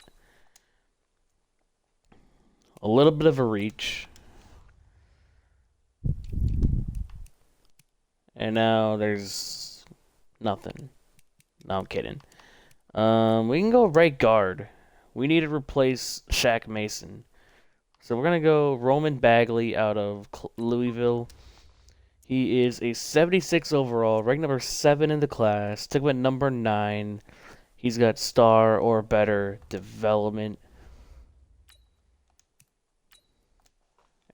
A little bit of a reach. And now there's nothing. No, I'm kidding. We can go right guard. We need to replace Shaq Mason. So we're going to go Roman Bagley out of Louisville. He is a 76 overall, ranked number 7 in the class. Took him at #9. He's got star or better development.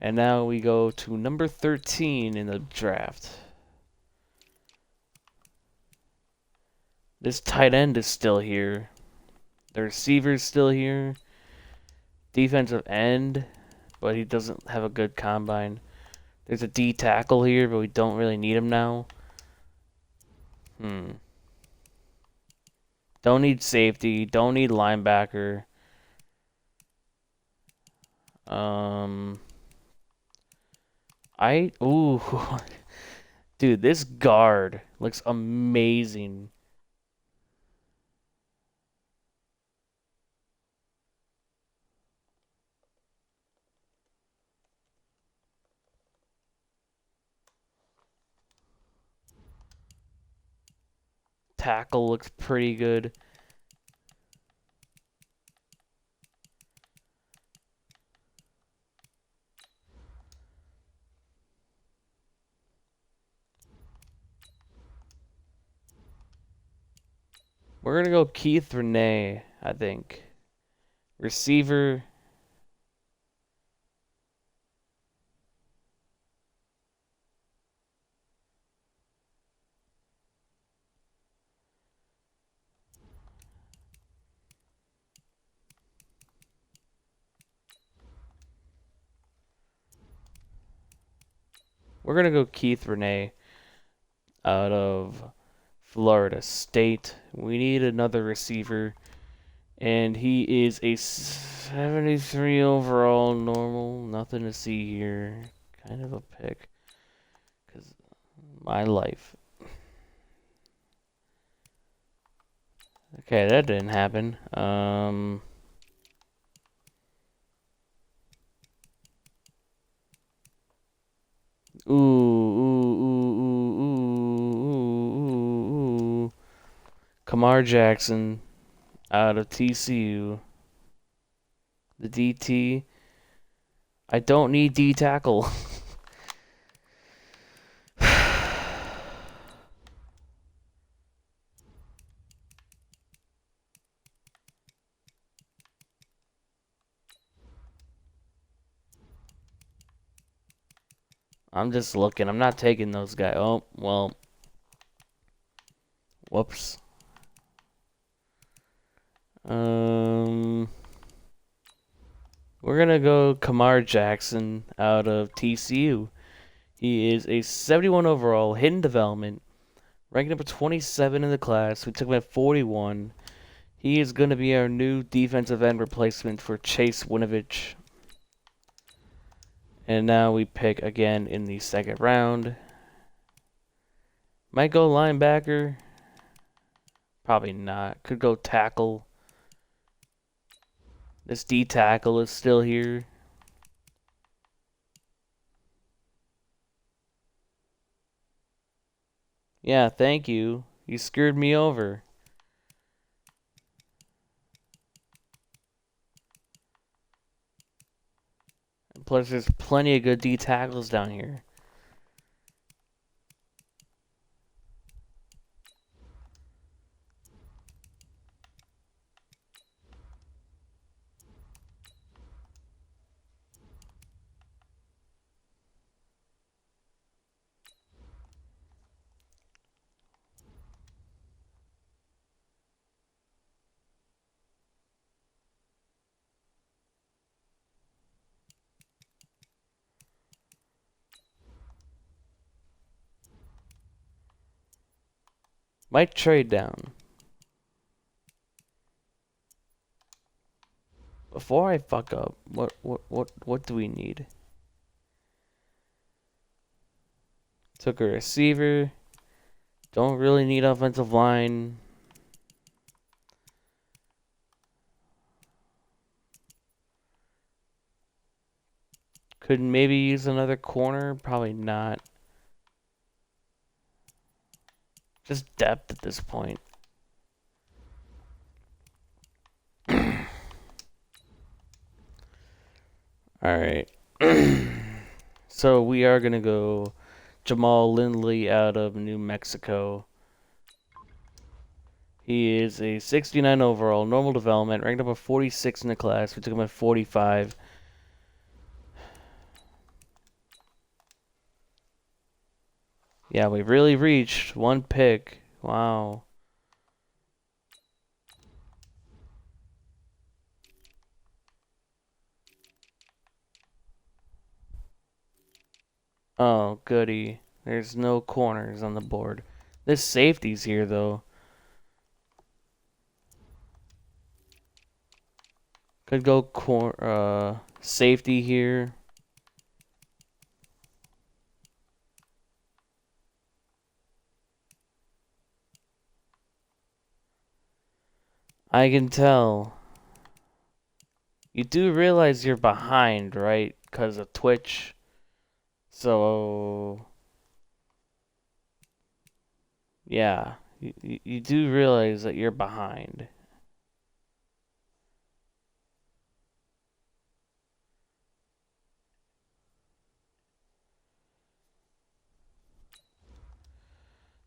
And now we go to number 13 in the draft. This tight end is still here. The receiver's still here. Defensive end, but he doesn't have a good combine. There's a D tackle here, but we don't really need him now. Don't need safety. Don't need linebacker. Ooh, dude, this guard looks amazing. Tackle looks pretty good. We're gonna go Keith Renee, I think. Receiver. We're gonna go Keith Renee out of Florida State. We need another receiver, and he is a 73 overall normal. Nothing to see here. Kind of a pick, cause my life. Okay, that didn't happen. Ooh, ooh, ooh, ooh, ooh, ooh, ooh. Kamar Jackson out of TCU. The DT. I don't need D tackle. I'm just looking. I'm not taking those guys. Oh, well. Whoops. Um, we're gonna go Kamar Jackson out of TCU. He is a 71 overall, hidden development, ranked number 27 in the class. We took him at 41. He is gonna be our new defensive end replacement for Chase Winovich. And now we pick again in the second round. Might go linebacker. Probably not. Could go tackle. This D tackle is still here. Yeah, thank you. You screwed me over. And plus, there's plenty of good D tackles down here. Might trade down. Before I fuck up, what do we need? Took a receiver. Don't really need offensive line. Could maybe use another corner. Probably not. Just depth at this point. Alright. So we are going to go Jamal Lindley out of New Mexico. He is a 69 overall, normal development, ranked number 46 in the class. We took him at 45. Yeah, we really reached one pick. Wow. Oh, goody. There's no corners on the board. This safety's here, though. Could go safety here. I can tell. You do realize you're behind, right? Because of Twitch. So, yeah. You do realize that you're behind.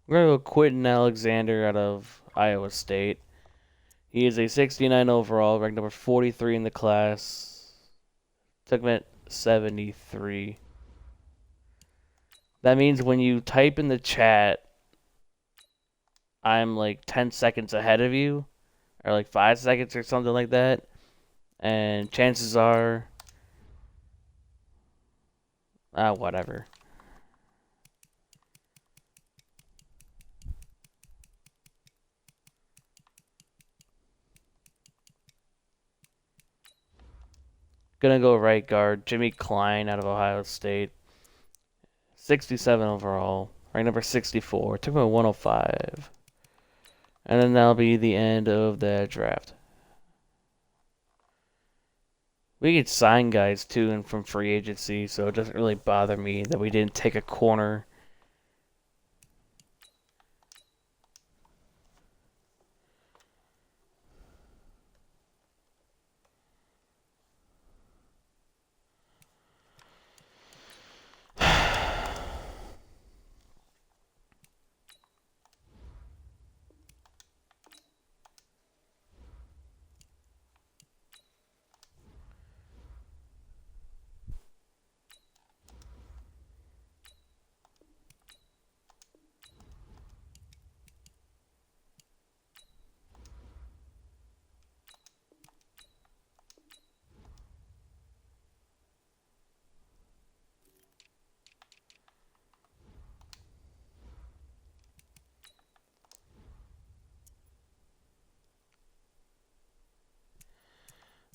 We're going to go Quentin Alexander out of Iowa State. He is a 69 overall, ranked number 43 in the class. Took him at 73. That means when you type in the chat, I'm like 10 seconds ahead of you, or like 5 seconds or something like that. And chances are, whatever. Gonna go right guard. Jimmy Klein out of Ohio State. 67 overall. Rank number 64. Took him at 105. And then that'll be the end of the draft. We could sign guys too and from free agency, so it doesn't really bother me that we didn't take a corner.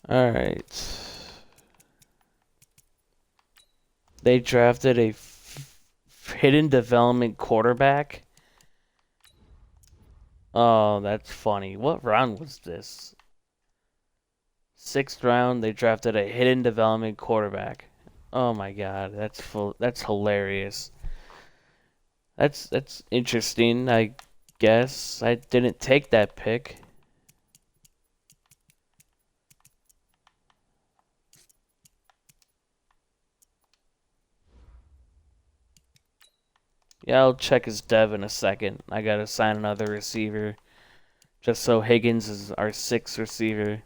All right. They drafted a hidden development quarterback. Oh, that's funny. What round was this? 6th round, they drafted a hidden development quarterback. Oh my god, that's hilarious. That's interesting, I guess. I didn't take that pick. Yeah, I'll check his dev in a second. I gotta sign another receiver. Just so Higgins is our 6th receiver.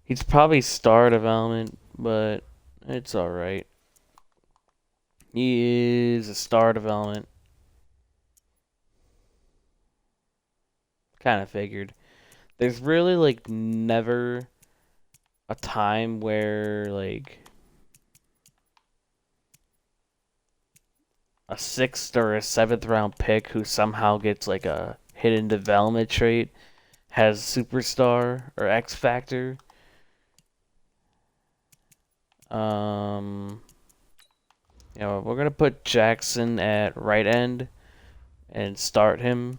He's probably star development, but it's alright. He is a star development. Kind of figured. There's really like never a time where like a 6th or a 7th round pick who somehow gets like a hidden development trait has superstar or X factor. Um, we're gonna put Jackson at right end and start him.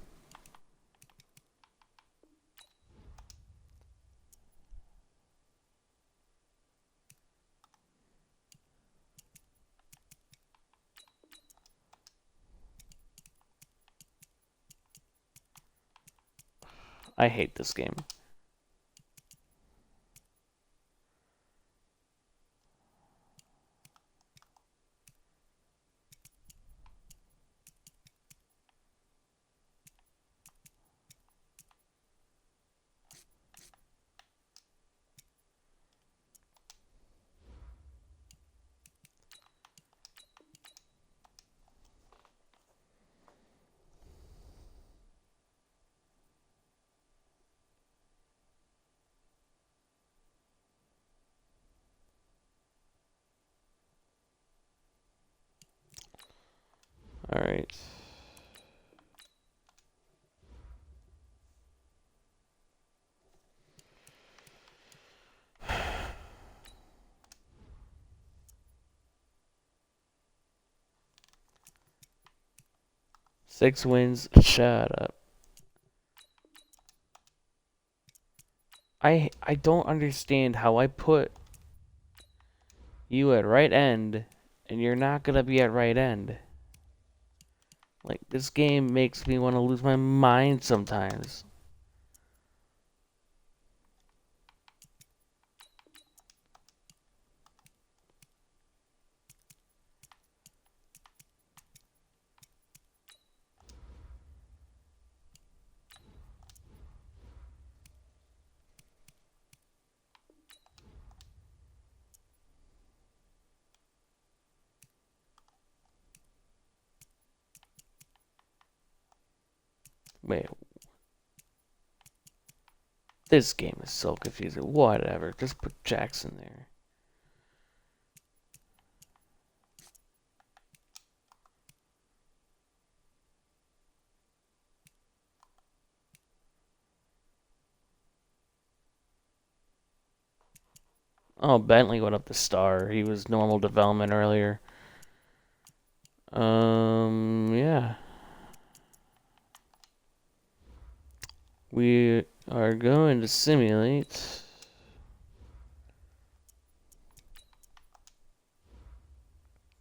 I hate this game. All right. Six wins. Shut up. I don't understand how I put you at right end and you're not gonna be at right end. Like this game makes me want to lose my mind sometimes. Wait, this game is so confusing. Whatever, just put Jackson there. Oh, Bentley went up to star. He was normal development earlier. Yeah. We are going to simulate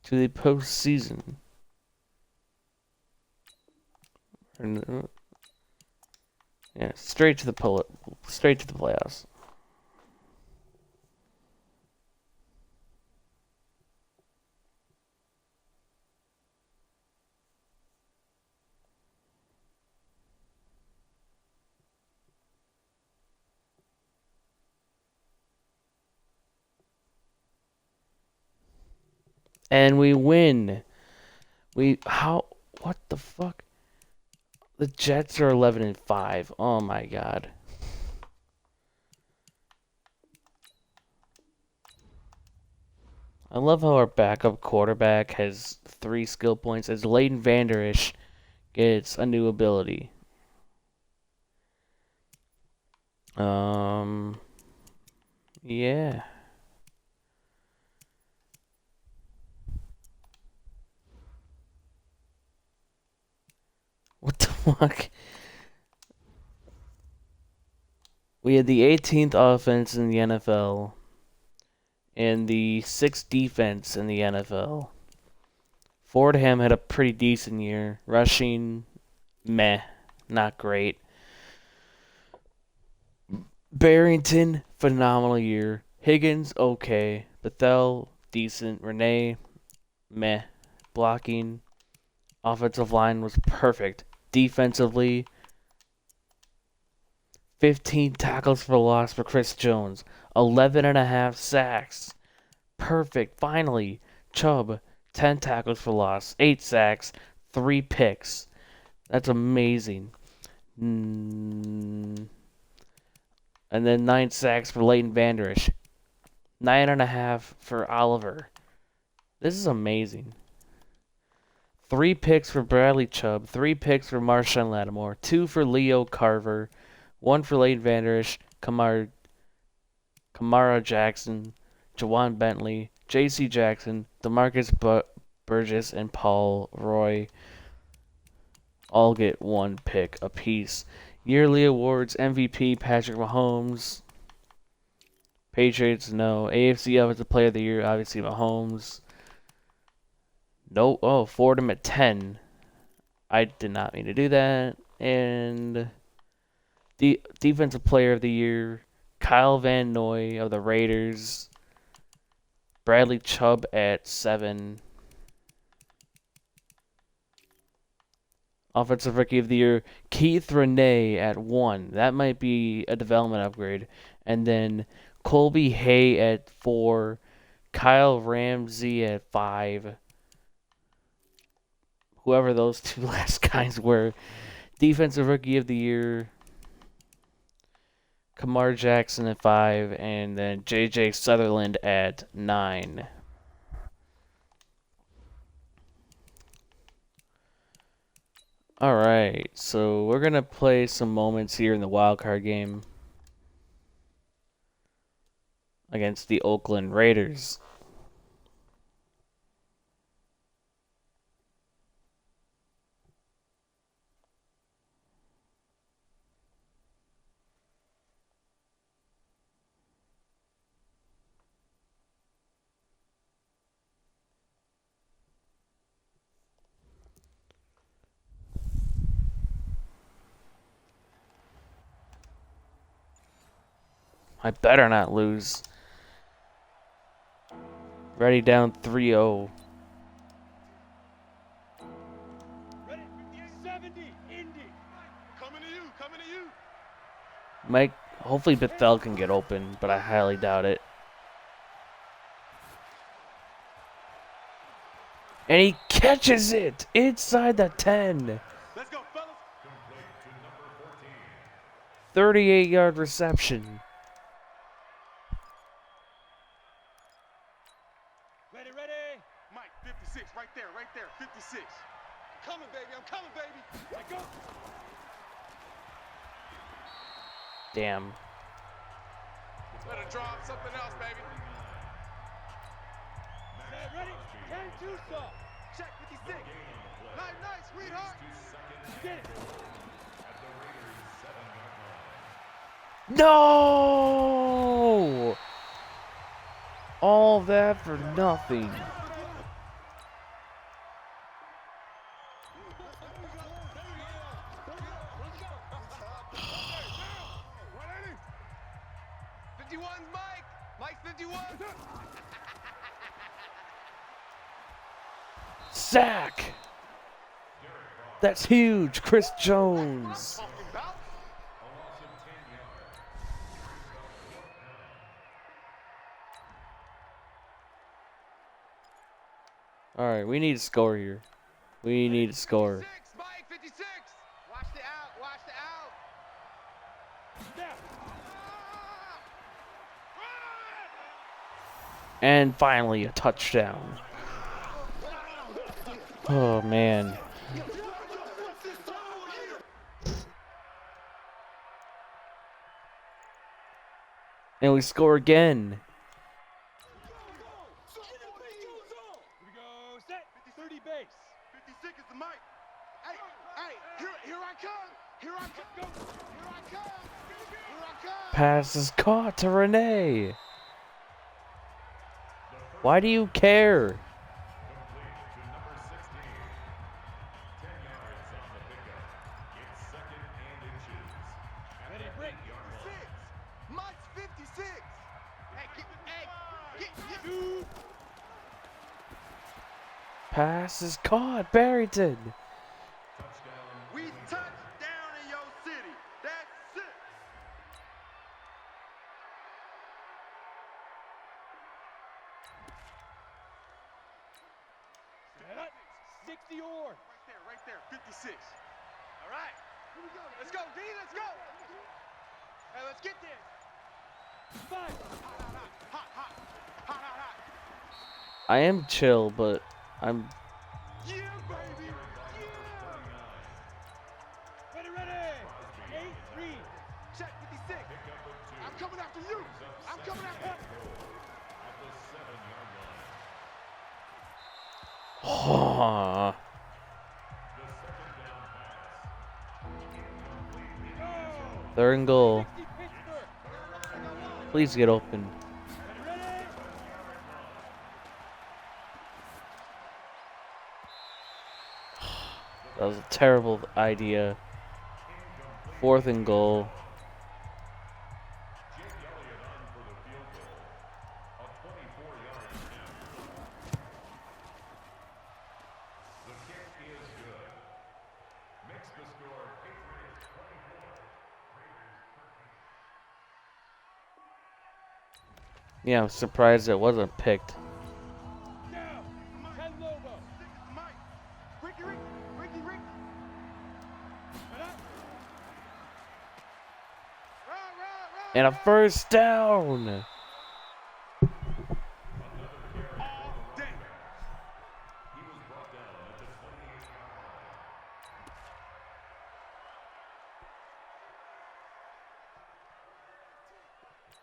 to the postseason. Yeah, straight to the playoffs. And we win. What the fuck? The Jets are 11-5. Oh my god. I love how our backup quarterback has 3 skill points as Leighton Vander Esch gets a new ability. Yeah. What the fuck? We had the 18th offense in the NFL and the 6th defense in the NFL. Fordham had a pretty decent year. Rushing, meh, not great. Barrington, phenomenal year. Higgins, okay. Bethel, decent. Renee, meh. Blocking, offensive line was perfect. Defensively, 15 tackles for loss for Chris Jones. 11.5 sacks. Perfect. Finally, Chubb, 10 tackles for loss. 8 sacks. 3 picks. That's amazing. And then 9 sacks for Leighton Vander Esch. 9.5 for Oliver. This is amazing. 3 picks for Bradley Chubb, 3 picks for Marshawn Lattimore, 2 for Leo Carver, 1 for Leighton Vander Esch, Kamara Jackson, Jawan Bentley, J.C. Jackson, DeMarcus Burgess, and Paul Roy all get 1 pick apiece. Yearly awards: MVP Patrick Mahomes. Patriots, no. AFC Offensive Player of the Year, obviously Mahomes. No, oh, Fordham at 10. I did not mean to do that. And the Defensive Player of the Year, Kyle Van Noy of the Raiders. Bradley Chubb at 7. Offensive Rookie of the Year, Keith Renee at 1. That might be a development upgrade. And then Colby Hay at 4. Kyle Ramsey at 5. Whoever those 2 last guys were. Defensive Rookie of the Year, Kamar Jackson at 5, and then J.J. Sutherland at 9. Alright, so we're going to play some moments here in the wildcard game against the Oakland Raiders. I better not lose. Ready, down 3-0. Ready? 70, Indy. Coming to you, coming to you. Mike, hopefully Bethel can get open, but I highly doubt it. And he catches it inside the 10. Let's go, fellas. 38-yard reception. Ready, ready. Mike, 56, right there, 56. I'm coming, baby. Let go. Damn. Better draw up something else, baby. Set, ready? 10-2 saw. Check 56. Nice, sweetheart. Get it. No! All that for nothing. Mike 51. Sack! That's huge, Chris Jones. Alright, we need to score here. We need to score. 56, Mike 56. Watch the out. Watch the out. And finally a touchdown. Oh man. And we score again. Here we go. Set. 30 base. 56 is the mic. Hey, here I come. Here I come. Here I come. Here I come. Pass is caught to Renee. Why do you care? Ready, break. 56. Mike's 56. Hey, get. Pass is caught, Barrington. We touched down in your city. That's it. Set up. 60 or. Right there. 56. All right. Here we go. Let's go, D. Let's go. Hey, let's get this. 5. Hot. I am chill, but I'm Yeah, baby. Yeah. Ready. 8-3. Check 56. I'm coming after you. I'm coming after you. Third and goal. Please get open. That was a terrible idea. Fourth and goal. Yeah, I'm surprised it wasn't picked. Now, 10 Lobo. Mike. Ricky. Run. And a first down.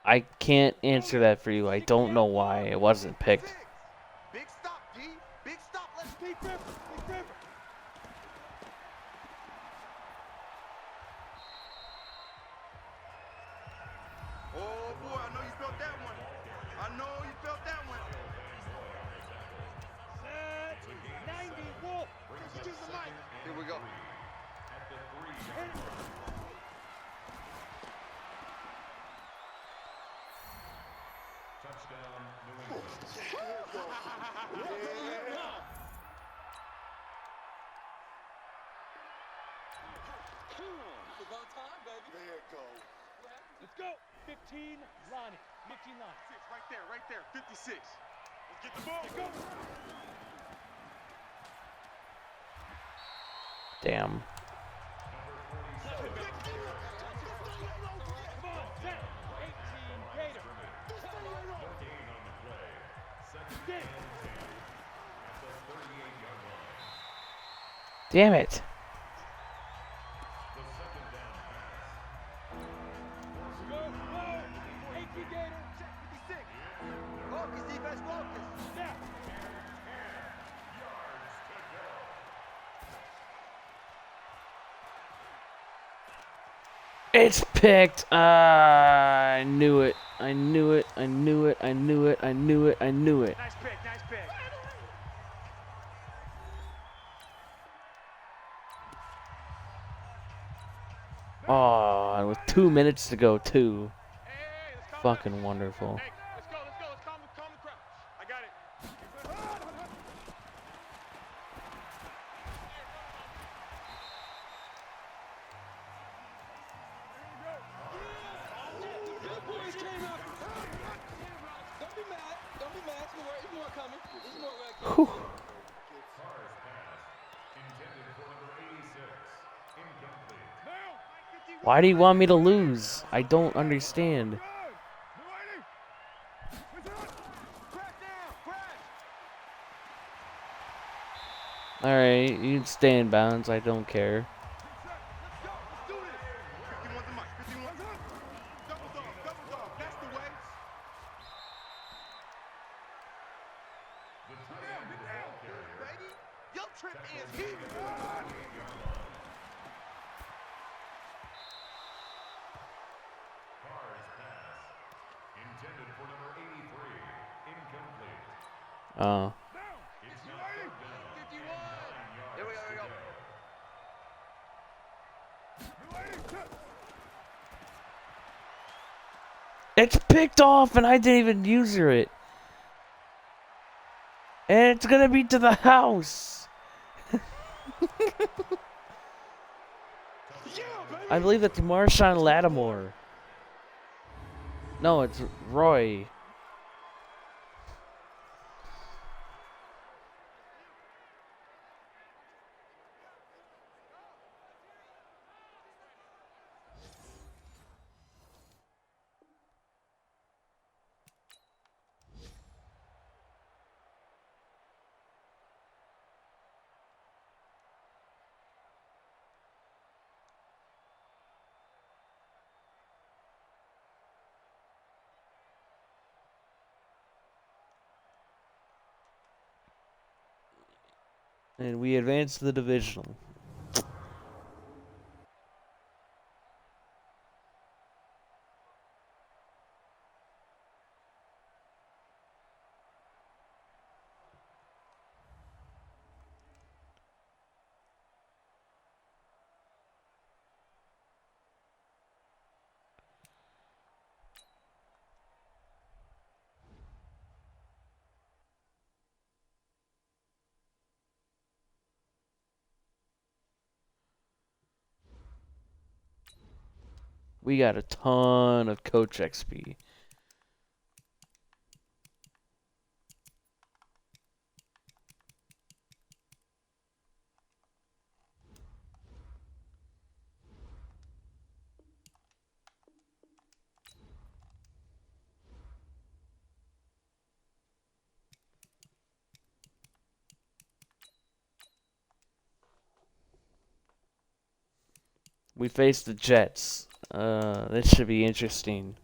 I can't answer that for you. I don't know why it wasn't picked. Big stop, D. Big stop. Let's keep River. Oh boy, I know you felt that one. Set. 90 Wolf. Choose the mic. Here we go. About time, baby. There it goes. Let's go. 15 Lonnie. 15 Lonnie. Right there. 56. Let's get the ball. Let's go. Damn. Come on, set. 18 Gator. Damn it. Go. 18 Gator. It's picked. I knew it. I knew it. I knew it. I knew it. I knew it. I knew it. Nice pick, nice pick. Oh, with 2 minutes to go, too. Hey, let's calm down. Fucking wonderful. Hey, let's go. Let's calm the crowd. I got it. Big boys came out. Don't be mad. Don't be mad. There's more coming. There's more coming. Whew. Why do you want me to lose? I don't understand. Alright, you can stay in bounds. I don't care. Your trip is here. Oh. Here we go. It's picked off and I didn't even use it. And it's gonna be to the house. I believe that's Marshawn Lattimore. No, it's Roy. And we advance to the divisional. We got a ton of coach XP. We face the Jets. This should be interesting.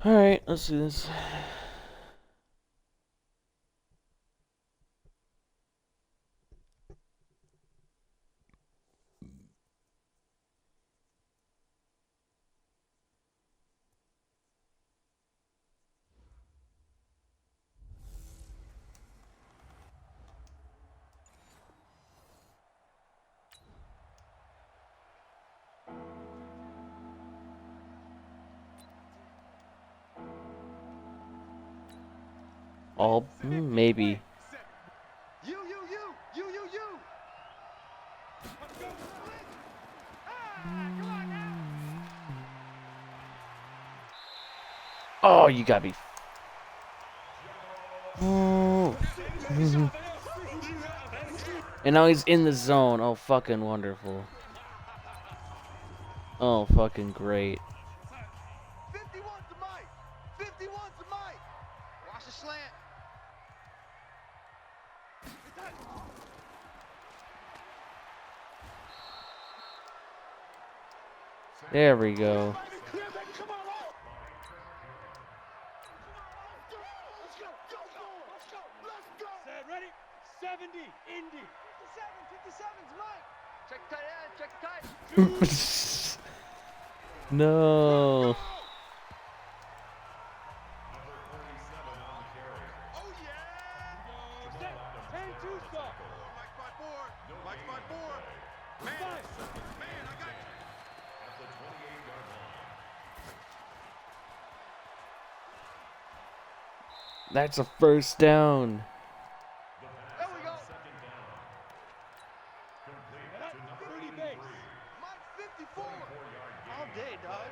Alright, let's do this. All maybe. You. Oh, you got me. Oh. And now he's in the zone. Oh, fucking wonderful. Oh, fucking great. 51's the mic. 51's There we go. Baby, clear, baby, come on, roll. Let's go, let's go, let's go. Set, ready? 70, Indy. 57's Mike. Check the tight end, check the tight. No. Oh, yeah. Set, 10-2 stop. Mike's my board. Mike's my board. Man, man, I got you. That's a first down. There we go. 30 base. Mike 54. All day, dog.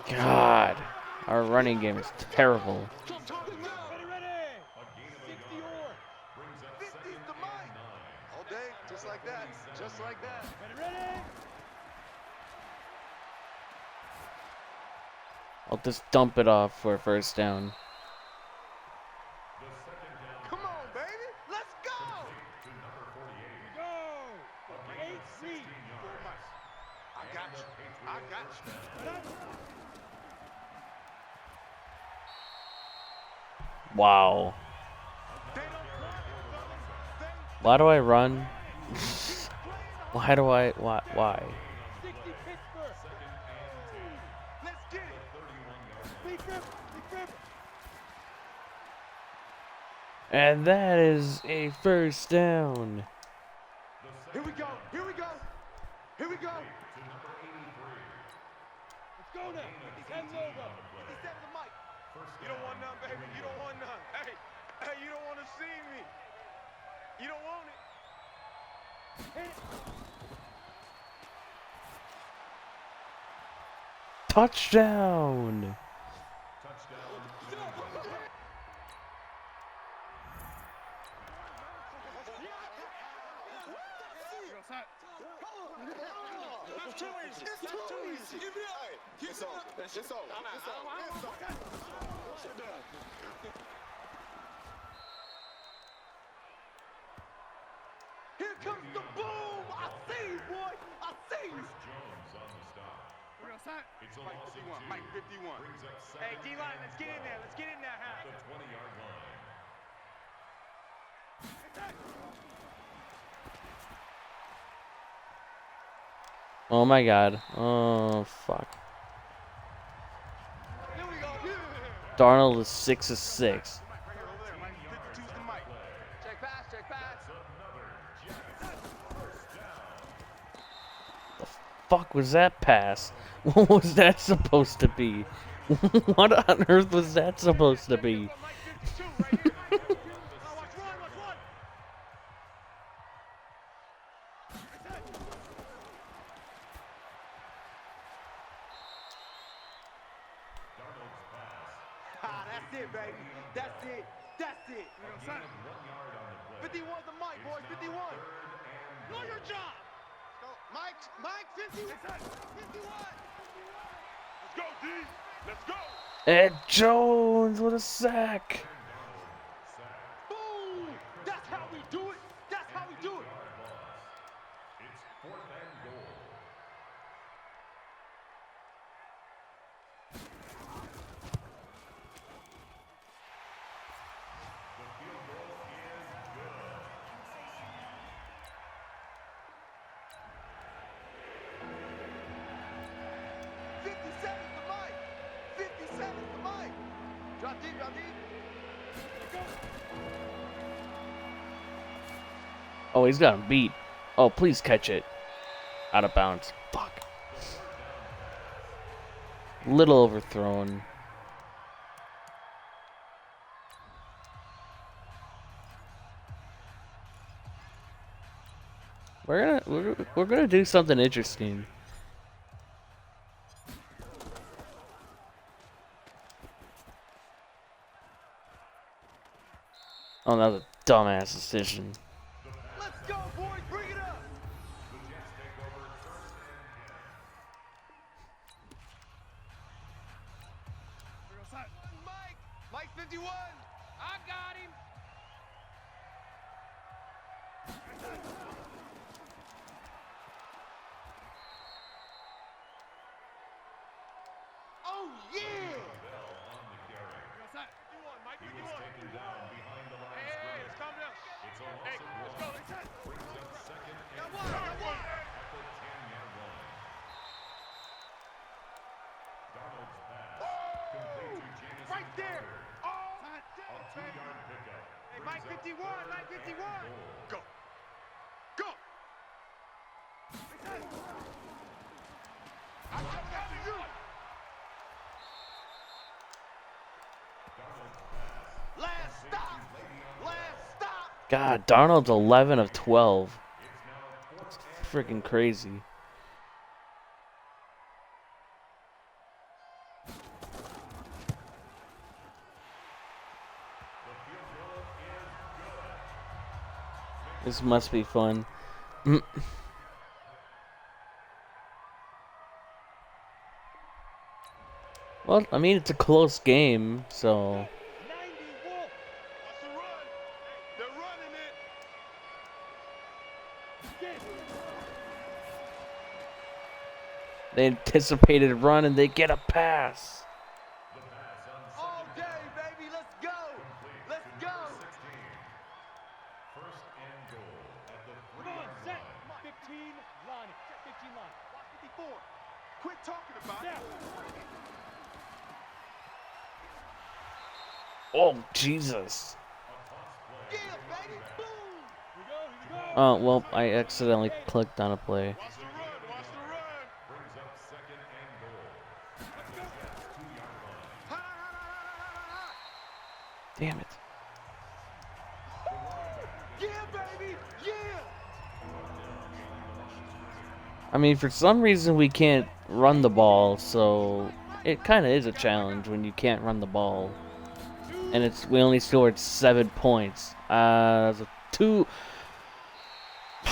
God, our running game is terrible. Ready, ready. 60 or. 50's the Mike. All day, just like that. Just like that. Ready, ready. I'll just dump it off for a first down. Come on, baby. Let's go. Go. 8-3. I got you. I got you. Wow. They don't play, fellas. Why do I run? Why do I? Why? 60 Pittsburgh. Let's get it. Big rip. And that is a first down. Here we go. Here we go. Here we go. Let's go now. 10 logo. 57's the Mike. You don't want none, baby. You don't want none. Hey, you don't want to see me. You don't want it. Hit it. Touchdown. It's too easy. It's too easy. It's over. It's over. Here comes the boom. I see you, boy. I see you. Mike 51. Mike 51. Hey, D-line, let's get in there. Let's get in there, huh? Oh my God. Oh fuck. Here we go. Darnold is 6 of 6. Mike right here over there. Mike 52's the Mike. Check pass, check pass. Fuck was that pass? What was that supposed to be? What on earth was that supposed to be? Mike 52 right here. Watch one. That's it, baby. That's it. That's it. 51's the Mike, boys. 51. Know your job. Mike 51. 51. Let's go, D. Let's go. Ed Jones with a sack. Boom. That's how we do it. That's how we do it. Drop deep, drop deep. Oh, he's got him beat. Oh, please catch it. Out of bounds. Fuck. Little overthrown. We're gonna do something interesting. Oh, that was a dumbass decision. Let's go, boys. Bring it up. Mike 51. I got him. Oh, yeah. Outside. 51, Mike, 51. Taken down behind the line. Hey, let's calm down. It's a loss of let's go. Brings up second and one. At the 10-yard line. Darnold's pass. Complete to Jameson right there. Oh, a 2-yard pickup. Hey, Mike 51, Mike 51. Go. Go. I got you. Last stop. Last stop. God, Darnold's 11 of 12. It's freaking crazy. This must be fun. Well, I mean, it's a close game, so... 90 Wolf. What's the run? They're running it. They anticipated a run, and they get a pass. All day, baby. Let's go. Let's go. First and goal at the Come on, 3-yard set. line. 15 line. 15 line. Watch 54. Quit talking about it. Oh, Jesus. Yeah, baby. Boom. Here we go. Here we go. Oh, well, I accidentally clicked on a play. Watch the run. Watch the run. Brings up second and goal. Let's go. 2-yard line. Ha, ha, ha, ha, ha, Damn it. ha. Yeah, baby. Yeah. I mean, for some reason, we can't run the ball, so it kind of is a challenge when you can't run the ball. And we only scored 7 points. So 2... My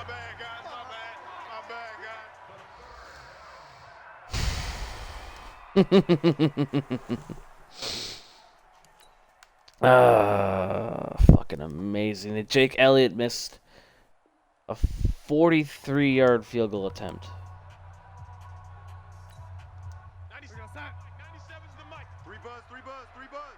bad, guys. My bad. My bad, guys. Fucking amazing. Jake Elliott missed a 43-yard field goal attempt. 97's the mic. 3 buzz, 3 buzz, 3 buzz.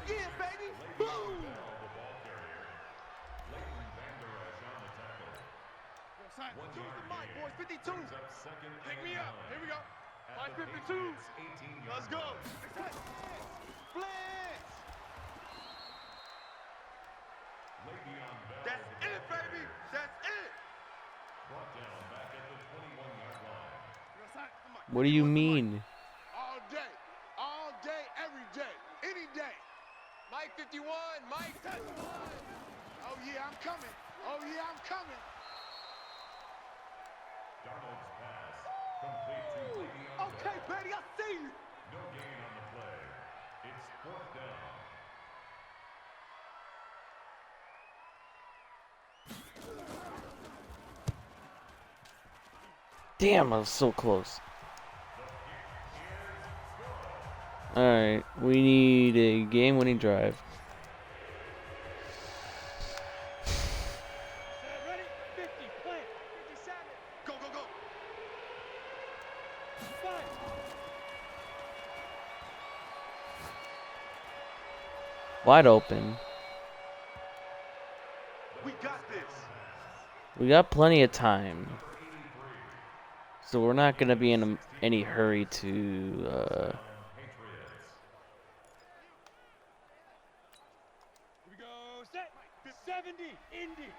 Yeah, baby. Boom. Choose the mic, boys. 52. Pick me up. Here we go. My 52. Let's go. Blitz. That's it, baby. That's it. Brought down back at the 21-yard line. What do you mean? All day, every day, any day. Mike 51, Mike 51. Oh yeah, I'm coming. Oh yeah, I'm coming. Darnold's pass. Complete to Le'Veon Okay, Bell. baby, I see you. No gain on the play. It's 4th down. Damn, I was so close. Alright, we need a game-winning drive. Ready? 50, plant. 57. Go, go, go. 5. Wide open. We got this. We got plenty of time. So we're not going to be in any hurry to... Here we go. Set. 70. Indy. He's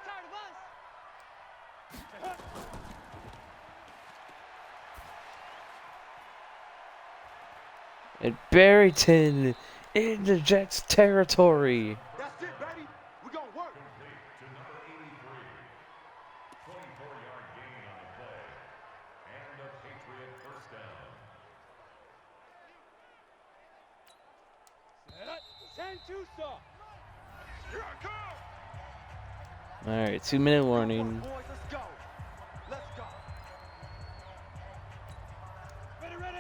tired of us. And Barrington in the Jets territory. That's it, baby. We're going to work. Complete to number 83. 24-yard gain on the play. And a Patriot first down. Send Tucson. Here I come. All right, 2-minute warning. Boys, let's go. Let's go. Ready, ready.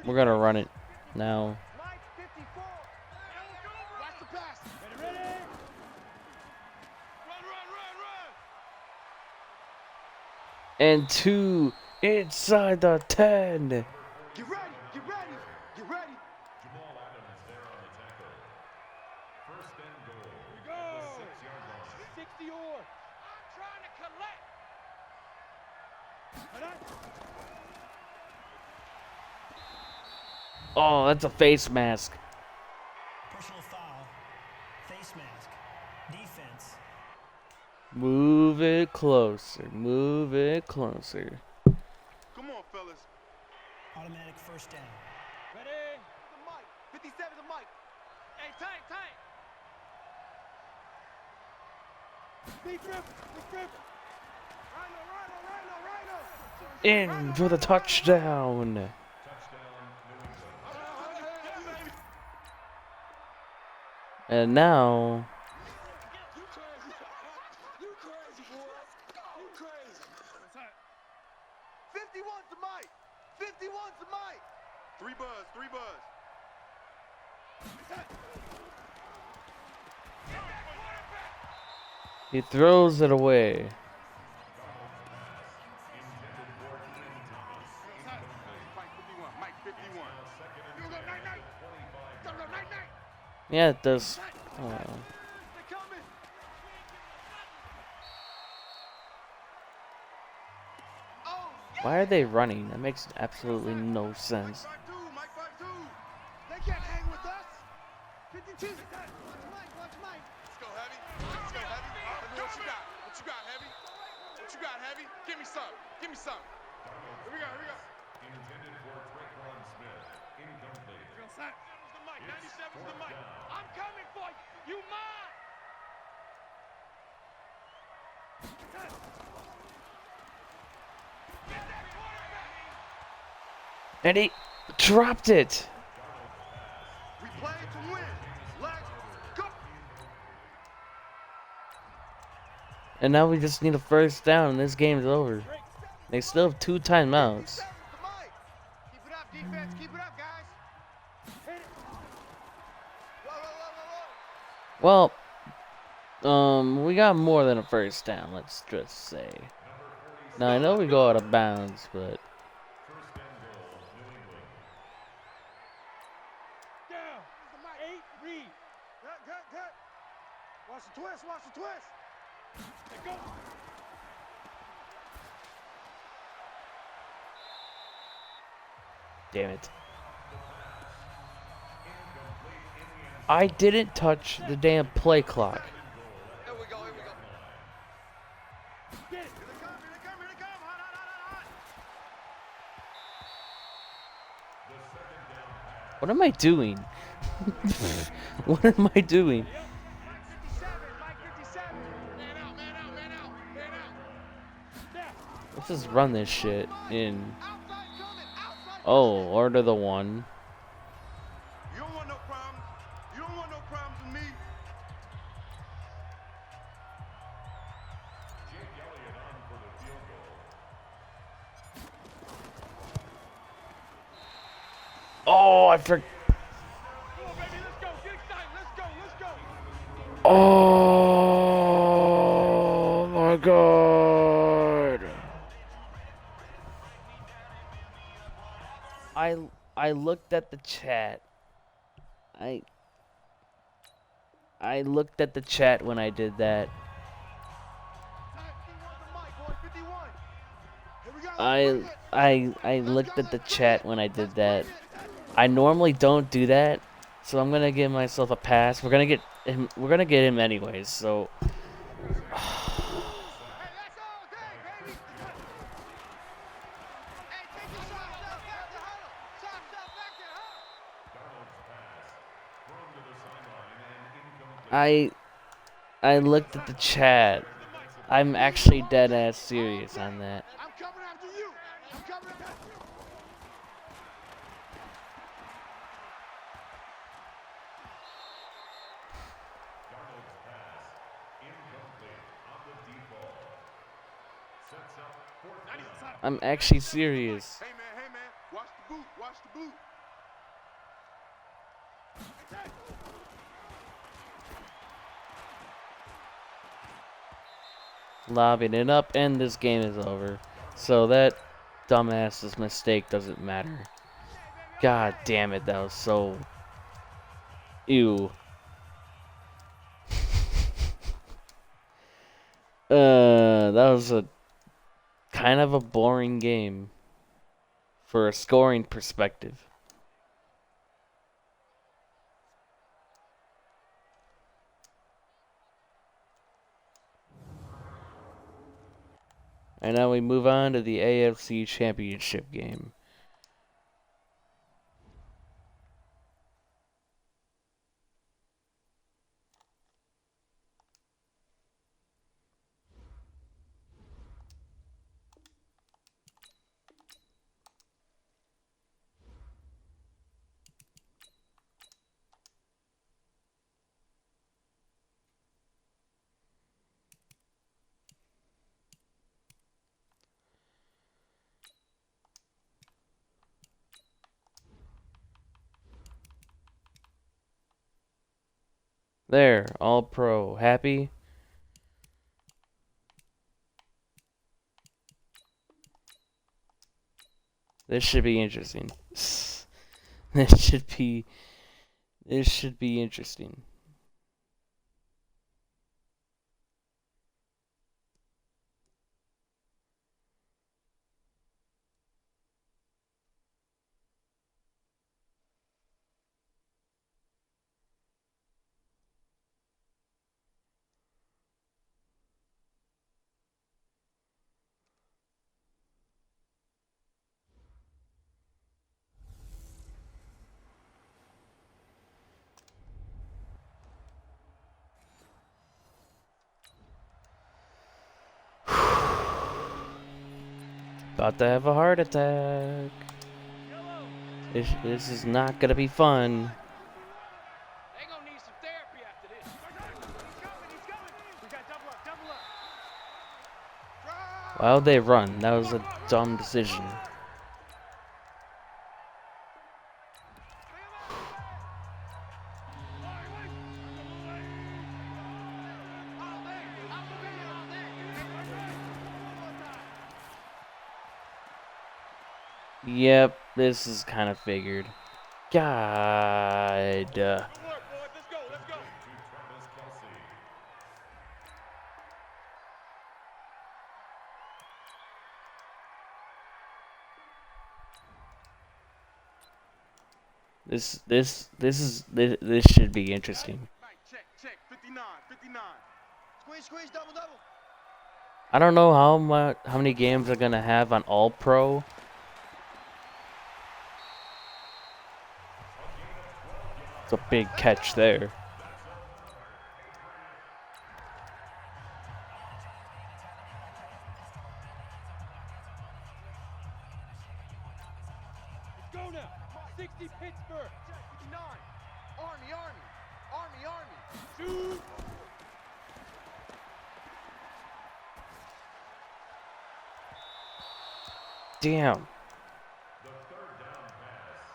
We're gonna run it now. Mike 54. Watch the pass. Ready, ready. Run, run, run, run. And 2 inside the 10. Get ready, get ready, get ready. Jamal Adams there on the tackle. First and goal. Here we go. At the 6-yard line. 60 or. I'm trying to collect. Oh, that's a face mask. Personal foul. Face mask. Defense. Move it closer. Move it closer. Come on, fellas. Automatic first down. Ready? The mic. 57 the mic. Hey, tight, tight. Big grip, big grip. Rhino, Rhino, Rhino, Rhino. In for the touchdown. Touchdown, New England. And now, You crazy. You crazy, boy. You crazy. 51's the mic. 51's the mic. 3 buzz, 3 buzz. he throws it away. Mike 51. Yeah, it does. Oh. They're coming. Oh, Why are they running? That makes absolutely no sense. Mike 52. They can't hang with us. 52. Watch Mike, watch Mike. Let's go, Heavy. Let's go, Heavy. Let me know what you got. What you got, Heavy? What you got, Heavy? Give me some. Give me some. Here we go, here we go. Intended for Traquan Smith. Incomplete. That was the mic. 97 was the mic. down. I'm coming for you. You mine. Get that quarterback. And he dropped it. We play to win. Let's go. And now we just need a first down and this game's over. They still have 2 timeouts. Keep it up, defense. Keep it up, guys. Hit it. Whoa, whoa, whoa, whoa, whoa. We got more than a first down, let's just say. Now I know we go out of bounds, but First and goal, New England. Down. 8, read. Cut, cut, cut. Watch the twist, watch the twist. Let go. damn it. I didn't touch the damn play clock. Here we go, here we go. Get it. Here they come, here they come, here they come. Hot, hot, hot, hot. What am I doing? What am I doing? Mike 57, Mike 57. Man out, man out, man out, man out. Snap. Let's just run this shit in. Outside coming, outside. Oh, order the 1. You don't want no problems. You don't want no problems with me. Jake Elliott on for the field goal. Oh, I forgot. Come on, baby, let's go. Get excited. Let's go, let's go. Oh my god. I looked at the chat. I looked at the chat when I did that. 51. Here we go. Let's bring it. I looked at the chat when I did that. I normally don't do that, so I'm gonna give myself a pass. We're gonna get him anyways, so Hey, that's all day, baby. Hey, take your shot stuff back to huddle. Shot stuff back to huddle. Darnold's pass. Thrown to the sideline and incomplete. I looked at the chat. I'm actually dead ass serious on that. I'm coming after you. I'm coming after you. Darnold's pass. Incomplete. On I'm actually serious. Hey man, watch the boot, watch the boot. Lobbing it up, and this game is over. So that dumbass's mistake doesn't matter. God damn it, that was so... Ew. That was a kind of a boring game for a scoring perspective. And now we move on to the AFC Championship game. There, all pro. Happy? This should be interesting. This should be interesting. About to have a heart attack. This is not gonna be fun. They gonna need some therapy after this. He's coming. We got double up. Why would they run? That was a dumb decision. Yep, this is kind of figured. God. Let's go. This should be interesting. Check. 59. Squeeze, double. I don't know how many games they're gonna have on All Pro. It's a big catch there. Let's go now. 60 Pittsburgh. 59. Army. Shoot. Damn. The third down pass.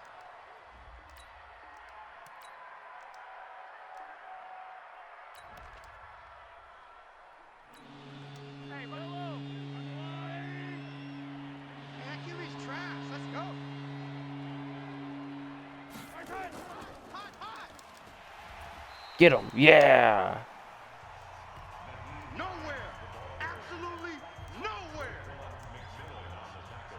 Hey, Milo. Hey, that QB's trash. Let's go. Hot. Get him. Yeah. Nowhere. Absolutely nowhere. McMillan on the tackle.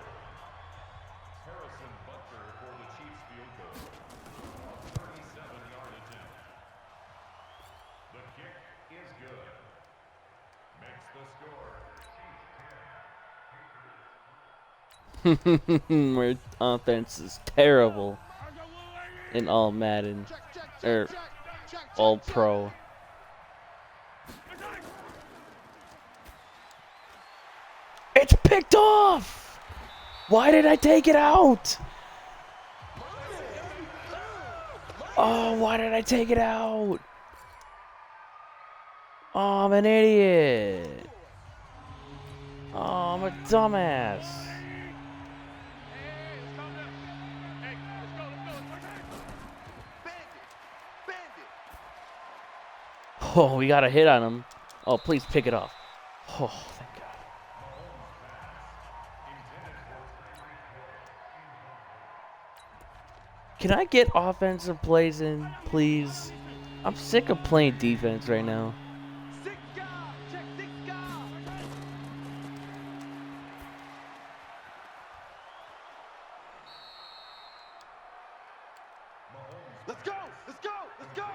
Harrison Butker for the Chiefs field goal. A 37-yard attempt. The kick is good. Makes the score. Our offense is terrible in all Madden or All Pro. It's picked off. Why did I take it out? Oh, why did I take it out? Oh, I'm an idiot. Oh, I'm a dumbass. Hey, let's calm down. Hey, let's go. Bandit. Bandit. Oh, we got a hit on him. Oh, please pick it off. Oh, thank God. Can I get offensive plays in, please? I'm sick of playing defense right now. Six guard. Check six guard. Let's go. Let's go. Let's go.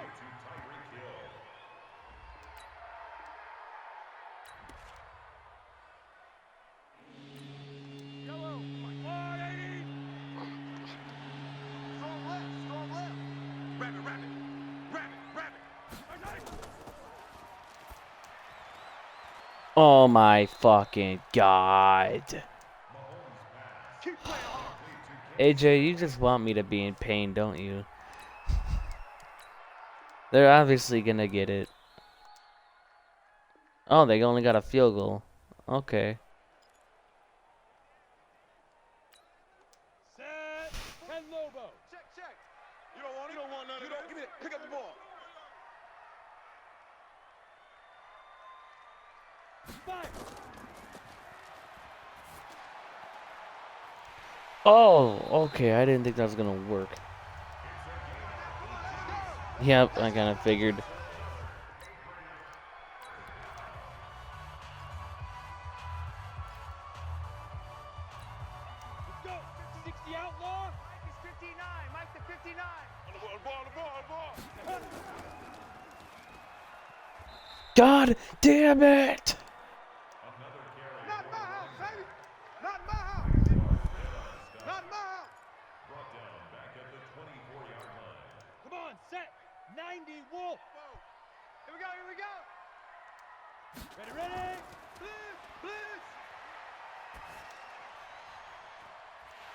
Yellow. 180. Strong left. Strong left. Rabbit. Rabbit. Rabbit. Rabbit. Oh my fucking God. Keep playing hard. AJ, you just want me to be in pain, don't you? They're obviously gonna get it. Oh, they only got a field goal. Okay. Set. Ken Lobo. Check, check. You don't want it? You don't want none of it. Give me it. Pick up the ball. Fire. Oh, okay. I didn't think that was gonna work. Yep, I kind of figured. Let's go. 60 outlaw. Mike is 59. Mike the 59. On the ball. God damn it! Not my house, baby. Not my house. Not my house. Brought down back at the 24-yard line. Come on, set. 90 Wolf. Here we go. Ready. Blitz.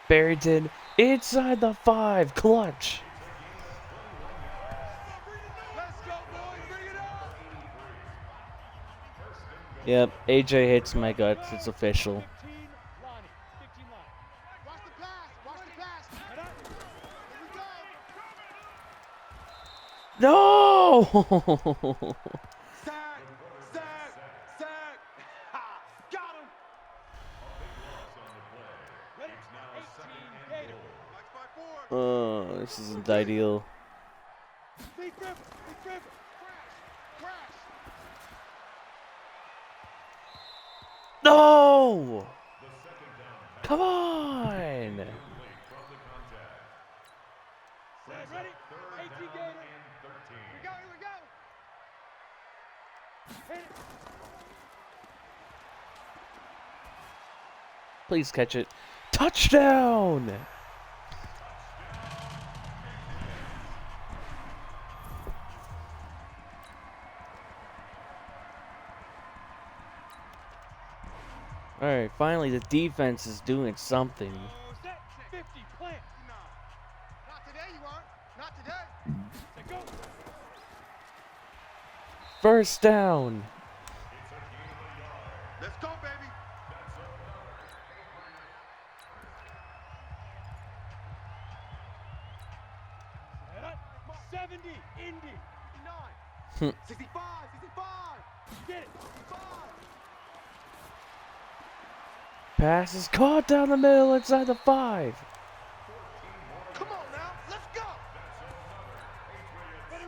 Barrington inside the 5, clutch. Let's go, boys. Bring it on. Yep, AJ hits my guts. It's official. 15 Lonnie. 15 line. Watch the pass. Head up. Here we go. No! Sack. Ha. Got him. Ready? 18 Gator. Mike's by 4. Oh, this isn't ideal. Big River. Crash. No! The second down pass Come on! from the contact. Set. Ready? 18 Gator. And 13. Here we go. Hit it. Please catch it. Touchdown! Alright, finally the defense is doing something. Set. 50 plant. Not today, you aren't. Not today. Set. Go. First down. Let's go, baby. Head up. 70. Indy. 59. 65. Get it. 65. Pass is caught down the middle inside the 5. Come on now. Let's go. Ready.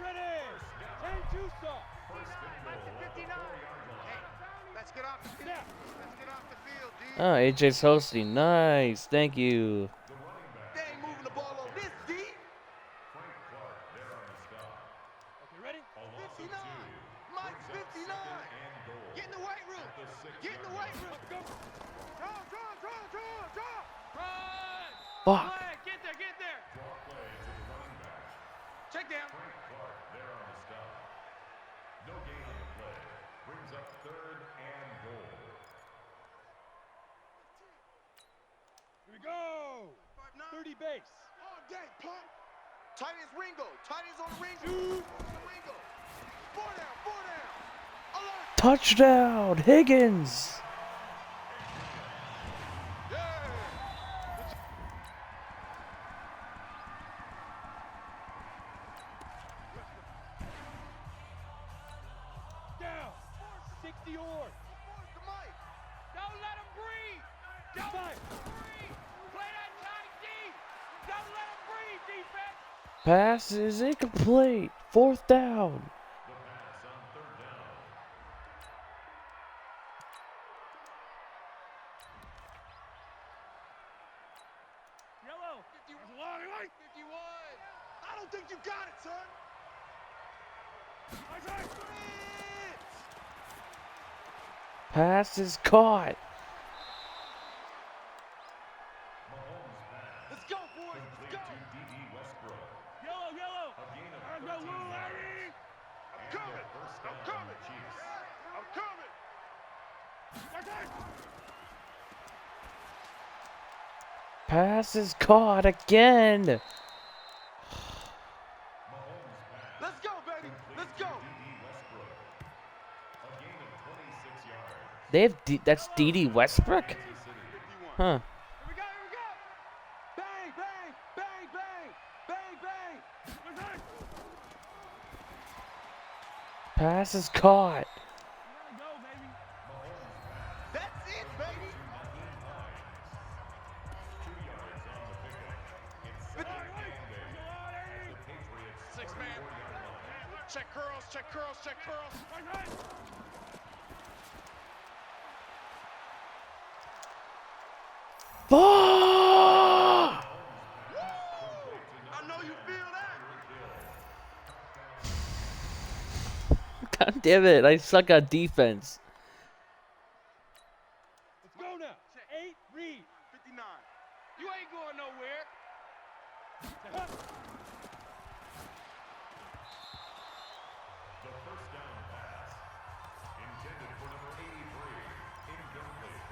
10 Tucson. 59. Hey, let's get off the field. Let's get off the field, D. Oh, AJ's hosting. Nice. Thank you. They ain't moving the ball on this, D. Frank Clark there on the stop. Okay, ready? A loss of 59. 2. Mike's Brings up 59. second and goal. Get in the weight room. At the 6 Get in the weight room. Go. Draw. Fuck. Get there. Draw play to the running back. Check down. Frank Clark there on the stop. No gain on the play. Brings up third and goal. Here we go. 30 base. All day, pump. Tight as Ringo. Tight as on Ringo. Ringo. 4 down. Alert. Touchdown, Higgins. the order. To Mike. Don't let him breathe. Don't let him breathe. Play that tight D. Don't let him breathe, defense. Pass is incomplete. 4th down. The pass on 3rd down. Yellow. 51. 51. I don't think you got it, son. Pass is caught. Mahomes pass. Let's go, boys. Let's Complete go. to D.D. Westbrook. Yellow. A gain of I'm 13 yards. And coming. a first I'm down on coming. the Chiefs. I'm coming. Pass is caught again. Mahomes pass. Let's go, baby. Complete Let's to go. D.D. Westbrook. A gain of 26 yards. They have that's D.D. Westbrook? Kansas City. 51. Huh. Here we go. Bang, bang, bang, bang, bang, bang. Pass is caught. Go, baby. Mahomes pass. That's it, baby. To Naheem Hines. 2 yards on the pickup. It's second down as the Patriots 6-man. 34-yard line. Check curls, check curls, check curls. Fuck! I know you feel that. God damn it, I suck at defense. Let's go now. 8, read. 59. You ain't going nowhere. The first down pass. Intended for number 83. Incomplete.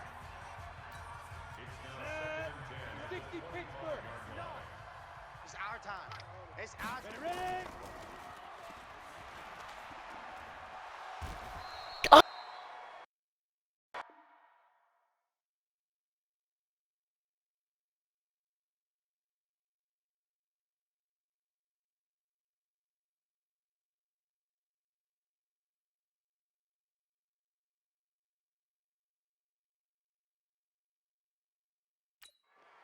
It's now second and 10 at the 60 Pittsburgh. 25-yard line. It's our time. It's our time. Ready?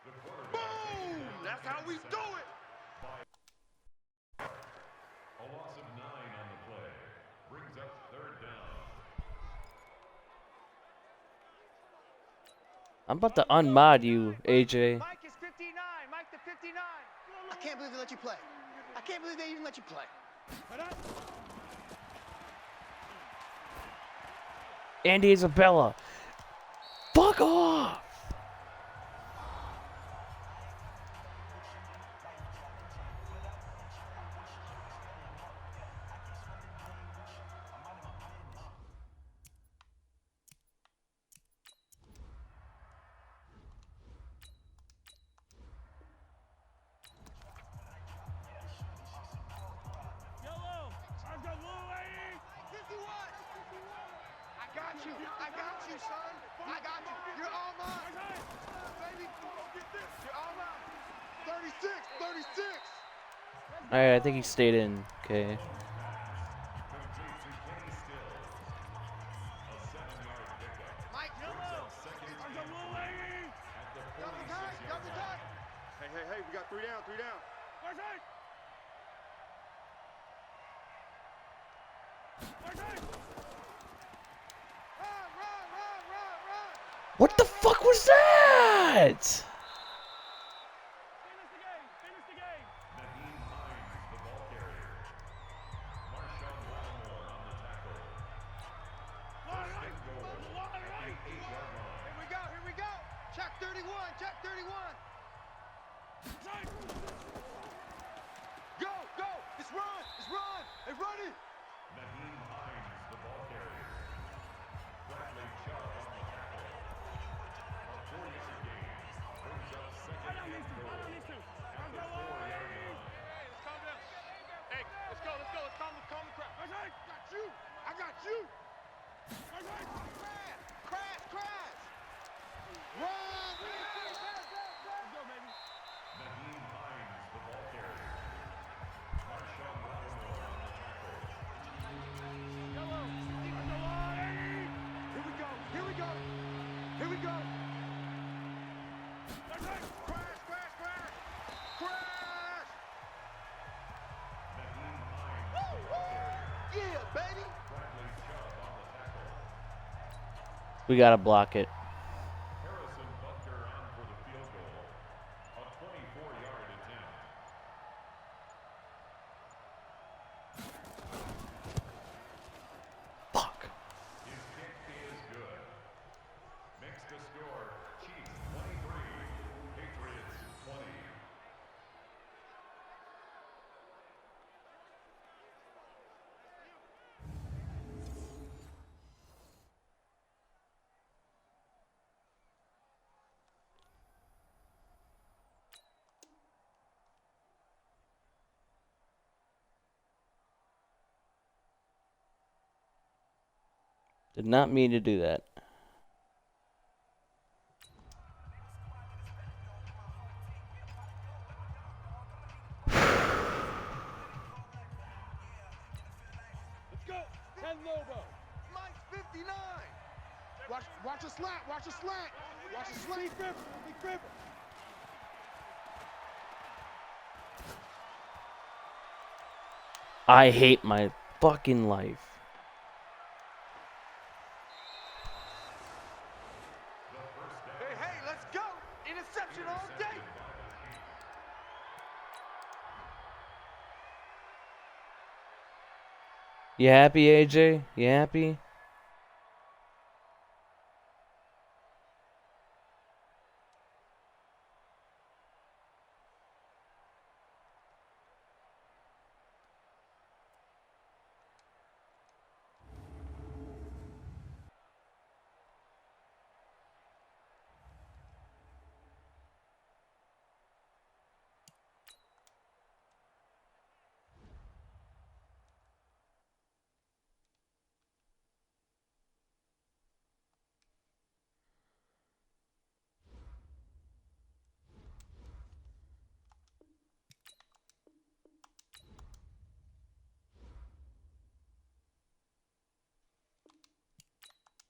The quarterback Boom! That's how we do it. A loss of 9 on the play. Brings up 3rd down. I'm about to unmod you, AJ. Mike is 59. Mike the 59. I can't believe they let you play. I can't believe they even let you play. Andy Isabella. Fuck off! Yellow. I've got blue, lady. 51. I got you. I got you, son. I got you. You're all mine. Baby, you're all mine. 36. 36. Alright, I think he stayed in. Okay. Complete to Kenny Stills. A 7-yard pickup. Mike, Brings up second and 10 at the double tight. 46-yard Double line. tight. Hey, we got 3 down. 3 down. Run. What the fuck was that? Finish the game. Naheem Hines, the ball carrier. Marshawn Lattimore on the tackle. First and goal at the 8-yard line. Here we go. Check 31. Go. It's run. Hey, run it. Naheem Hines, the ball carrier. Bradley Chubb on the tackle. A 4-yard gain. Brings up second and goal at the 4-yard line. Hey, let's calm down. Hey, let's go. Let's calm the crowd. I got you. Crash. Run. Let's go, baby. Naheem Hines, the ball carrier. Marshawn Lattimore on the tackle. A we go. Crash, crash, crash. Crash. Naheem Hines, Woo, the woo. punt carrier. Yeah, baby. Bradley Chubb on the tackle. We gotta block it. Harrison Butker on for the field goal. A 24-yard attempt. Fuck. His kick is good. Makes the score Chiefs 23, Patriots 20. Did not mean to do that. Let's go. Ken Lobo. Mike's 59. Watch a slant. Watch a slant. Watch a slant. Big Gripper. I hate my fucking life. Hey, let's go. Interception all day. You happy, AJ? You happy?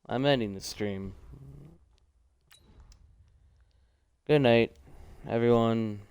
I'm ending the stream. Good night, everyone.